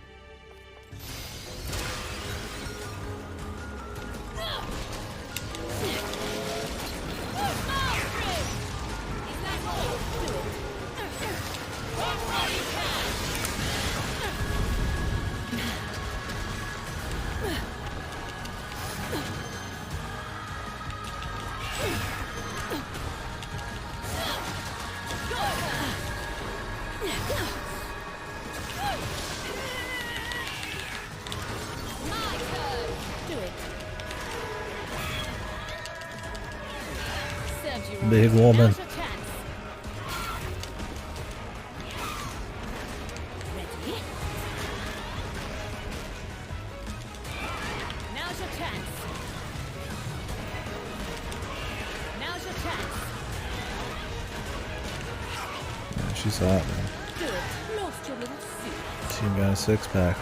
Big woman. Now's your chance. Now's your chance. Yeah, she's hot, man. Do it. Lost your little suit. She got a six-pack.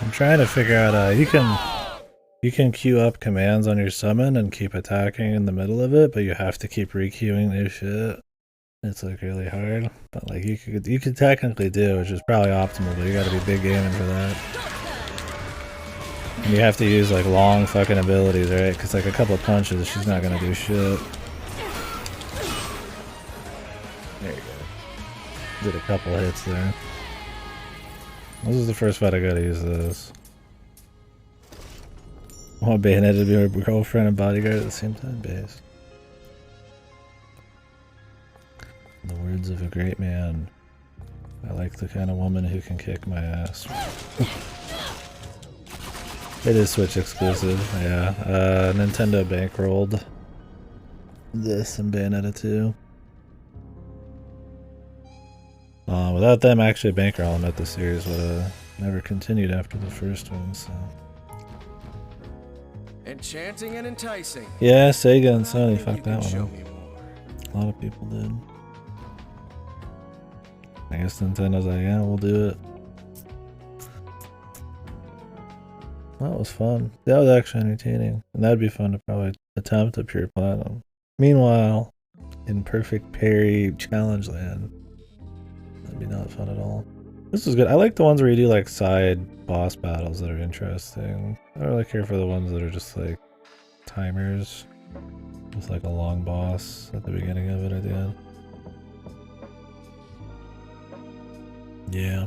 I'm trying to figure out, you can queue up commands on your summon and keep attacking in the middle of it, but you have to keep re-queuing new shit. It's like really hard, but like you could technically do, which is probably optimal, but you gotta be big gaming for that. And you have to use like long fucking abilities, right? Cause like a couple of punches, she's not gonna do shit. There you go. Did a couple hits there. This is the first fight I gotta use this. I want Bayonetta to be my girlfriend and bodyguard at the same time, base. In the words of a great man, I like the kind of woman who can kick my ass. It is Switch exclusive, yeah. Nintendo bankrolled this and Bayonetta 2. Without them actually bankrolling it, the series would have never continued after the first one, so. Enchanting and enticing. Yeah, Sega and Sony fucked that one up. A lot of people did. I guess Nintendo's like, yeah, we'll do it. That was fun. That was actually entertaining. And that'd be fun to probably attempt a pure platinum. Meanwhile, in Perfect Parry Challenge Land, that'd be not fun at all. This is good. I like the ones where you do like side boss battles that are interesting. I don't really care for the ones that are just like timers with like a long boss at the beginning of it at the end. Yeah.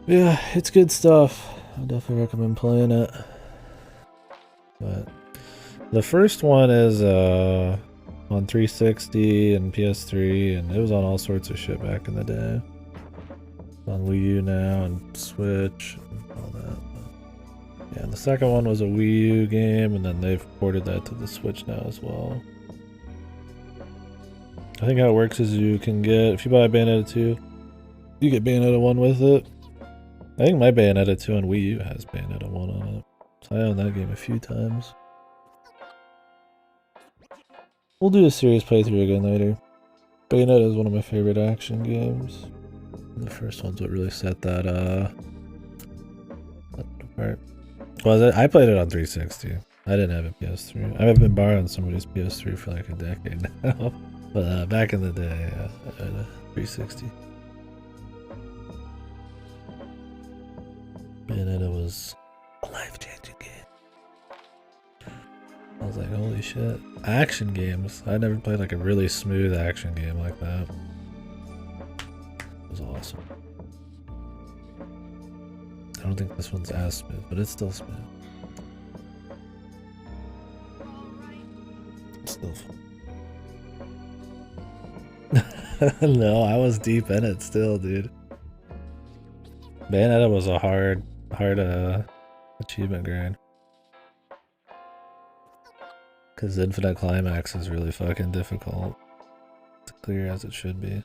Yeah, it's good stuff. I definitely recommend playing it. But The first one is on 360 and PS3, and it was on all sorts of shit back in the day. On Wii U now and Switch and all that. Yeah, and the second one was a Wii U game, and then they've ported that to the Switch now as well. I think how it works is you can get, if you buy Bayonetta 2, you get Bayonetta 1 with it. I think my Bayonetta 2 on Wii U has Bayonetta 1 on it. So I own that game a few times. We'll do a serious playthrough again later. Bayonetta is one of my favorite action games. The first one's what really set that apart. Well, I played it on 360. I didn't have a PS3. I've been borrowing somebody's PS3 for like a decade now. But back in the day, I had a 360. Bayonetta was a life-changing game. I was like, holy shit. Action games. I never played like a really smooth action game like that. It was awesome. I don't think this one's as smooth, but it's still smooth. It's still fun. No, I was deep in it still, dude. Bayonetta was a hard achievement grind. Because Infinite Climax is really fucking difficult to clear as it should be.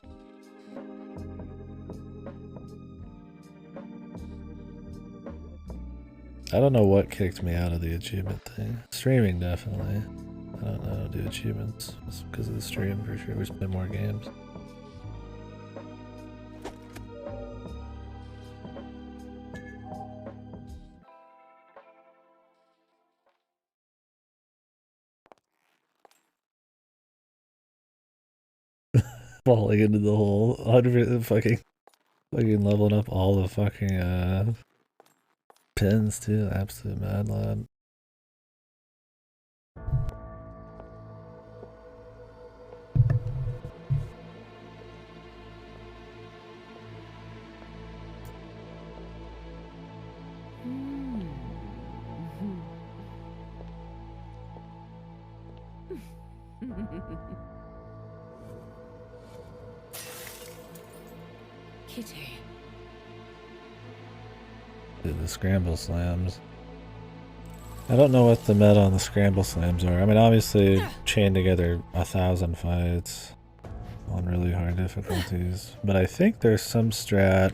I don't know what kicked me out of the achievement thing. Streaming, definitely. I don't know how to do achievements. It's because of the stream, for sure. We play more games. Falling into the hole. 100% fucking leveling up all the fucking pins too. Absolute mad lad. Kitty. Dude, the scramble slams. I don't know what the meta on the scramble slams are. I mean, obviously, chain together 1,000 fights on really hard difficulties. But I think there's some strats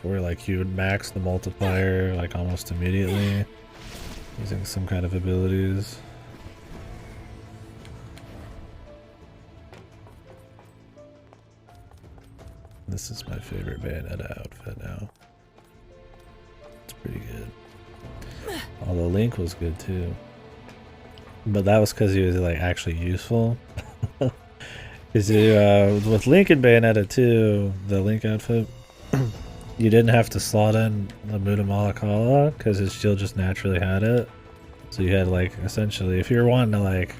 where, like, you would max the multiplier, like, almost immediately using some kind of abilities. This is my favorite Bayonetta outfit now. It's pretty good. Although Link was good too. But that was because he was like actually useful. Because with Link and Bayonetta 2, the Link outfit, you didn't have to slot in the Muda Malakala because his shield just naturally had it. So you had like essentially, if you were wanting to like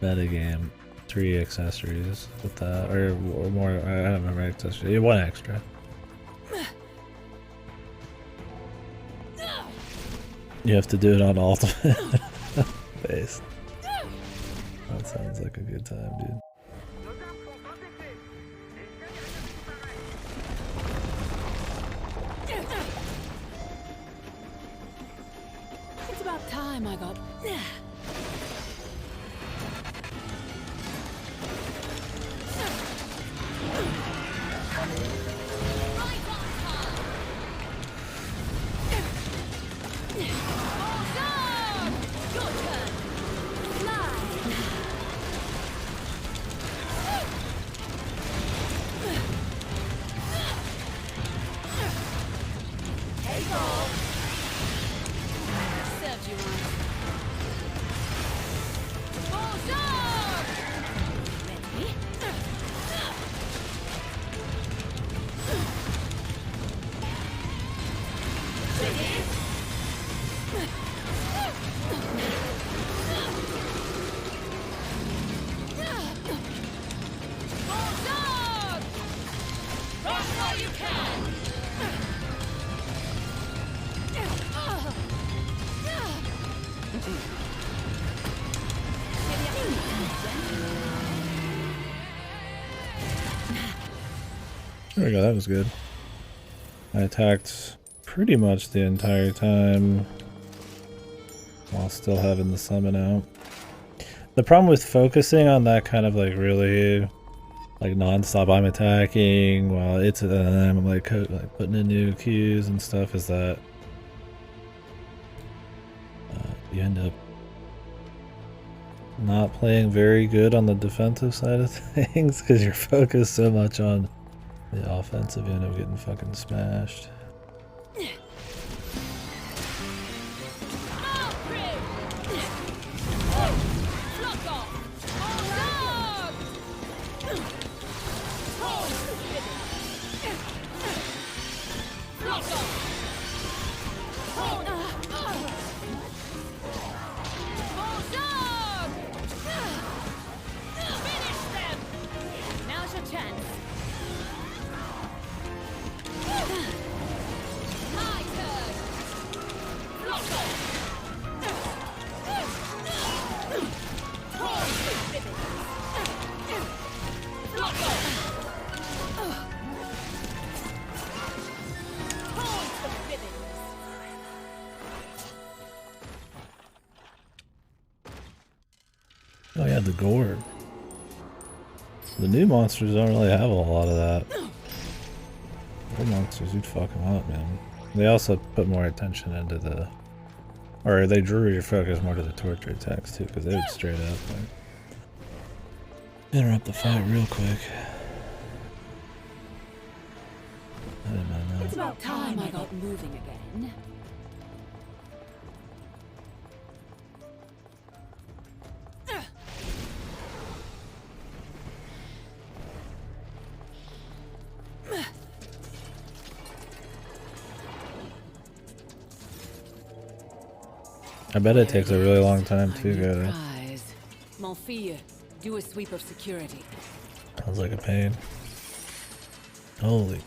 metagame, 3 accessories with that, or more. I don't remember accessories. 1 extra. You have to do it on ultimate base. That sounds like a good time, dude. It's about time I got. There we go, that was good. I attacked pretty much the entire time while still having the summon out. The problem with focusing on that kind of like really like non-stop I'm attacking while it's I'm like putting in new Qs and stuff is that you end up not playing very good on the defensive side of things because you're focused so much on the offensive, you end up getting fucking smashed. Oh yeah, the gourd. The new monsters don't really have a lot of that. Old monsters, you'd fuck them up, man. They also put more attention into the... Or they drew your focus more to the torture attacks too, because they would straight up like, interrupt the fight real quick. I didn't mind that. It's about time I got moving again. I bet it takes a really long time too, guys. Mon fille, do a sweep of security. Sounds like a pain. Holy.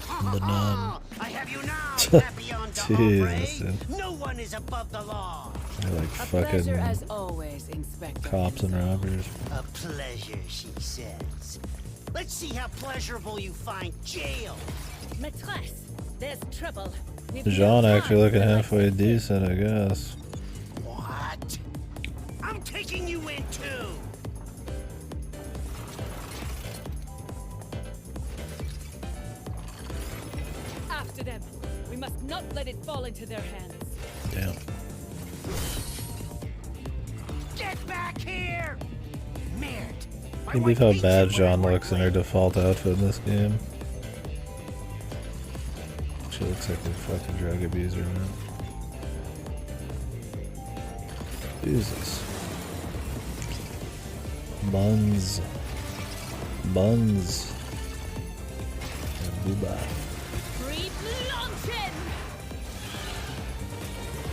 The nun. I have you now, Papillon Jesus, d'Ambre. dude. No one is above the law. They're like A pleasure fucking as always, Inspector. cops and robbers. A pleasure, she says. Let's see how pleasurable you find jail. Maîtresse, there's trouble. Jean actually looking halfway decent, I guess. What? I'm taking you in too. After them. We must not let it fall into their hands. Damn. Get back here! Merde. I can't believe how bad Jean looks in her default outfit in this game. She looks like a fucking drug abuser, man. Jesus. Buns. Buns. And booba. Free launching!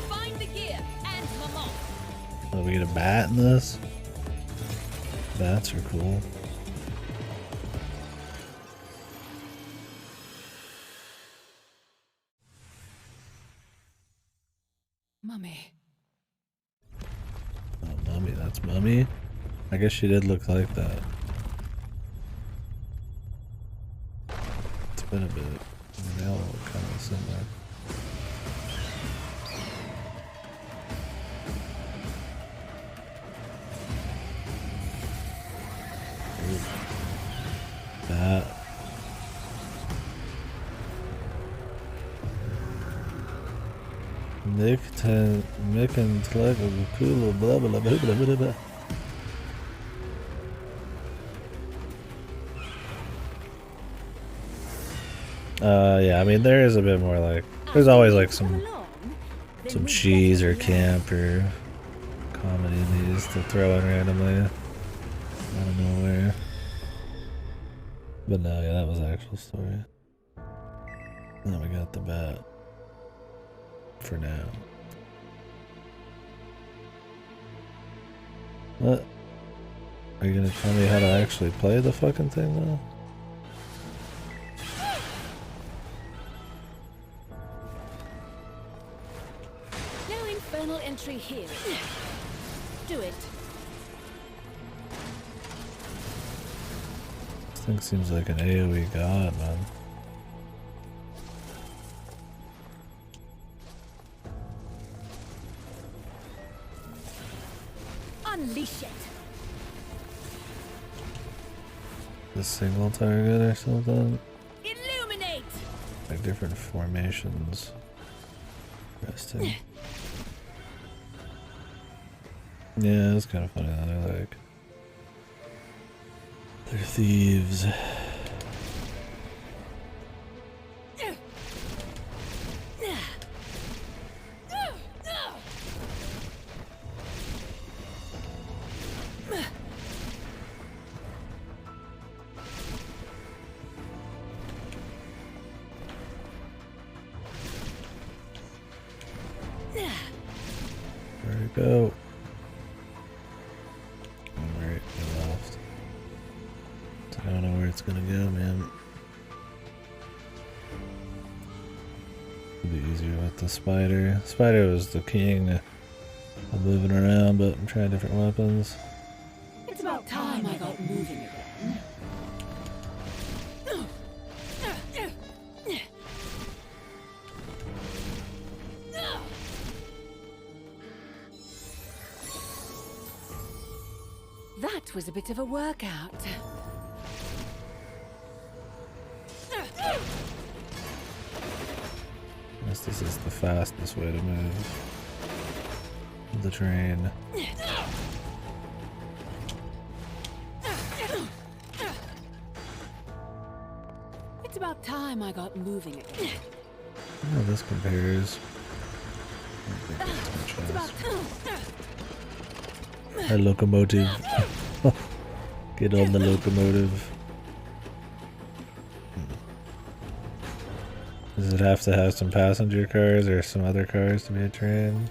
Find the gear and Maman. Oh, we get a bat in this? Bats are cool. Mummy. Oh, Mummy, that's Mummy? I guess she did look like that. It's been a bit. I mean, they all look kind of similar. That. Mick and Tleg of cool blah blah blah blah blah blah. Yeah, I mean there is a bit more like there's always like some cheese or camp or comedy in these to throw in randomly out of nowhere. But no, yeah, that was the actual story. And then we got the bat. For now. What? Are you gonna tell me how to actually play the fucking thing now? No infernal entry here. Do it. This thing seems like an AoE god, man. Unleash it. The single target or something? Illuminate. Like different formations. Interesting. Yeah, it's kind of funny that I like. They're thieves. Where'd it go? Right, it left. I don't know where it's gonna go, man. It'd be easier with the spider. Spider was the king of moving around, but I'm trying different weapons. It's about time I got moving again. That was a bit of a workout. I guess this is the fastest way to move the train. It's about time I got moving again. Oh, this compares. I don't think it's It's much about else. A locomotive. Get on the locomotive. Does it have to have some passenger cars or some other cars to be a train?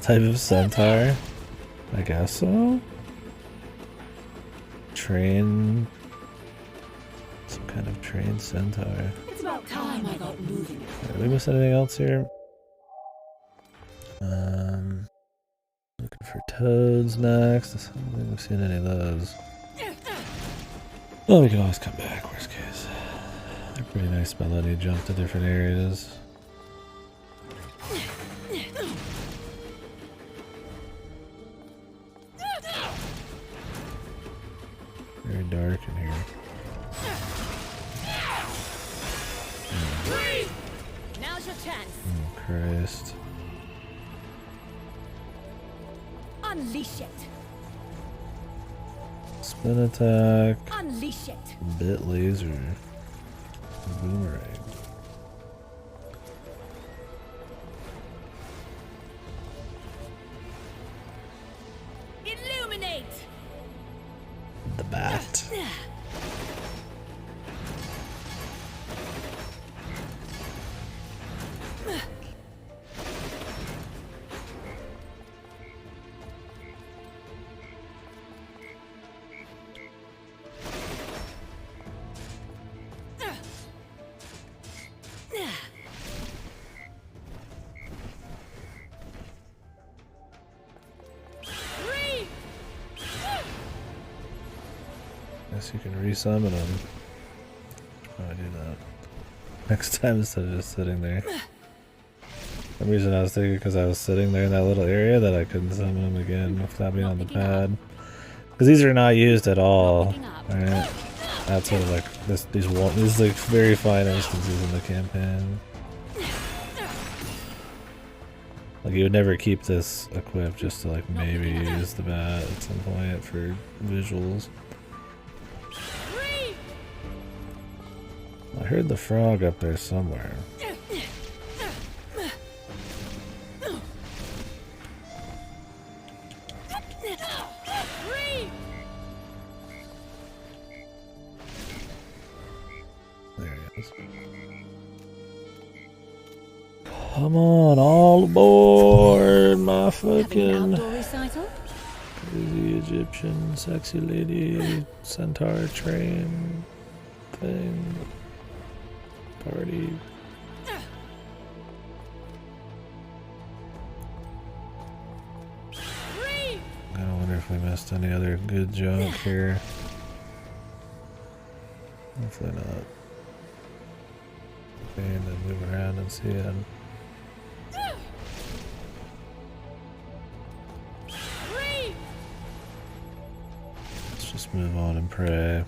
Type of centaur? I guess so. Train. Some kind of train centaur. It's about time I got moving again. Did we miss anything else here? Looking for toads next. I don't think we've seen any of those. Oh, we can always come back, worst case. They're pretty nice by letting you jump to different areas. Very dark in here. Now's your chance. Oh, Christ. Unleash it. Spin attack. Unleash it. Bit laser. Boomerang. Illuminate. The bat. Guess you can resummon them. How do I do that? Next time instead of just sitting there. For some reason I was thinking because I was sitting there in that little area that I couldn't summon them again without being on the pad. Because these are not used at all. Right? Outside of like these like very fine instances in the campaign. Like you would never keep this equipped just to like maybe use the bat at some point for visuals. I heard the frog up there somewhere. There he is. Come on, all aboard my Having an fucking outdoor recital? crazy Egyptian sexy lady centaur train thing party. I wonder if we missed any other good junk here. Hopefully not. Okay, and then move around and see it. Let's just move on and pray.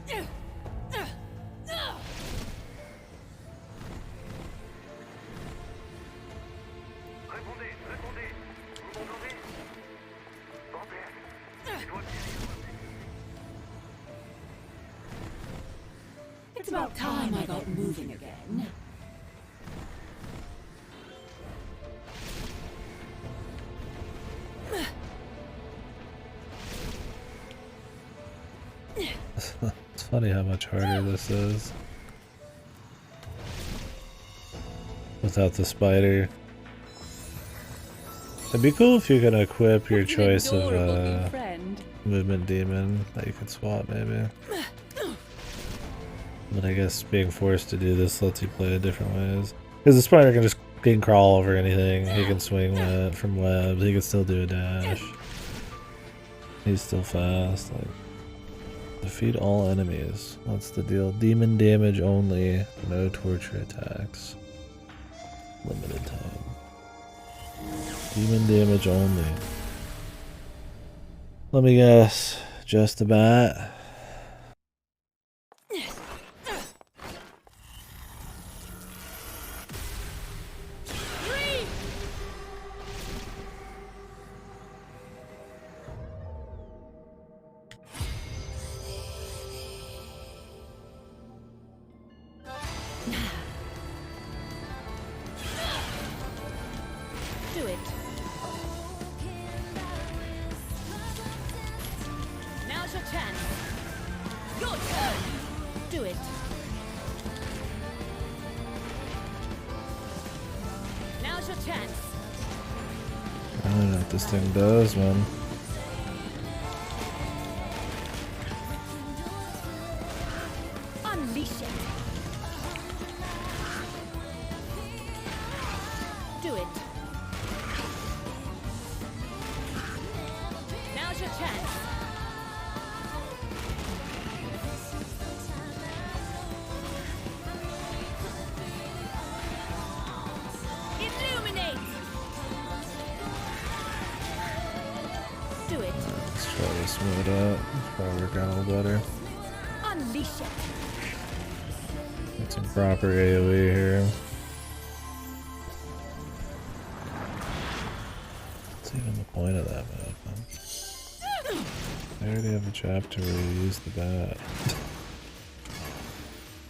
It's about time I got moving again. It's funny how much harder this is without the spider. It'd be cool if you could equip your choice of movement demon that you could swap maybe. But I guess being forced to do this lets you play it different ways. Because the spider can crawl over anything, he can swing from webs, he can still do a dash. He's still fast, like defeat all enemies. What's the deal? Demon damage only, no torture attacks. Limited time. Demon damage only. Let me guess, just a bat. I don't know what this thing does, man. Unleash it. Do it. Now's your chance. Illuminate. Do it. Let's try this mode out. Probably work out a little better. Unleash it. Get some proper AoE here. What's even the point of that mode, man? I already have a chapter where you use the bat.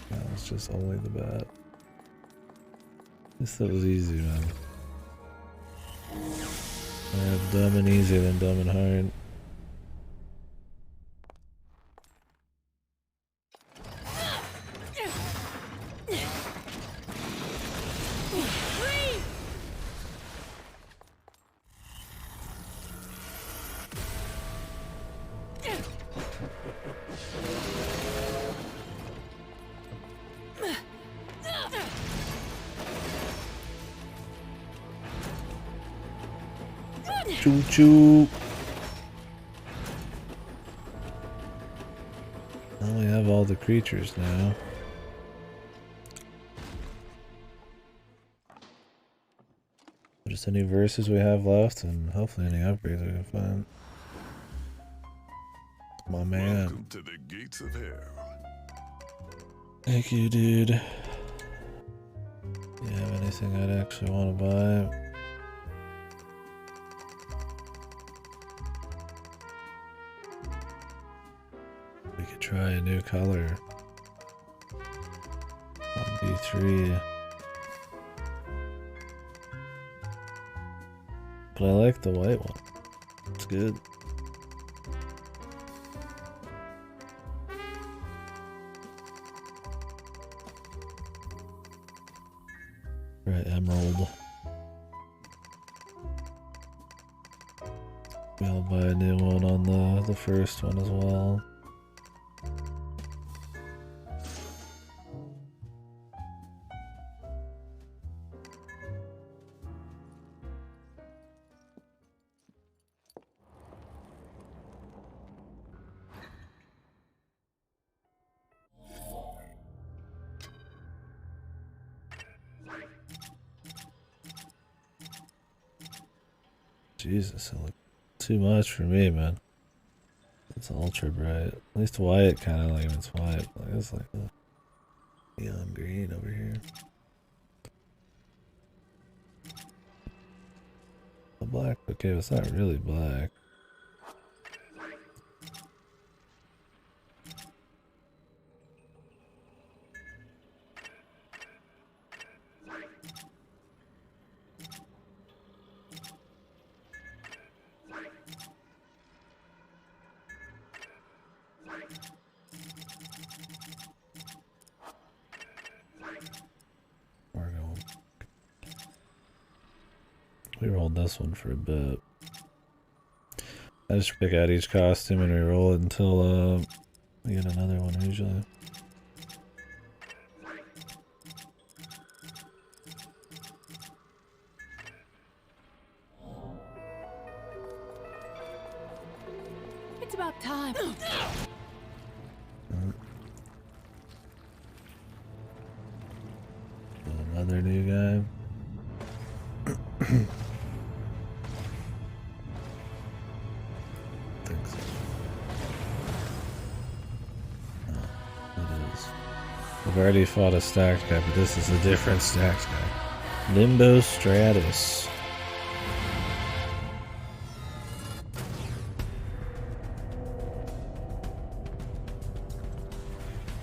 Now it's just only the bat. At least that was easy, man. I have dumb and easy than dumb and hard. Choo choo. Now we have all the creatures now. Just any verses we have left, and hopefully any upgrades we can find. My man. Welcome to the gates of hell. Thank you, dude. You have anything I'd actually want to buy? We could try a new color on MP3. But I like the white one. It's good. Right, emerald. I'll buy a new one on the first one as well. Jesus, it looked too much for me, man. It's ultra bright. At least white kind of like it's white. Like it's like a neon green over here. The black, okay, it's not really black. We rolled this one for a bit. I just pick out each costume and re-roll it until we get another one usually. It's about time. Another new guy. Think so. No, it is. I've already fought a stacked guy, but this is a different stacked guy. Limbo Stratus.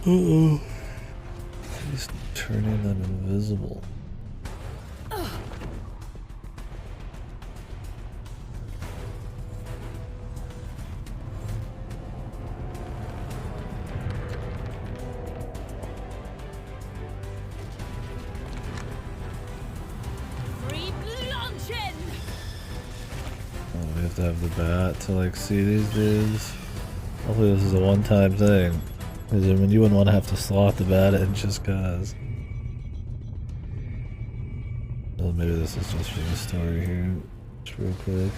Uh-oh. He's turning them invisible. Oh, we have to have the bat to like see these dudes. Hopefully this is a one-time thing. Because I mean, you wouldn't want to have to slot the bat in just cause. Well, maybe this is just for the story here. Just real quick.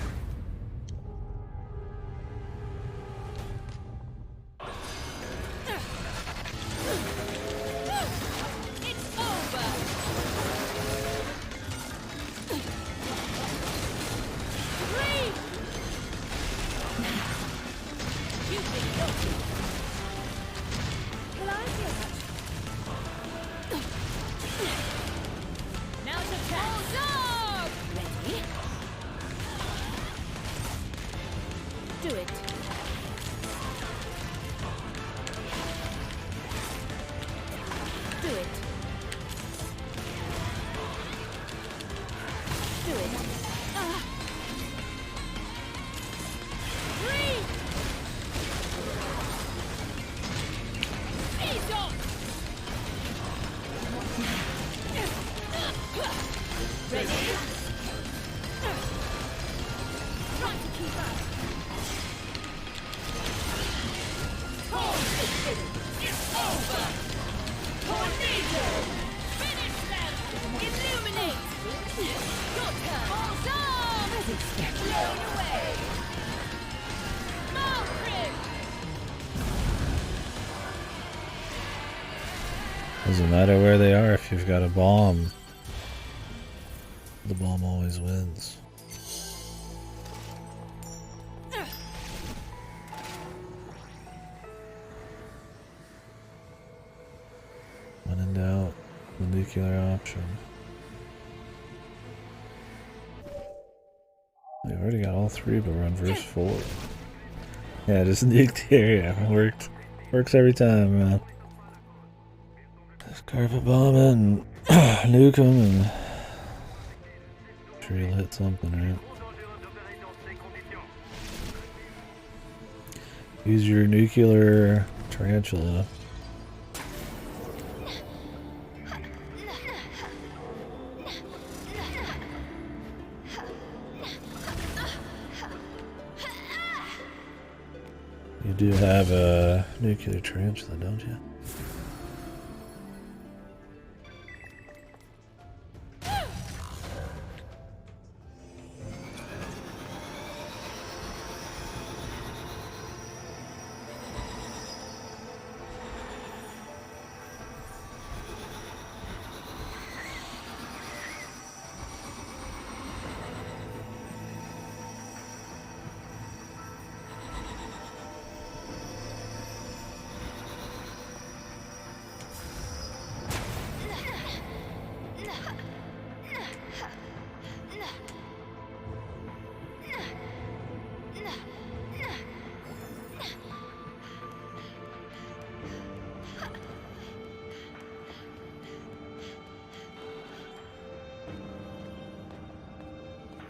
Doesn't matter where they are if you've got a bomb. The bomb always wins. When in doubt, the nuclear option. We've already got all three, but we're on verse 4. Yeah, just nuke the area. Works every time, man. This Carpet bomb and nuke him and sure he'll hit something, right? Use your nuclear tarantula. You do have a nuclear tarantula, don't you?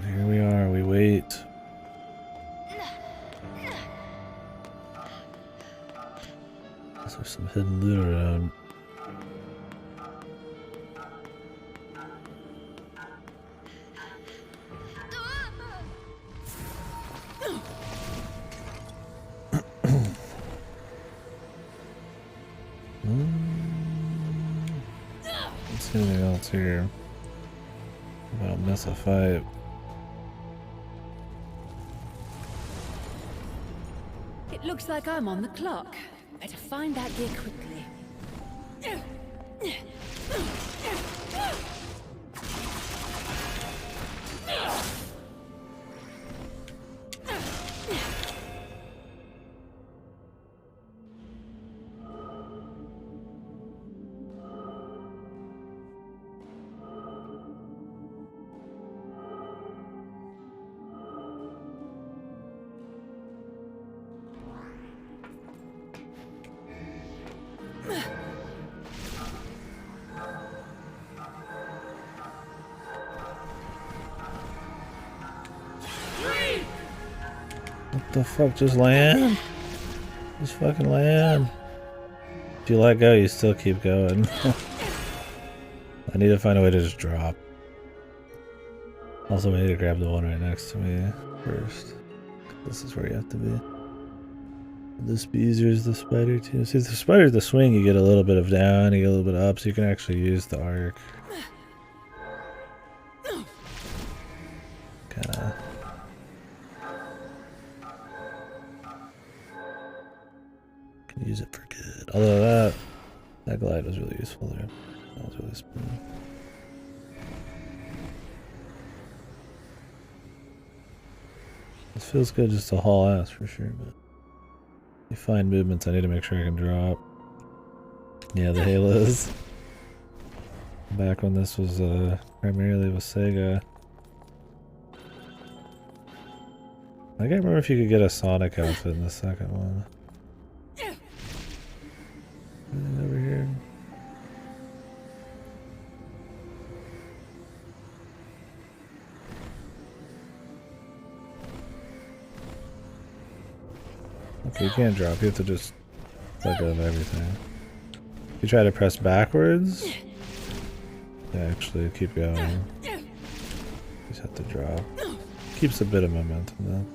Here we are, we wait. There's some hidden loot around. Let's see anything else here. I don't miss a fight. It looks like I'm on the clock. Better find that gear quickly. What the fuck? Just land? Just fucking land. If you let go, you still keep going. I need to find a way to just drop. Also, we need to grab the one right next to me first. This is where you have to be. The speeder is the spider too. See, the spider, the swing, you get a little bit of down, you get a little bit of up, so you can actually use the arc. Kinda. Can use it for good. Although that glide was really useful there. That was really smooth. This feels good just to haul ass for sure, but you find movements I need to make sure I can drop. Yeah, the halos. Back when this was primarily with Sega. I can't remember if you could get a Sonic outfit in the second one. Anything over here? Okay, you can't drop, you have to just let go of everything. If you try to press backwards, yeah, actually keep going. You just have to drop. Keeps a bit of momentum though.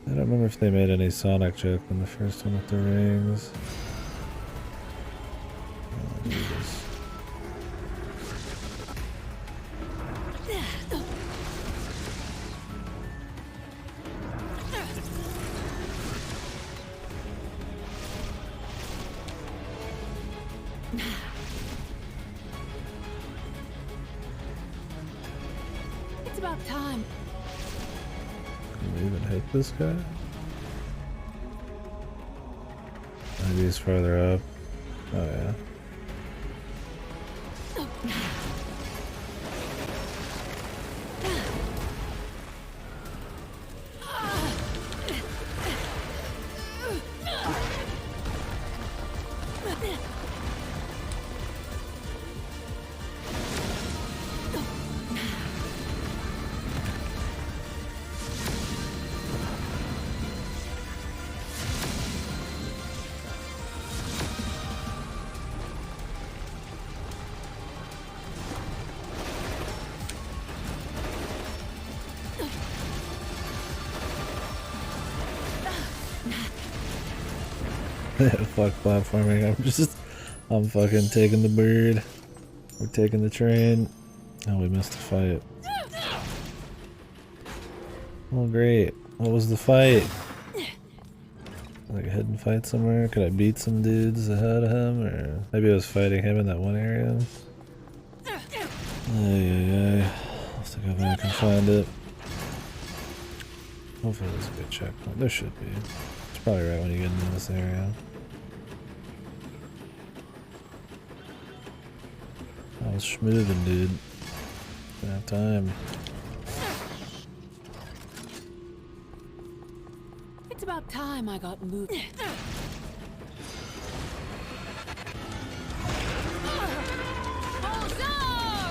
I don't remember if they made any Sonic joke in the first one with the rings. Oh, Jesus. It's about time. Can we even hit this guy? Maybe he's farther up. Oh yeah. Fuck platforming. I'm fucking taking the bird. We're taking the train. Oh, we missed the fight. Oh, great. What was the fight? Like a hidden fight somewhere? Could I beat some dudes ahead of him? Or maybe I was fighting him in that one area? Ay. I'll have to go back and find it. Hopefully there's a good checkpoint. There should be. It's probably right when you get into this area. I was schmoovin', dude. Didn't have time. It's about time I got moving.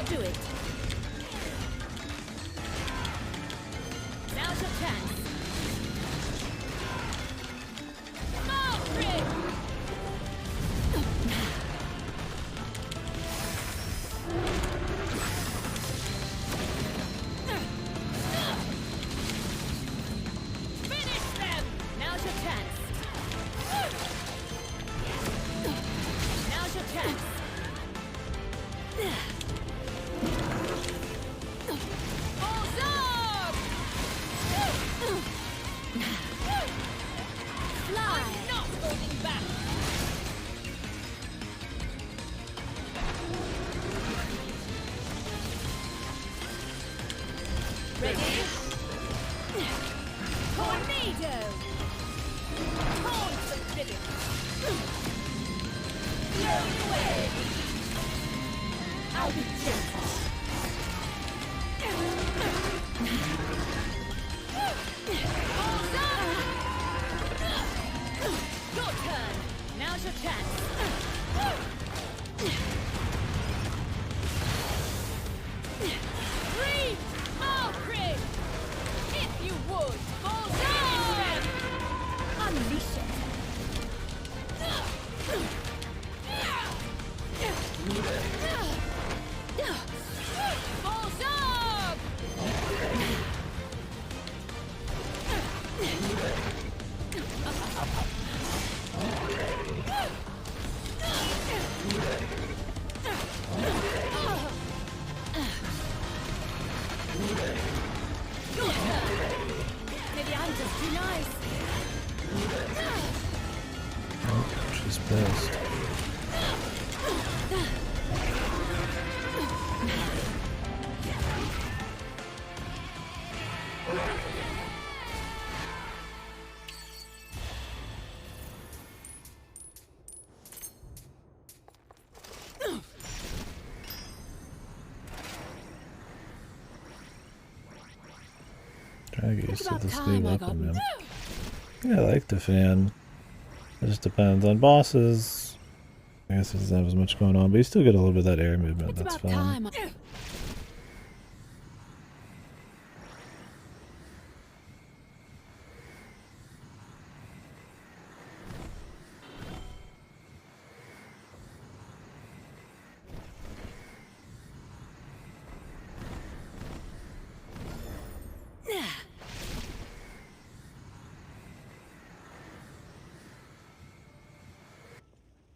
Do it. Now's your chance. Finish them! Now's your chance. Now's your chance. Balls up! Fly! I'm not holding back. Ready? Tornado! Torn to ribbons! Blown away! I'll be gentle. Balls up! Your turn! Now's your chance! Breathe! Malcrid! If you would! Balls up! Unleash it! Balls up! Your turn. Maybe I'm just too nice. Oh, she's pissed. Try to get used to this new weapon, man. Yeah, I like the fan. It just depends on bosses. I guess it doesn't have as much going on, but you still get a little bit of that air movement. It's That's about fine. time.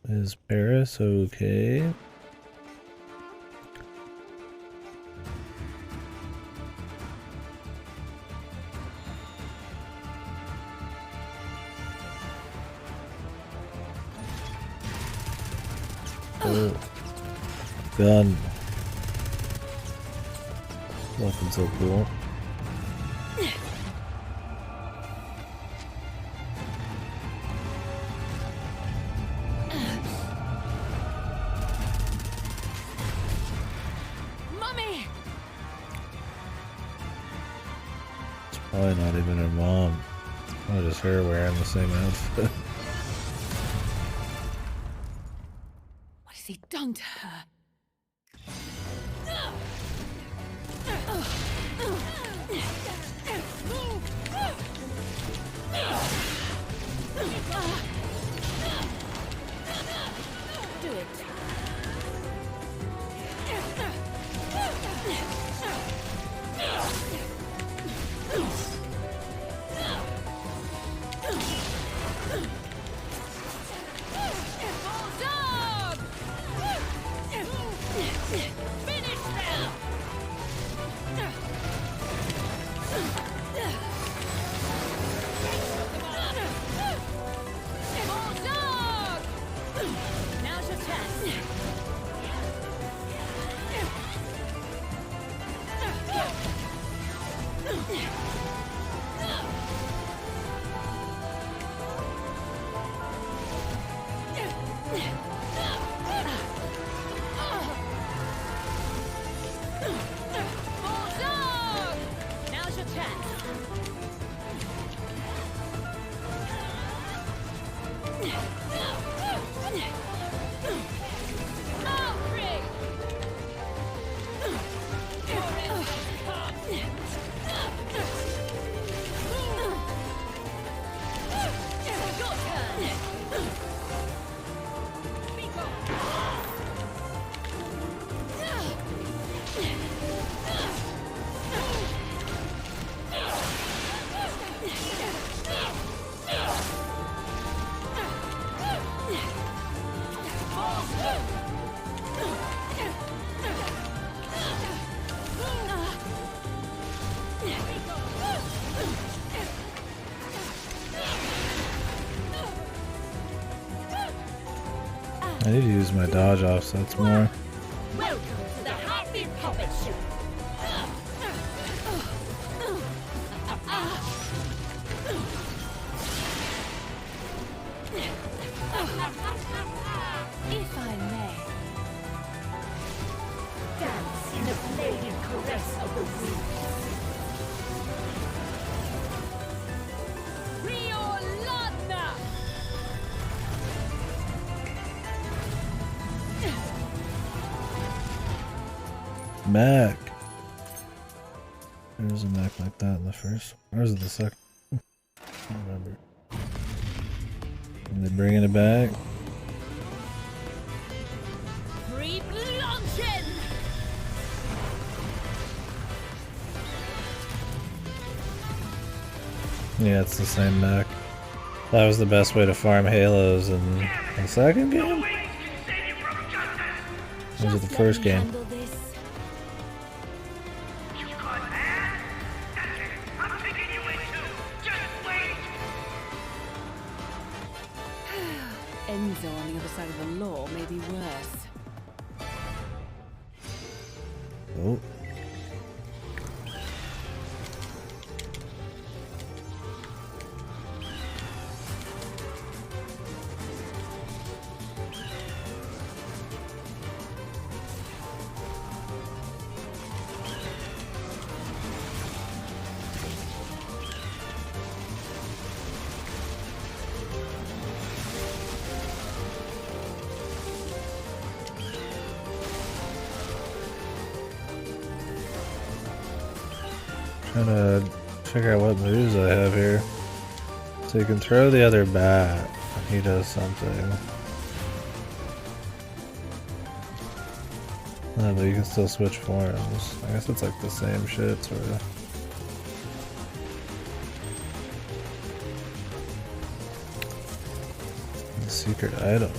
Is Paris okay? Oh, gun. Weapon's so cool. Mummy! It's probably not even her mom. It's probably just her wearing the same outfit. What has he done to her? Do it. I need to use my dodge offsets more. Welcome to the Happy Puppet Show. If I may, dance in the bladed caress of the wind. Rio Ladna! Mac. There was a Mac like that in the first. Or was it the second? I don't remember. And they bringing it back. Free launching! Yeah, it's the same Mac. That was the best way to farm Halos in the second game? Or was it the first game? Handle this. Enzo on the other side of the law may be worse. Oh. Trying to figure out what moves I have here. So you can throw the other bat and he does something. Oh, but you can still switch forms. I guess it's like the same shit, sort of. Secret item.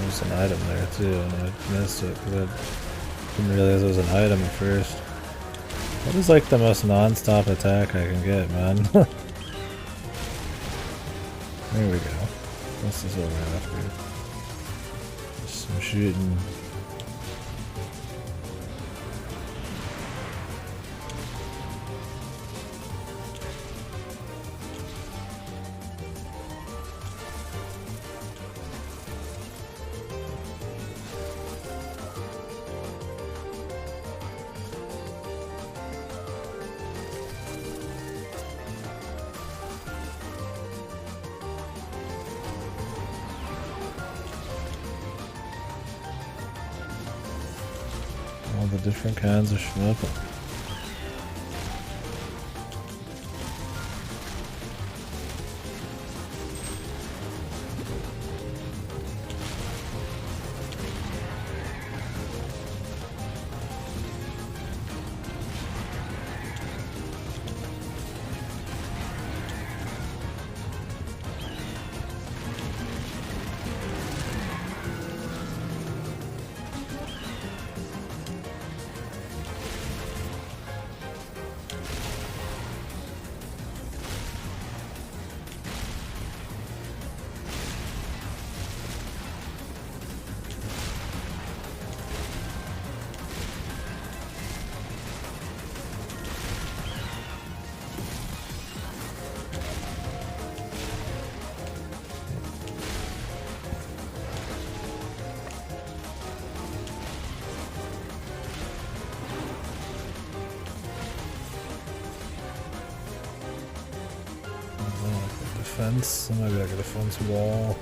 There's an item there too, and I missed it because I didn't realize it was an item at first. What is like the most non-stop attack I can get, man? There we go. This is what we're after. Just some shooting. All the different kinds of schmupping. Defense, maybe like a defense wall.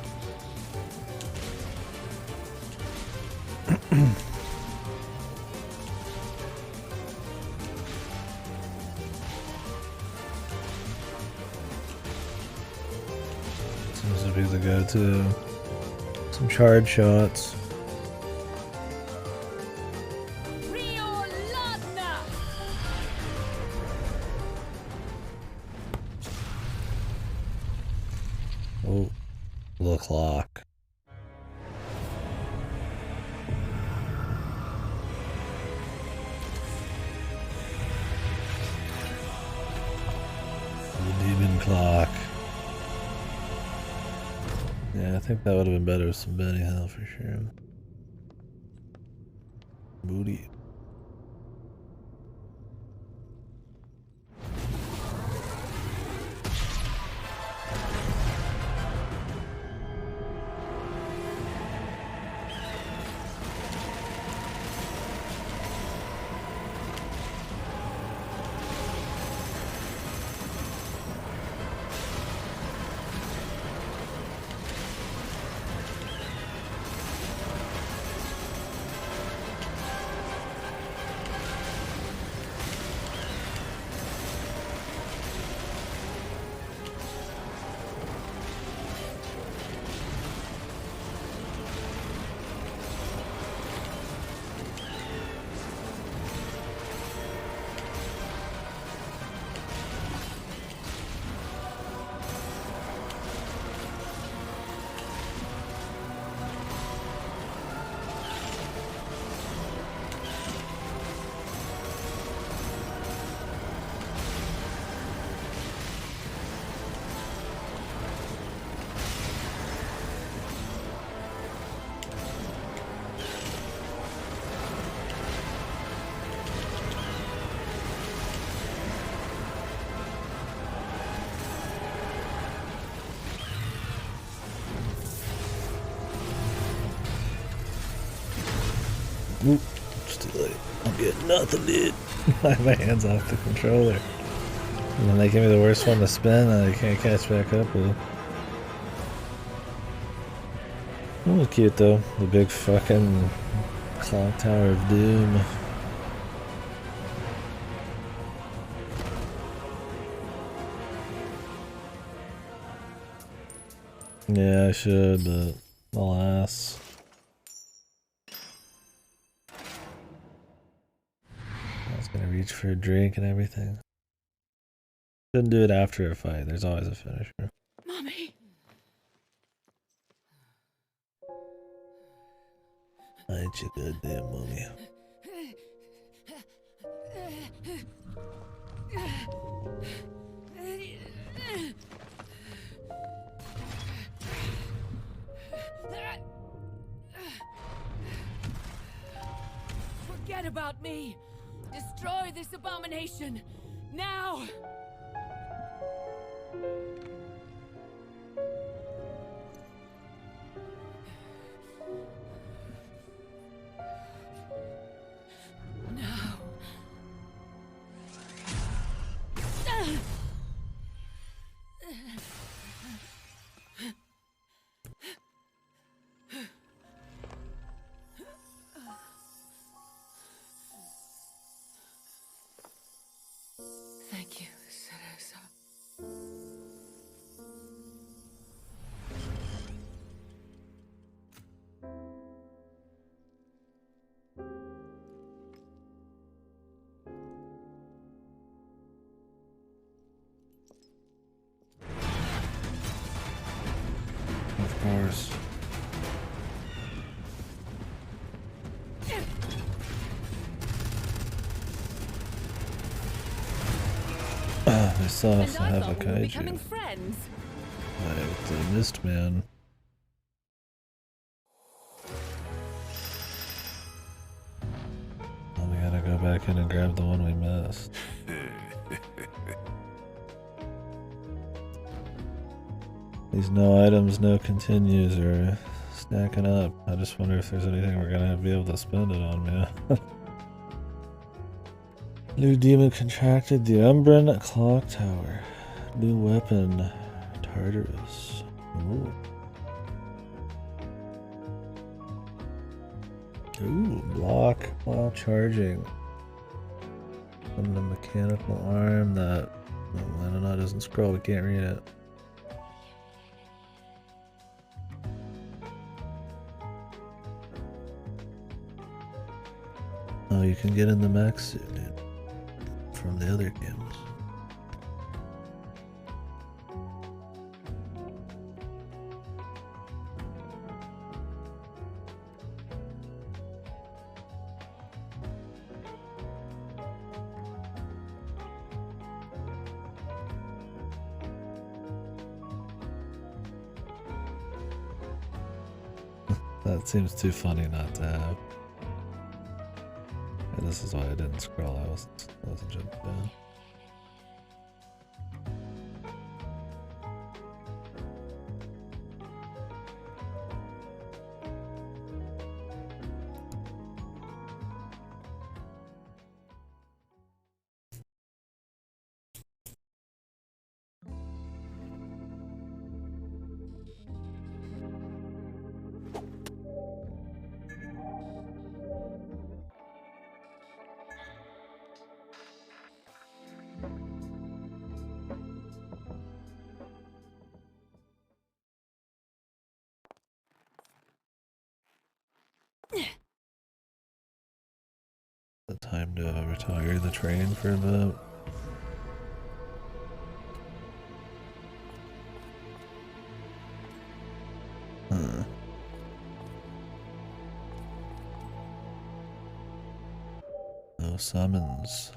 go to. Some charge shots. Oh, the clock. The demon clock. Yeah, I think that would have been better with some Benny Hill for sure. Booty. Oop, it's too late. I'm getting nothing, dude. My hand's off the controller. And then they give me the worst one to spin and I can't catch back up with it. It was cute though. The big fucking clock tower of doom. Yeah, I should, but alas. I was gonna reach for a drink and everything. Shouldn't do it after a fight. There's always a finisher. Mommy! I ain't your goddamn mommy. Forget about me! Destroy this abomination! Now! Thank you, Cereza. Of course. I still have to have a kaiju. Like the Mist Man. Oh, we gotta go back in and grab the one we missed. These no items, no continues are stacking up. I just wonder if there's anything we're gonna be able to spend it on, man. New demon contracted, the Umbran Clock Tower. New weapon, Tartarus. Ooh. Ooh, block while charging. And the mechanical arm that, I don't know, doesn't scroll, we can't read it. Oh, you can get in the mech suit, dude. From the other games. That seems too funny not to have. And this is why I didn't scroll. I wasn't jumping down. The time to retire the train for a bit. Huh. No summons.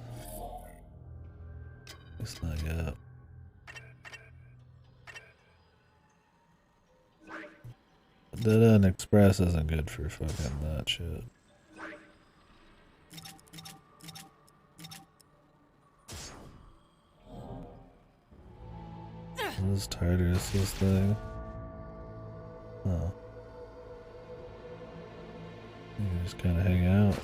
It's not yet. Dead End Express isn't good for fucking that shit. What is Tartarus's thing? Oh. You can just kind of hang out.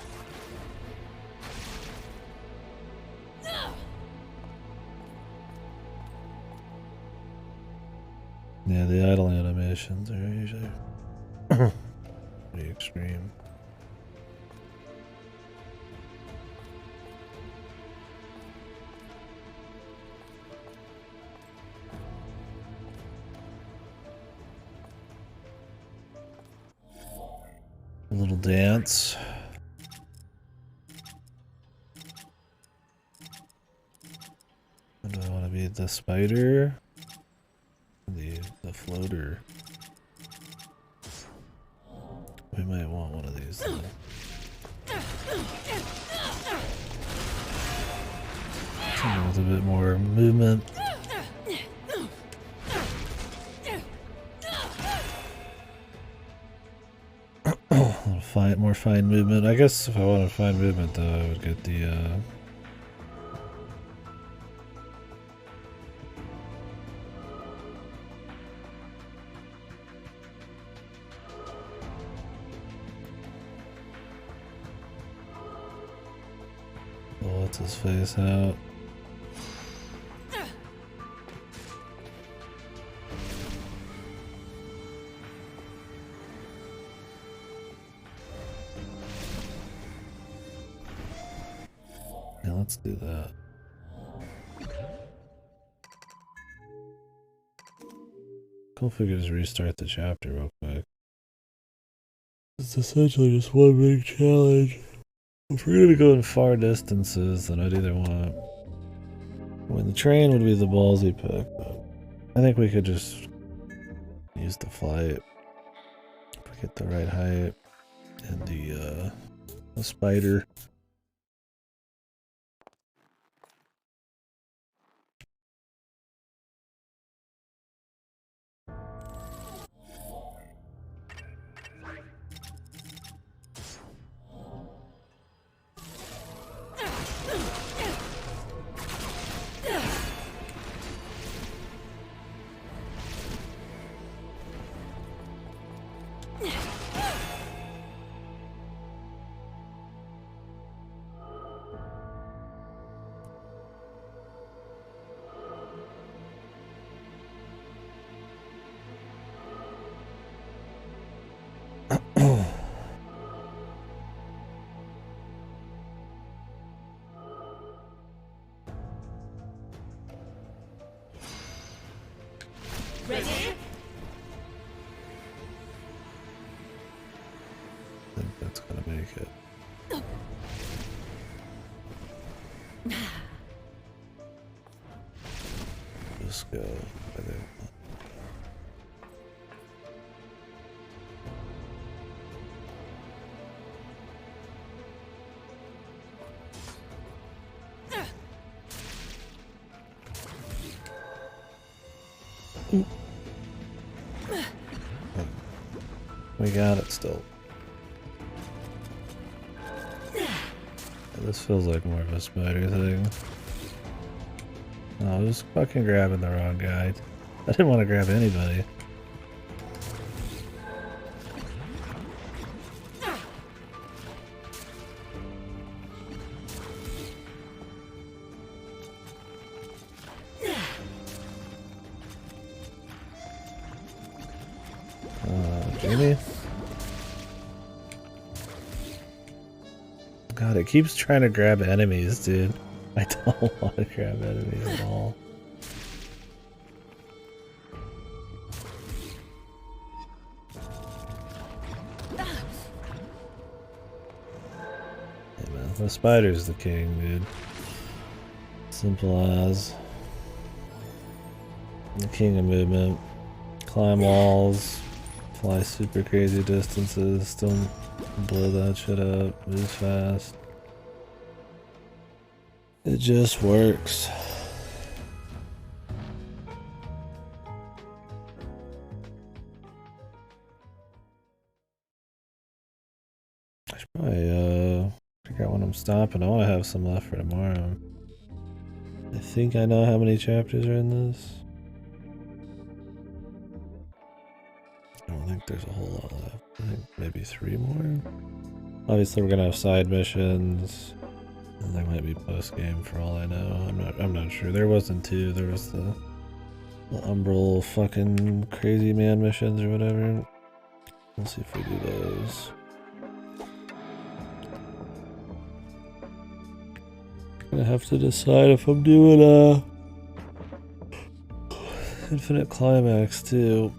Yeah, the idle animations are usually pretty extreme. A little dance. Do I want to be the spider? The floater. We might want one of these though. Something with a bit more movement. More fine movement. I guess if I wanted fine movement though, I would get the what's his face out. Yeah, let's do that. Cool if we could just restart the chapter real quick. It's essentially just one big challenge. If we're gonna be going far distances, then I'd either want when the train would be the ballsy pick, but I think we could just use the flight if we get the right height and the spider. Ready? I think that's gonna make it. We got it still. This feels like more of a spider thing. Oh, I was fucking grabbing the wrong guy. I didn't want to grab anybody. Jamie? God, it keeps trying to grab enemies, dude. I don't want to grab enemies at all. Hey man, the spider's the king, dude. Simple as. The king of movement. Climb walls. Fly super crazy distances. Still blow that shit up. Move fast. It just works. I should probably figure out when I'm stopping. I want to have some left for tomorrow. I think I know how many chapters are in this. I don't think there's a whole lot left. I think maybe 3 more. Obviously we're gonna have side missions. And there might be post game for all I know. I'm not sure. There wasn't 2. There was the Umbral fucking crazy man missions or whatever. We'll see if we do those. Gonna have to decide if I'm doing Infinite Climax too.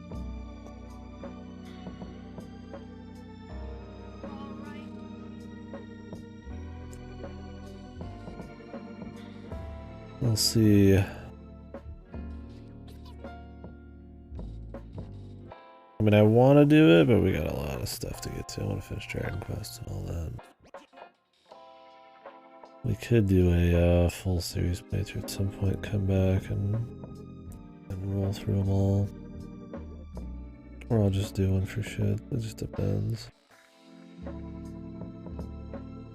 We'll see. I mean, I want to do it, but we got a lot of stuff to get to. I want to finish Dragon Quest and all that. We could do a full series playthrough at some point, come back and roll through them all. Or I'll just do one for shit. It just depends.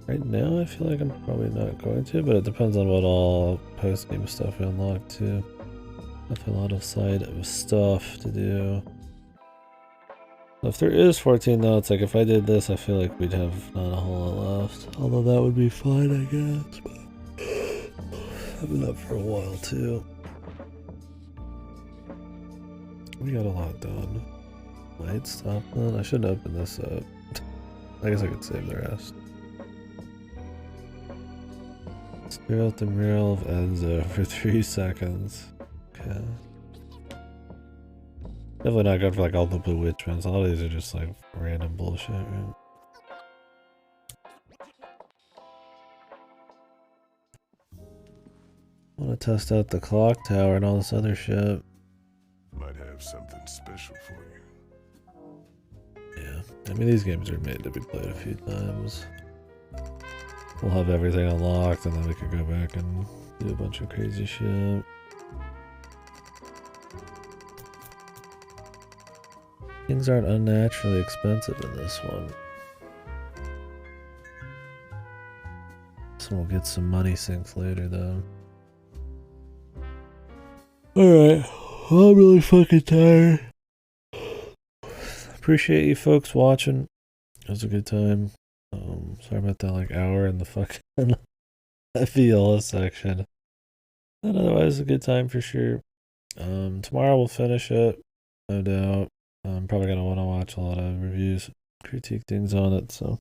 Right now, I feel like I'm probably not going to, but it depends on what all post-game stuff we unlock too. Have a lot of side stuff to do. If there is 14 notes, like if I did this, I feel like we'd have not a whole lot left. Although that would be fine, I guess. But I've been up for a while too. We got a lot done. Might stop that. I should open this up. I guess I could save the rest. Stare out the mural of Enzo for 3 seconds. Okay. Definitely not good for like all the blue witch ones. A lot of these are just like random bullshit, right? I want to test out the clock tower and all this other shit. Might have something special for you. Yeah, I mean these games are made to be played a few times. We'll have everything unlocked and then we could go back and do a bunch of crazy shit. Things aren't unnaturally expensive in this one. So we'll get some money sinks later though. Alright, I'm really fucking tired. Appreciate you folks watching. It was a good time. Sorry about that like hour in the fucking Viola section. But otherwise a good time for sure. Tomorrow we'll finish it, no doubt. I'm probably gonna want to watch a lot of reviews, critique things on it. So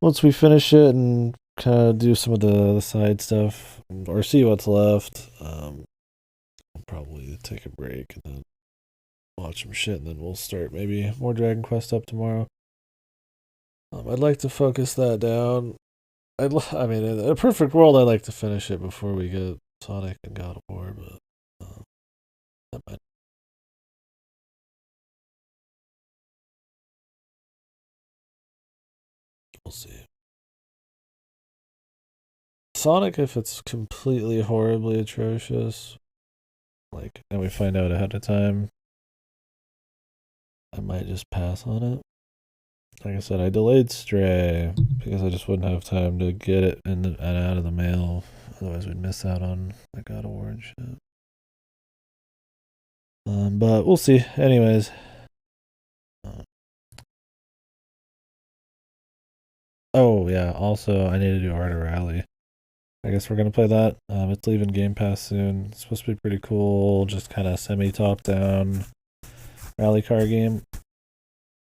once we finish it and kind of do some of the side stuff or see what's left, I'll probably take a break and then watch some shit, and then we'll start maybe more Dragon Quest up tomorrow. I'd like to focus that down. I mean, in a perfect world, I'd like to finish it before we get Sonic and God of War, but that might. We'll see. Sonic, if it's completely horribly atrocious, like, and we find out ahead of time, I might just pass on it. Like I said, I delayed Stray because I just wouldn't have time to get it in and out of the mail. Otherwise, we'd miss out on like God of War and shit. But we'll see. Anyways. Oh yeah. Also, I need to do Art of Rally. I guess we're gonna play that. It's leaving Game Pass soon. It's supposed to be pretty cool. Just kind of semi-top-down rally car game.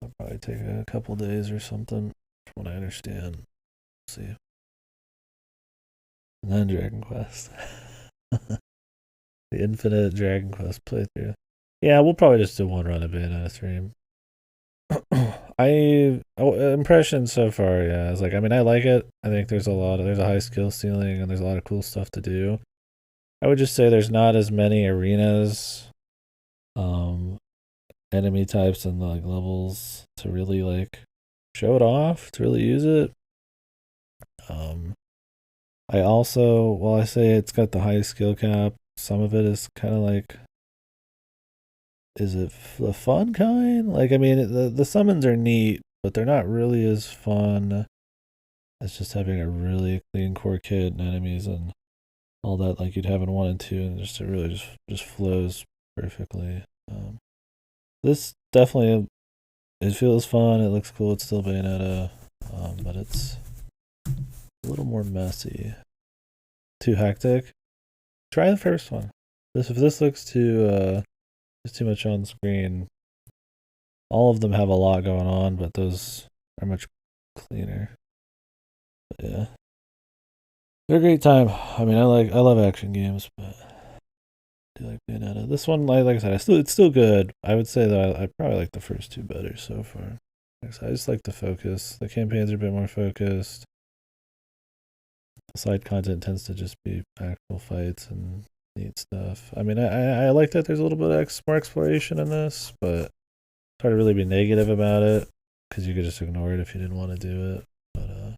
It'll probably take a couple days or something, from what I understand. We'll see. And then Dragon Quest. The infinite Dragon Quest playthrough. Yeah, we'll probably just do one run of Bayonetta stream. Impressions so far, yeah. It's like, I mean, I like it. I think there's a high skill ceiling and there's a lot of cool stuff to do. I would just say there's not as many arenas, enemy types and like levels to really like show it off, to really use it. I also, while I say it's got the high skill cap, some of it is kind of like, is it the fun kind? Like, I mean, the summons are neat, but they're not really as fun as just having a really clean core kit and enemies and all that like you'd have in 1 and 2, and it really just flows perfectly. This definitely, it feels fun, it looks cool, it's still Bayonetta, but it's a little more messy. Too hectic. Try the first one. If this looks too much on screen, all of them have a lot going on, but those are much cleaner. But yeah, they're a great time. I mean, I love action games, but I do like Bayonetta. This one, like I said, it's still good. I would say that I probably like the first two better so far. Like I said, I just like the focus. The campaigns are a bit more focused. The side content tends to just be actual fights and neat stuff. I mean, I like that there's a little bit of more exploration in this, but it's hard to really be negative about it because you could just ignore it if you didn't want to do it. But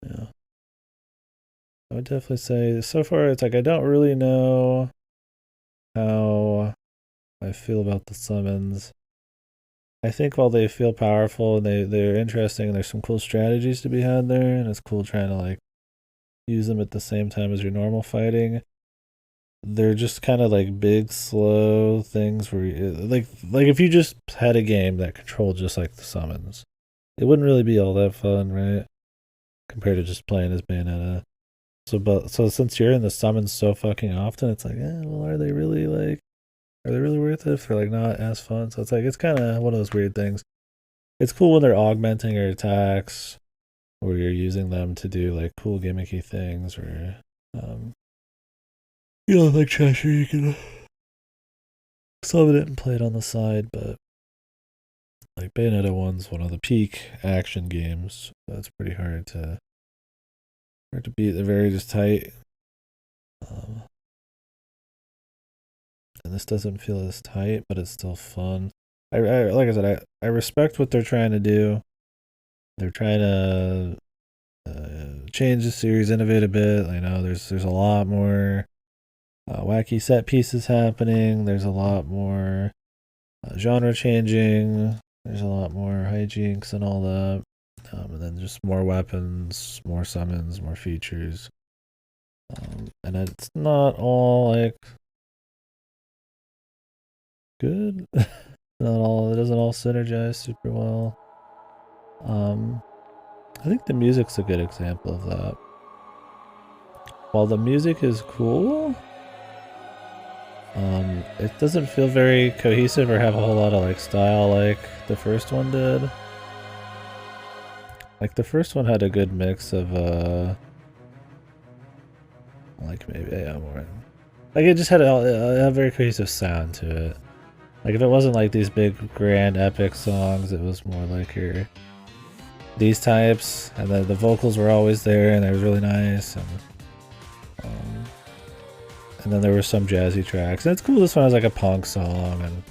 yeah, I would definitely say so far it's like I don't really know how I feel about the summons. I think while they feel powerful and they're interesting and there's some cool strategies to be had there, and it's cool trying to like use them at the same time as your normal fighting, they're just kind of like big slow things where like if you just had a game that controlled just like the summons, it wouldn't really be all that fun, right? Compared to just playing as Bayonetta. So since you're in the summons so fucking often, it's like, well, are they really worth it if they're like not as fun? So it's like, it's kind of one of those weird things. It's cool when they're augmenting your attacks, or you're using them to do like cool gimmicky things, or like Cheshire, you can summon it and play it on the side. But like Bayonetta 1's one of the peak action games. That's pretty hard to beat. They're very just tight. And this doesn't feel as tight, but it's still fun. I like I said, I respect what they're trying to do. They're trying to change the series, innovate a bit. I know there's a lot more wacky set pieces happening. There's a lot more genre changing. There's a lot more hijinks and all that. And then just more weapons, more summons, more features. And it's not all like good. It doesn't all synergize super well. I think the music's a good example of that. While the music is cool, it doesn't feel very cohesive or have a whole lot of like style like the first one did. Like the first one had a good mix of like maybe more. Like it just had a very cohesive sound to it. Like if it wasn't like these big grand epic songs, it was more like these types, and then the vocals were always there and they were really nice, and then there were some jazzy tracks. And it's cool this one has like a punk song, and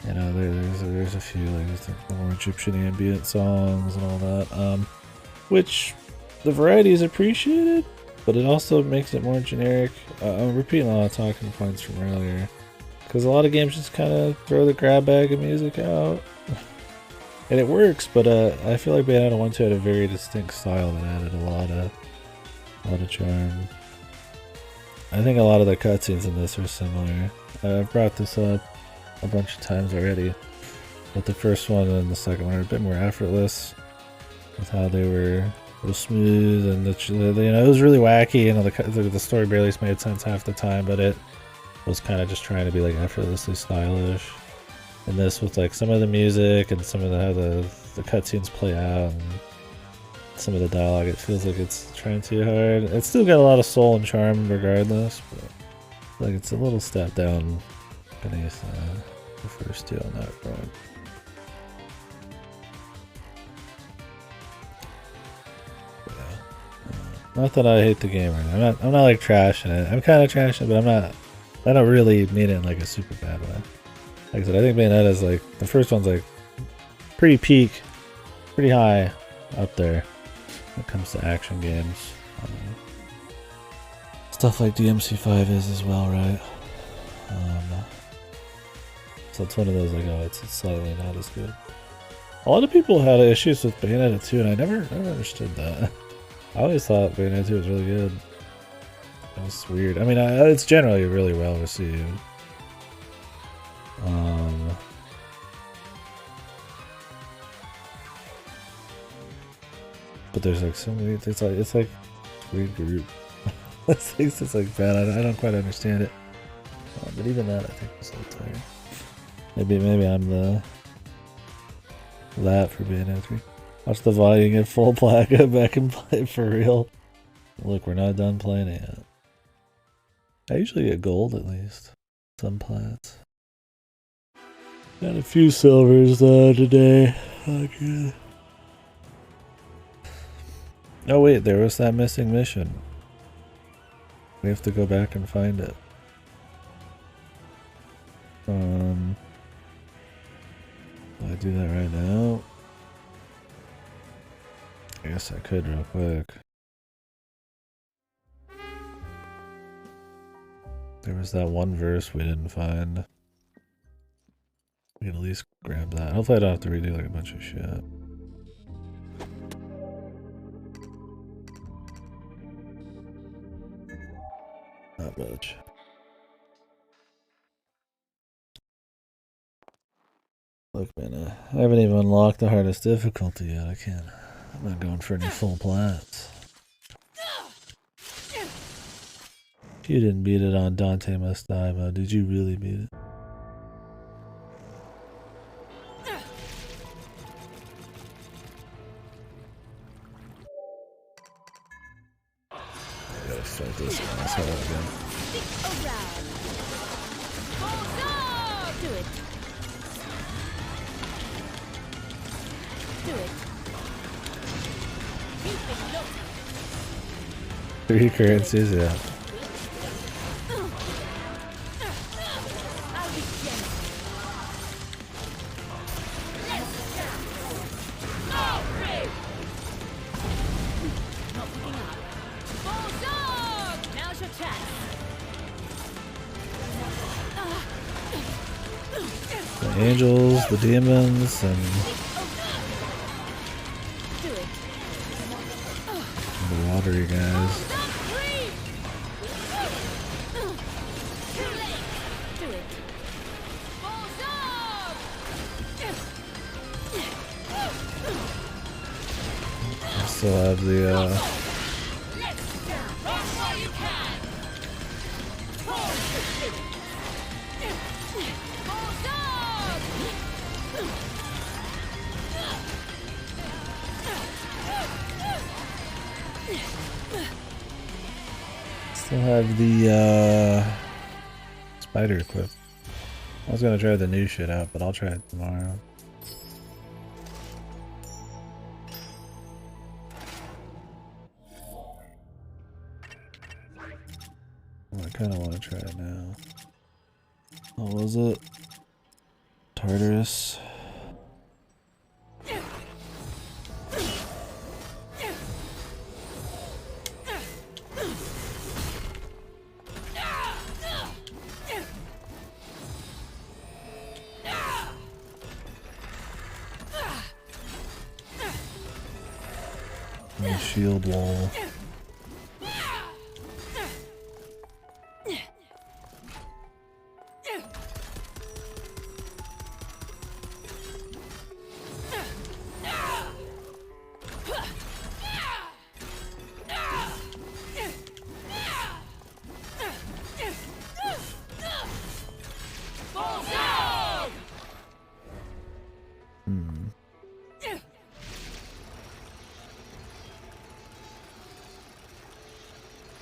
you know there's a few like more Egyptian ambient songs and all that, which the variety is appreciated, but it also makes it more generic. I'm repeating a lot of talking points from earlier, because a lot of games just kind of throw the grab bag of music out. And it works, but I feel like Bayonetta 1 2 had a very distinct style that added a lot of charm. I think a lot of the cutscenes in this are similar. I've brought this up a bunch of times already, but the first one and the second one are a bit more effortless with how they were real smooth, and it was really wacky. You know, the story barely made sense half the time, but it was kind of just trying to be like effortlessly stylish. And this with like some of the music and some of how the cutscenes play out and some of the dialogue, it feels like it's trying too hard. It's still got a lot of soul and charm regardless, but like it's a little step down beneath the first two on that front. Not that I hate the game right now. I'm not like trashing it. I'm kind of trashing it, but I don't really mean it in like a super bad way. Like I said, I think Bayonetta is like, the first one's like pretty peak, pretty high up there when it comes to action games. Stuff like DMC5 is as well, right? So it's one of those like, oh, it's slightly not as good. A lot of people had issues with Bayonetta 2, and I never understood that. I always thought Bayonetta 2 was really good. It was weird. I mean, it's generally really well received. But there's like so many. It's like weird group. It's like bad. I don't quite understand it. But even that, I think was a little tired. Maybe I'm that for Bayonetta 3. Watch the volume get full black, go back and play it for real. Look, we're not done playing it yet. I usually get gold at least. Some plats. Got a few silvers though today. Okay. Oh wait, there was that missing mission. We have to go back and find it. Do I do that right now? I guess I could real quick. There was that one verse we didn't find. We can at least grab that. Hopefully I don't have to redo like a bunch of shit. Not much. Look, man, I haven't even unlocked the hardest difficulty yet. I'm not going for any full plats. You didn't beat it on Dante Must Die mode. Did you really beat it? I gotta fight this asshole again. Do it. Do it. 3 currencies, yeah. The angels, the demons, and the watery guys. I still have the spider equip. I was gonna try the new shit out, but I'll try it tomorrow. I kind of want to try it now. What was it? Tartarus. shield wall.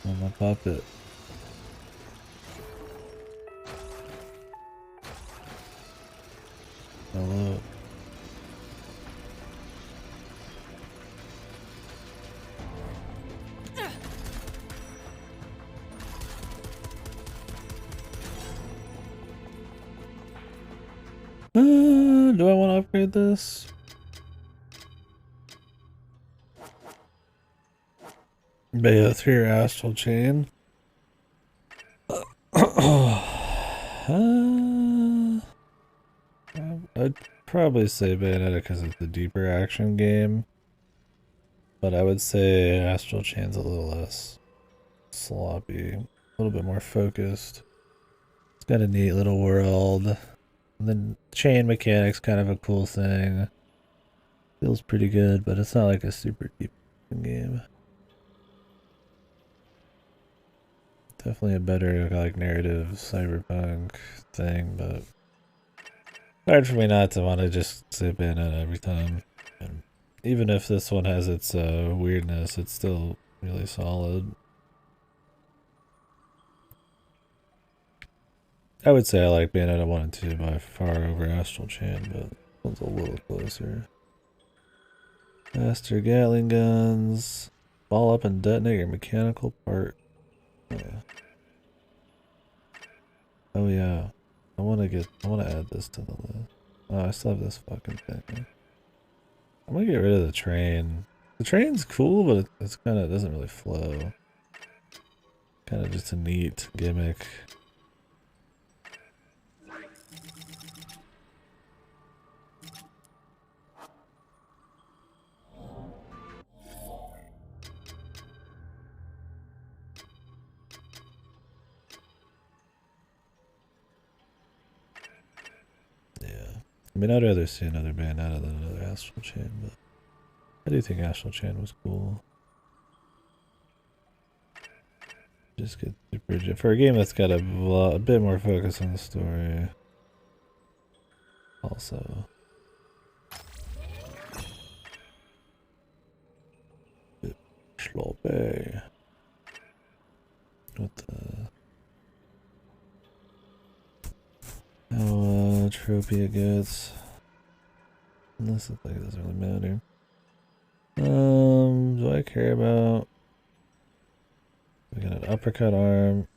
Oh, my puppet. Hello. Do I want to upgrade this? Bayo through your astral chain. I'd probably say Bayonetta because it's a deeper action game. But I would say Astral Chain's a little less sloppy, a little bit more focused. It's got a neat little world. And then chain mechanics kind of a cool thing. Feels pretty good, but it's not like a super deep game. Definitely a better like narrative cyberpunk thing, but hard for me not to want to just zip in it every time. And even if this one has its weirdness, it's still really solid. I would say I like Bayonetta 1 and 2 by far over Astral Chain, but this one's a little closer. Faster Gatling guns. Ball up and detonate your mechanical part. Yeah. Oh yeah. I wanna add this to the list. Oh, I still have this fucking thing. I'm gonna get rid of the train. The train's cool, but it's kinda doesn't really flow. Kinda just a neat gimmick. I mean, I'd rather see another Bayonetta than another Astral Chain, but I do think Astral Chain was cool. Just get super for a game that's got a bit more focus on the story. Also, bit sloppy. What the? How trophy it gets. Unless it doesn't really matter. Do I care about? We got an uppercut arm.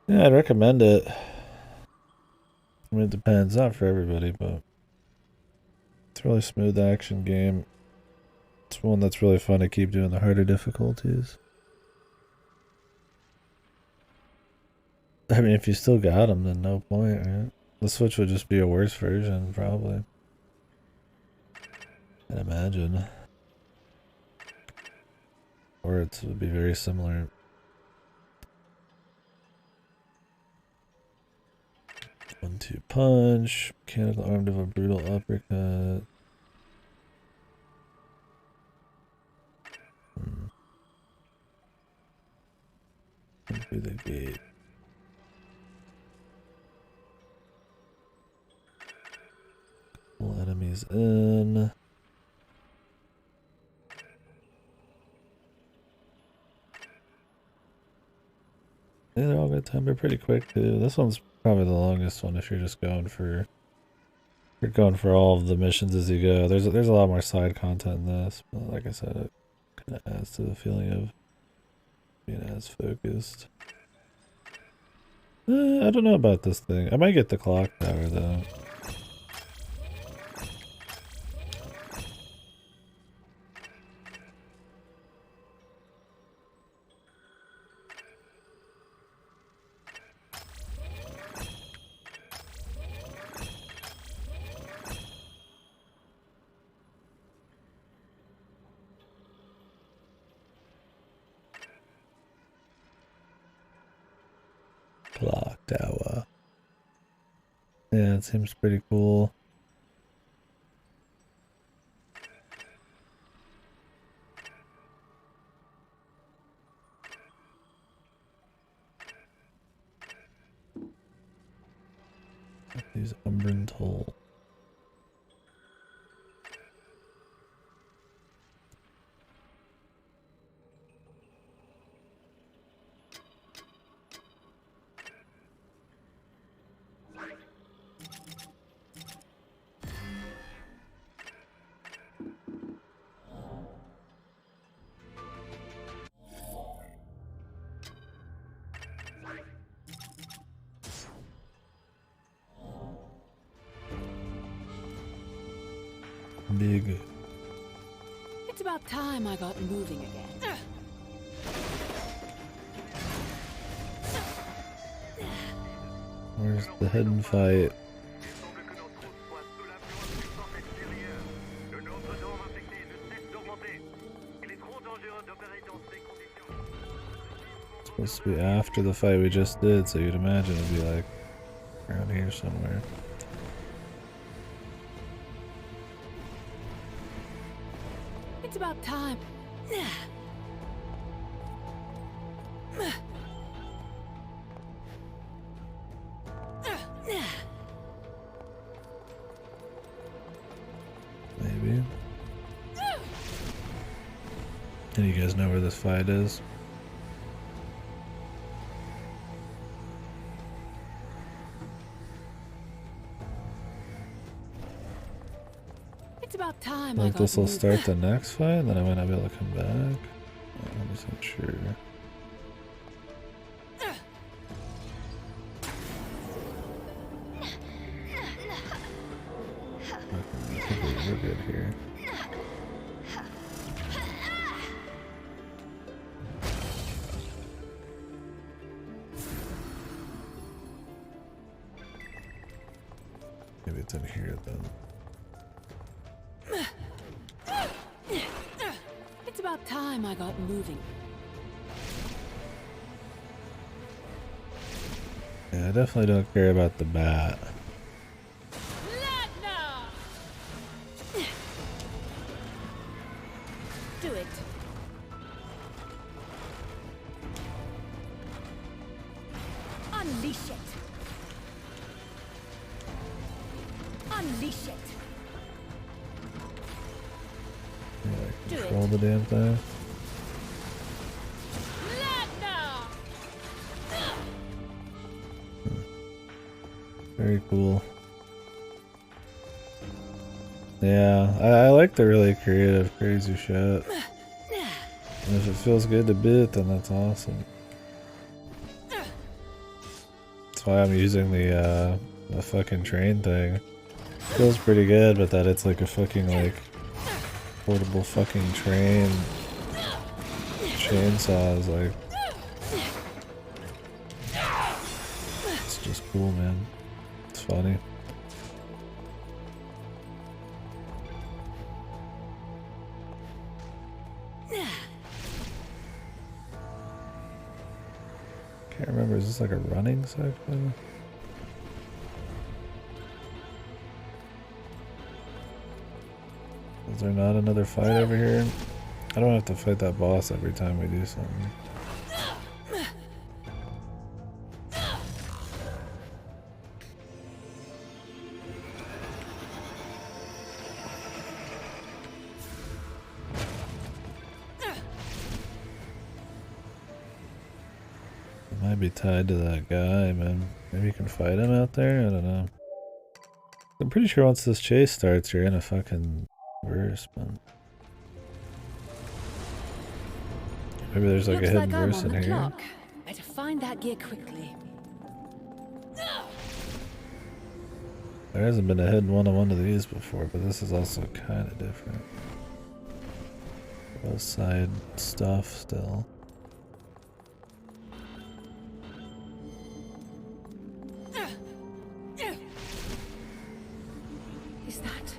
Yeah, I'd recommend it. I mean, it depends. Not for everybody, but it's a really smooth action game. It's one that's really fun to keep doing the harder difficulties. I mean, if you still got them, then no point, right? The Switch would just be a worse version, probably. I'd imagine. Or it would be very similar. One-two punch, mechanical arm of a brutal uppercut. Through the gate. Pull enemies in. Yeah, they're all good time. They're pretty quick too. This one's probably the longest one if you're just going for all of the missions as you go. There's a lot more side content in this, but like I said, it kind of adds to the feeling of being as focused. I don't know about this thing. I might get the clock tower though. Tower. Yeah, it seems pretty cool. Use Umbran Toll. Big. It's about time I got moving again. Where's the hidden fight? It's supposed to be after the fight we just did, so you'd imagine it'd be like around here somewhere. It's about time. Maybe. And you guys know where this fight is? It's about time Like I got this will moving. start the next fight, then I might not be able to come back. I'm just not sure. I think we're good here. Maybe it's in here then. It's about time I got moving. Yeah, I definitely don't care about the bat. Do it. Unleash it. Unleash it. Yeah, control the damn thing. Very cool. Yeah, I like the really creative, crazy shit. And if it feels good to bit, then that's awesome. That's why I'm using the fucking train thing. Feels pretty good, but that it's like a fucking like portable fucking train chainsaw is like, it's just cool, man. It's funny. Can't remember, is this like a running section? Is there not another fight over here? I don't have to fight that boss every time we do something. It might be tied to that guy, man. Maybe you can fight him out there? I don't know. I'm pretty sure once this chase starts, you're in a fucking verse, man. Maybe there's like a hidden verse in here. Clock. Better find that gear quickly. There hasn't been a hidden one on one of these before, but this is also kind of different. Both side stuff still. Is that?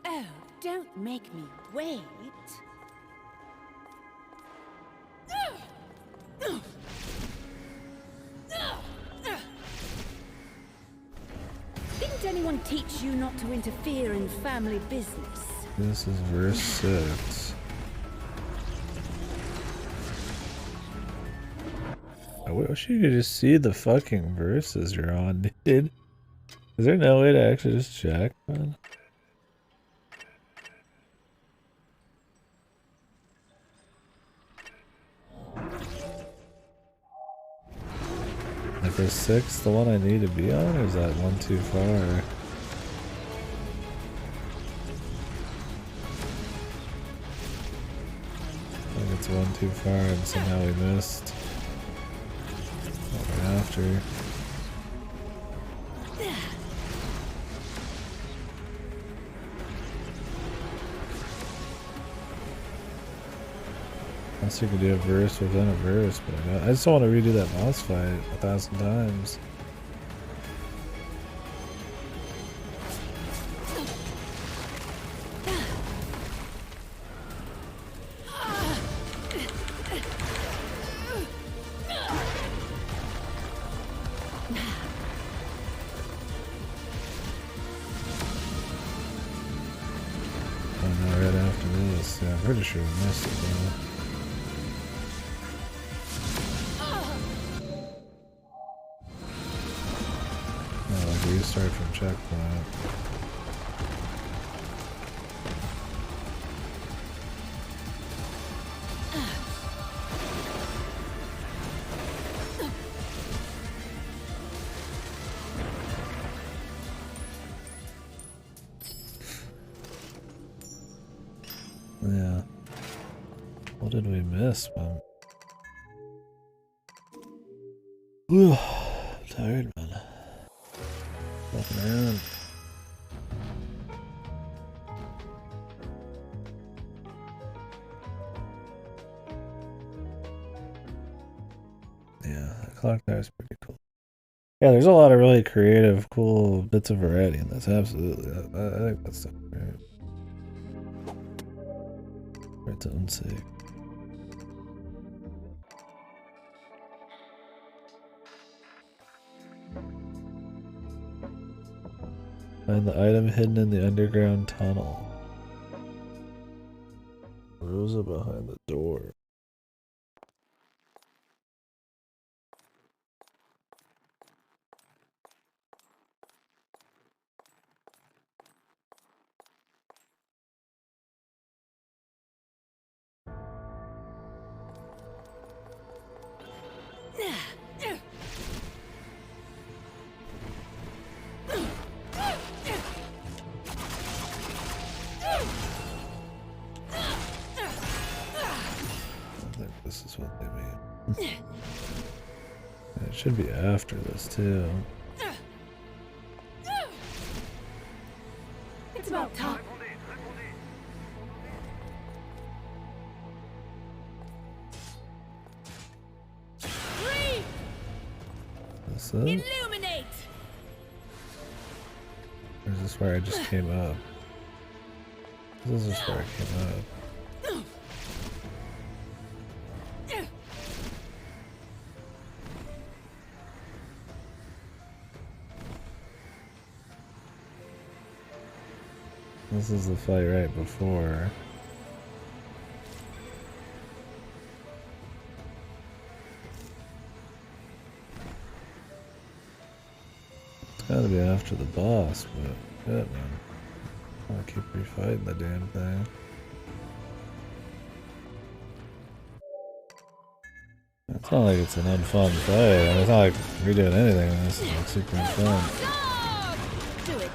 Oh, don't make me wait. Didn't anyone teach you not to interfere in family business? This is verse 6. I wish you could just see the fucking verses you're on, dude. Is there no way to actually just check, man? Like, is 6 the one I need to be on, or is that one too far? I think it's one too far and somehow we missed. What we're after. Unless you could do a verse within a verse, but I just don't want to redo that boss fight 1,000 times. Oh no, right after this. Yeah, I'm pretty sure we missed it though. Restart from checkpoint. Yeah. What did we miss, man? Whew. Tired, man. Walking around. Yeah, that clock there is pretty cool. Yeah, there's a lot of really creative, cool bits of variety in this. Absolutely. I think that's so great. For its own sake. Find the item hidden in the underground tunnel. Rosa behind the door. This is what they mean. It should be after this too. It's about time. This it? Illuminate! Or is this where I just came up? This is just where I came up. This is the fight right before. It's gotta be after the boss, but shit, man. I wanna keep refighting the damn thing. It's not like it's an unfun fight. I mean, it's not like redoing anything in this. It's like super unfun. Do it.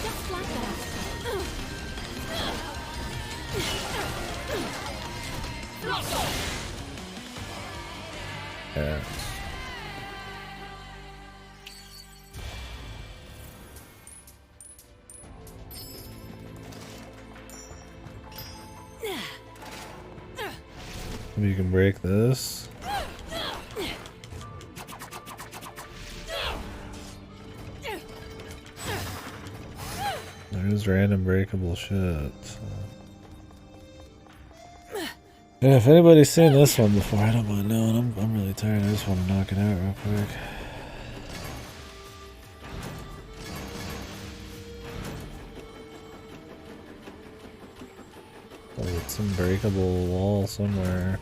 Just like that. Yeah. Maybe you can break this. There's random breakable shit. Yeah, if anybody's seen this one before, I don't mind knowing. I'm really tired. I just want to knock it out real quick. Oh, it's some breakable wall somewhere.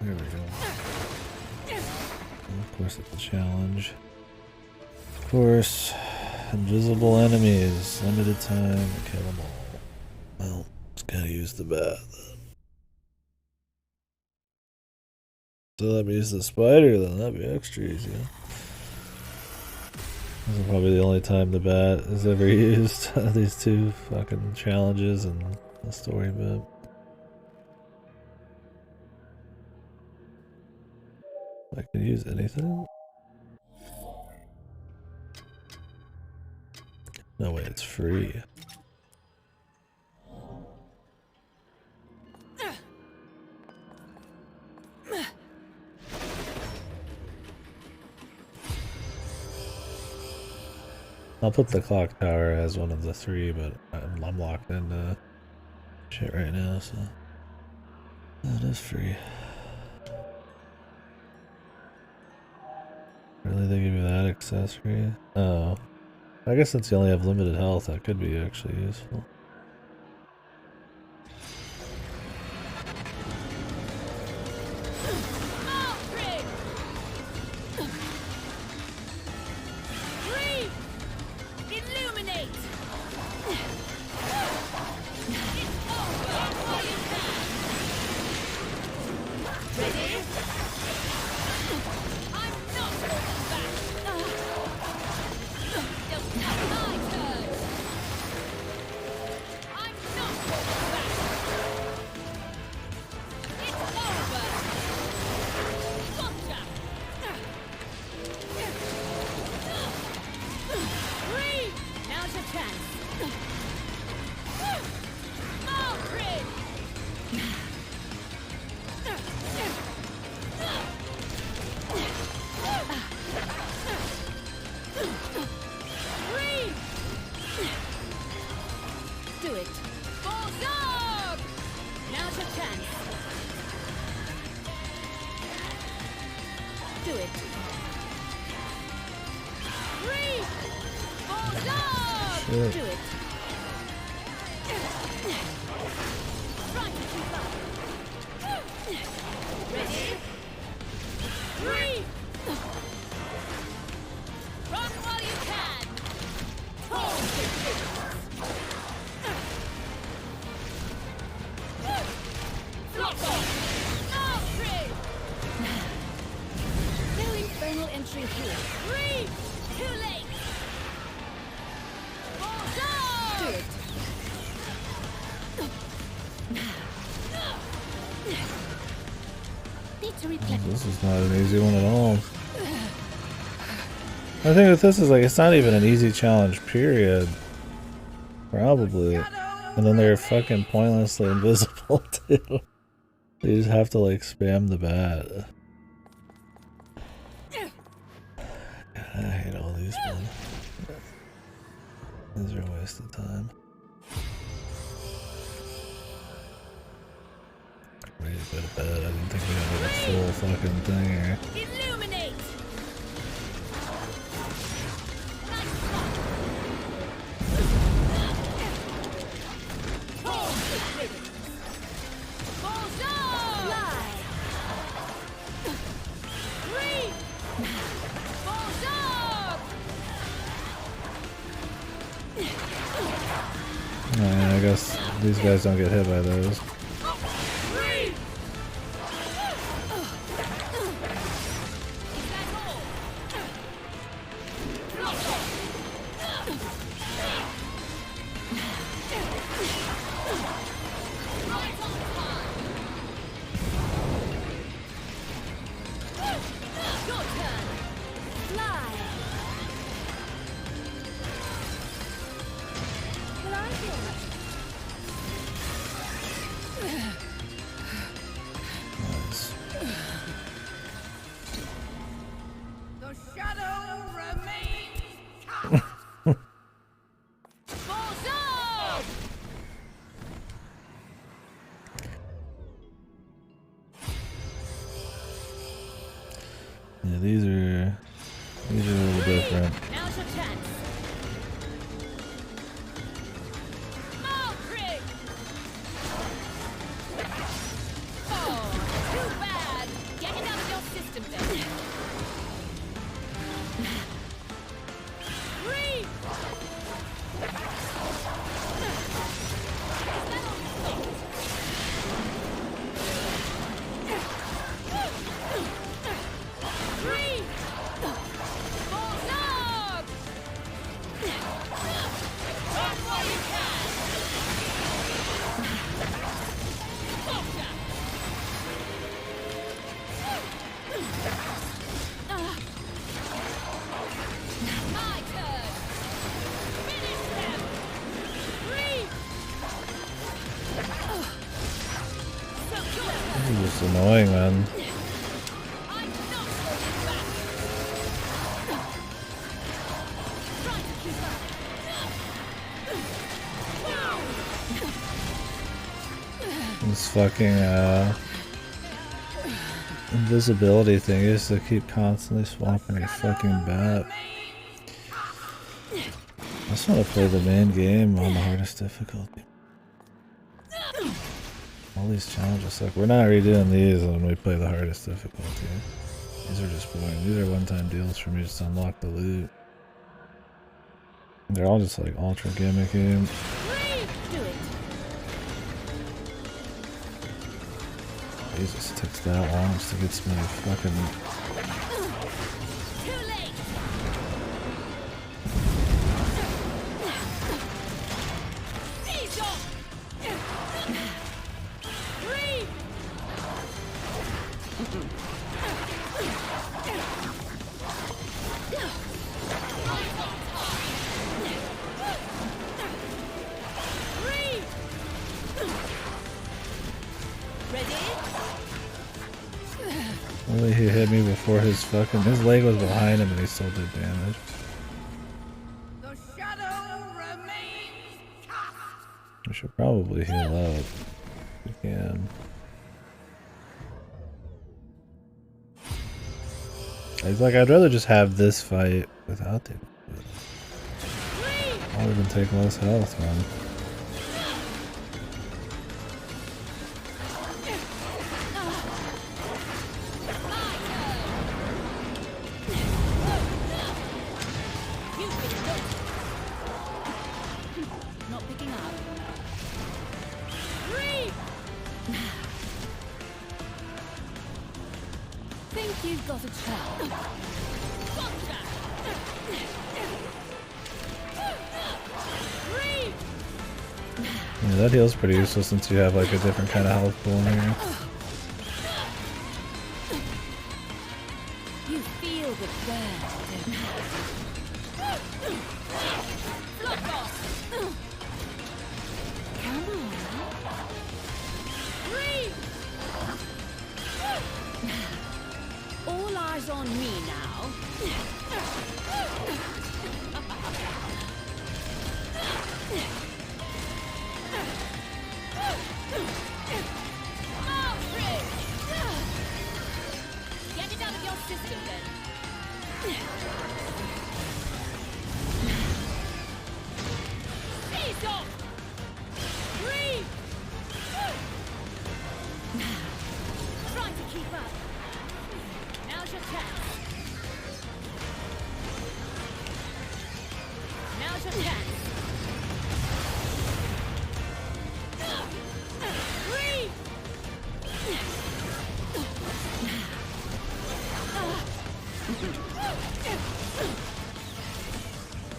There we go. Of course it's a challenge. Of course, invisible enemies, limited time to kill them all. Well, just gotta use the bat then. So let me use the spider then, that'd be extra easy. This is probably the only time the bat is ever used. These two fucking challenges and the story bit. I can use anything? No way, it's free. I'll put the clock tower as one of the three, but I'm locked into shit right now, so that is free. Really, they give you that accessory? Oh. I guess since you only have limited health, that could be actually useful. This is not an easy one at all. I think that this is like, it's not even an easy challenge, period. Probably. And then they're fucking pointlessly invisible too. You just have to like spam the bat. God, I hate all these men. These are a waste of time. Ready to go to bed. I didn't think we had like a full fucking thing here. Illuminate! I guess these guys don't get hit by those. Yeah, these are a little different. Now's your chance. Malprig! Oh, too bad. Get it out of your system then. Reap! This is just annoying, man. This fucking invisibility thing is to keep constantly swapping your fucking bat. I just want to play the main game on the hardest difficulty. All these challenges, like, we're not redoing these when we play the hardest difficulty. These are just boring. These are one-time deals for me just to unlock the loot. They're all just like ultra gimmicky. Jesus, it takes that long just to get some fucking... Only he hit me before his leg was behind him and he still did damage. The shadow remains cast. We should probably heal up if we can. I'd rather just have this fight without the... I'll even take less health, man. Yeah, that heal's pretty useful since you have like a different kind of health pool in here. You feel the burn, don't you? me now. Get it out of your system then. Seize off! Breathe! Try to keep up. Now's your chance. Now's your chance. Breathe!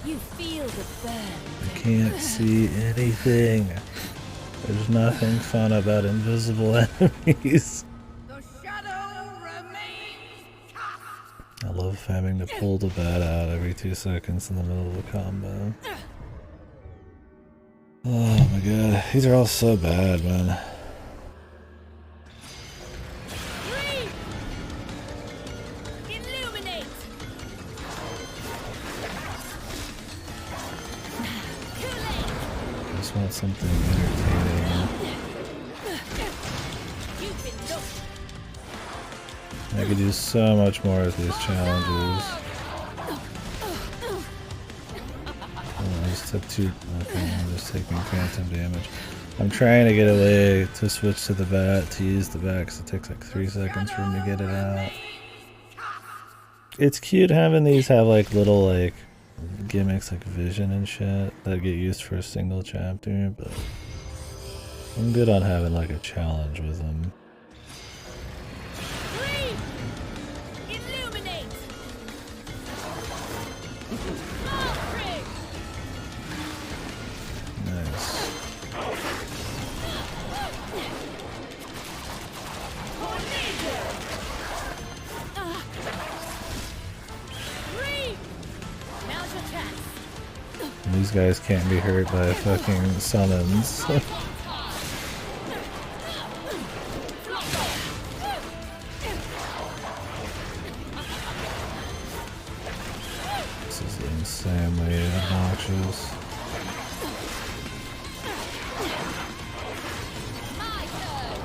You feel the burn. I can't see anything. There's nothing fun about invisible enemies. The shadow remains cast. I love having to pull the bat out every 2 seconds in the middle of a combo. Oh my god, these are all so bad, man. Breathe! Illuminate! I just want something entertaining. You've been looked. I could do so much more with these challenges. Oh, I just took 2. Okay, I'm just taking phantom damage. I'm trying to get away to switch to the bat, to use the bat, because it takes like 3 seconds for him to get it out. It's cute having these have like little like gimmicks like vision and shit that get used for a single chapter, but I'm good on having like a challenge with them. Illuminate! Nice. Now's your chance. These guys can't be hurt by fucking summons. This is insanely obnoxious. My turn.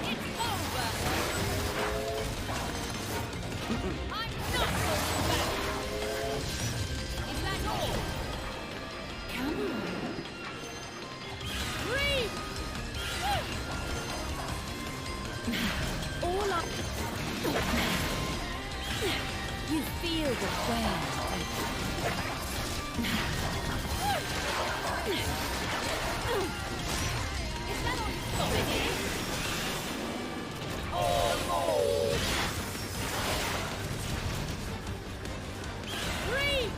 It's over. I'm not going back. Is that all? Come on. Breathe! All up. You feel the burn. Is that all you've got, Eddie? Breathe!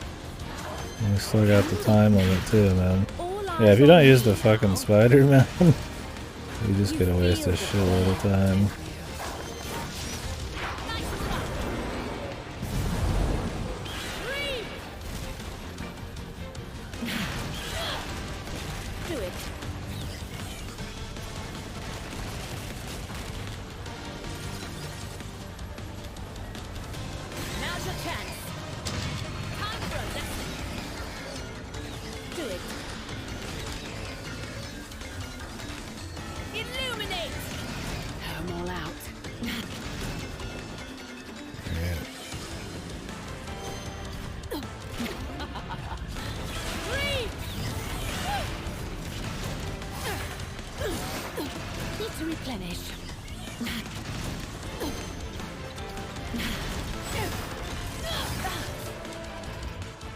We still got the time limit too, man. All Yeah, if you don't use the fucking spider, man, you just gonna waste a shitload of time. Breathe! do it. Now's your chance. Time for a lesson. Do it. Illuminate! I'm all out. Yeah. Breathe! Need to replenish.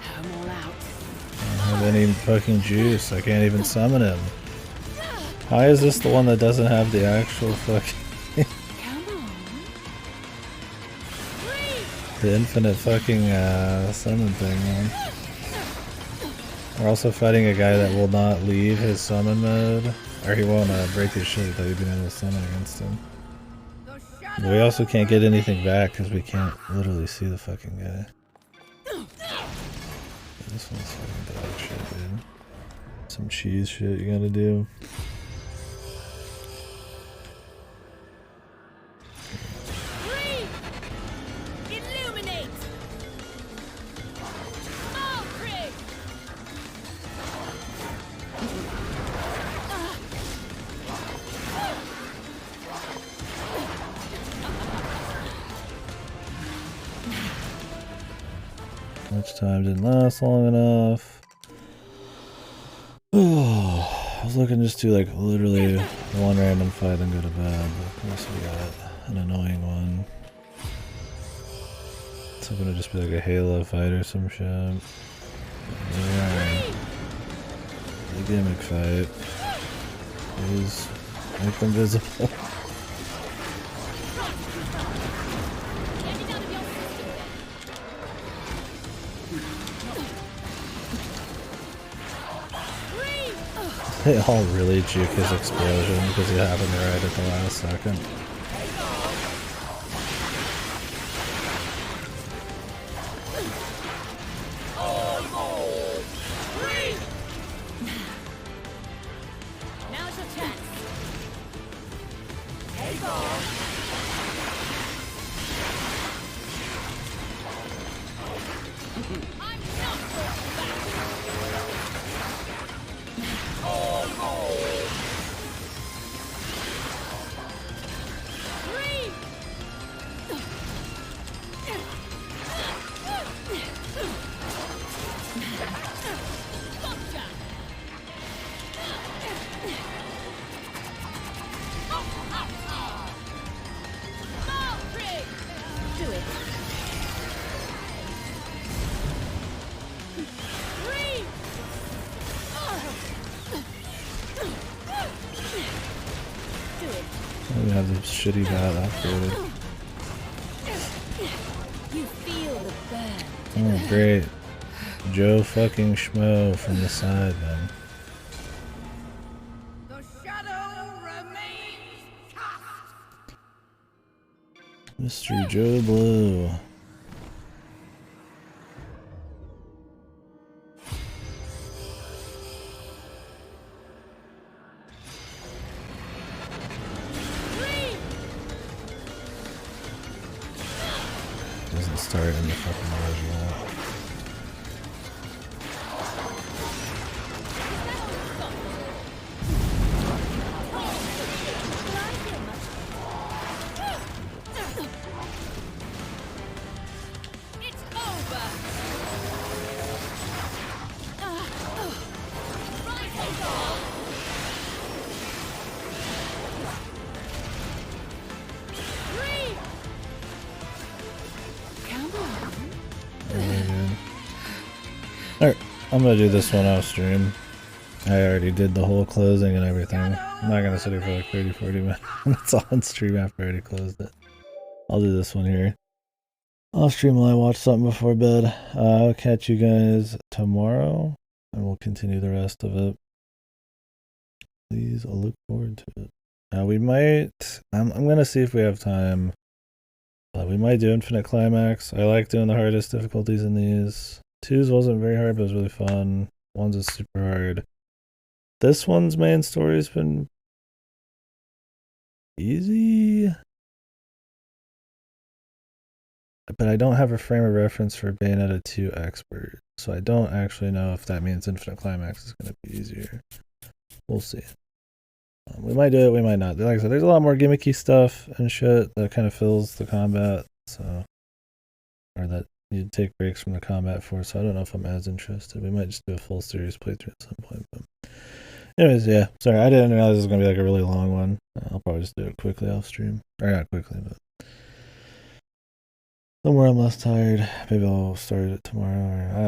I'm all out. I don't have any fucking juice. I can't even summon him. Why is this the one that doesn't have the actual fucking Come on. the infinite fucking summon thing, man? We're also fighting a guy that will not leave his summon mode, or he won't break his shit without you being able to summon against him. But we also can't get anything back because we can't literally see the fucking guy. This one's fucking dog shit, dude. Some cheese shit you gotta do. much time didn't last long enough. I was looking just to like literally one random fight and go to bed, but of course we got an annoying one. It's gonna just be like a Halo fight or some shit. Yeah. The gimmick fight. Please make them visible. They all really juke his explosion because it happened right at the last second. Now's your chance. I'm not going back. We have this shitty bat upgraded. You feel the burn. Oh, great. Joe fucking Schmo from the side, man. The shadow remains cast. Mr. Joe Blue. Doesn't start in the fucking original. It's over. Right on. Alright, I'm gonna do this one off stream. I already did the whole closing and everything. I'm not gonna sit here for like 30-40 minutes on stream after I already closed it. I'll do this one here. I'll stream while I watch something before bed. I'll catch you guys tomorrow and we'll continue the rest of it. Please, I'll look forward to it. We might, I'm gonna see if we have time. We might do Infinite Climax. I like doing the hardest difficulties in these. 2's wasn't very hard, but it was really fun. 1's is super hard. This one's main story's been easy. But I don't have a frame of reference for Bayonetta 2 Expert. So I don't actually know if that means Infinite Climax is going to be easier. We'll see. We might do it, we might not. Like I said, there's a lot more gimmicky stuff and shit that kind of fills the combat. So, or that you take breaks from the combat for. So I don't know if I'm as interested. We might just do a full series playthrough at some point. But anyways, yeah. Sorry, I didn't realize it was going to be like a really long one. I'll probably just do it quickly off stream. Or not quickly, but somewhere I'm less tired. Maybe I'll start it tomorrow. Or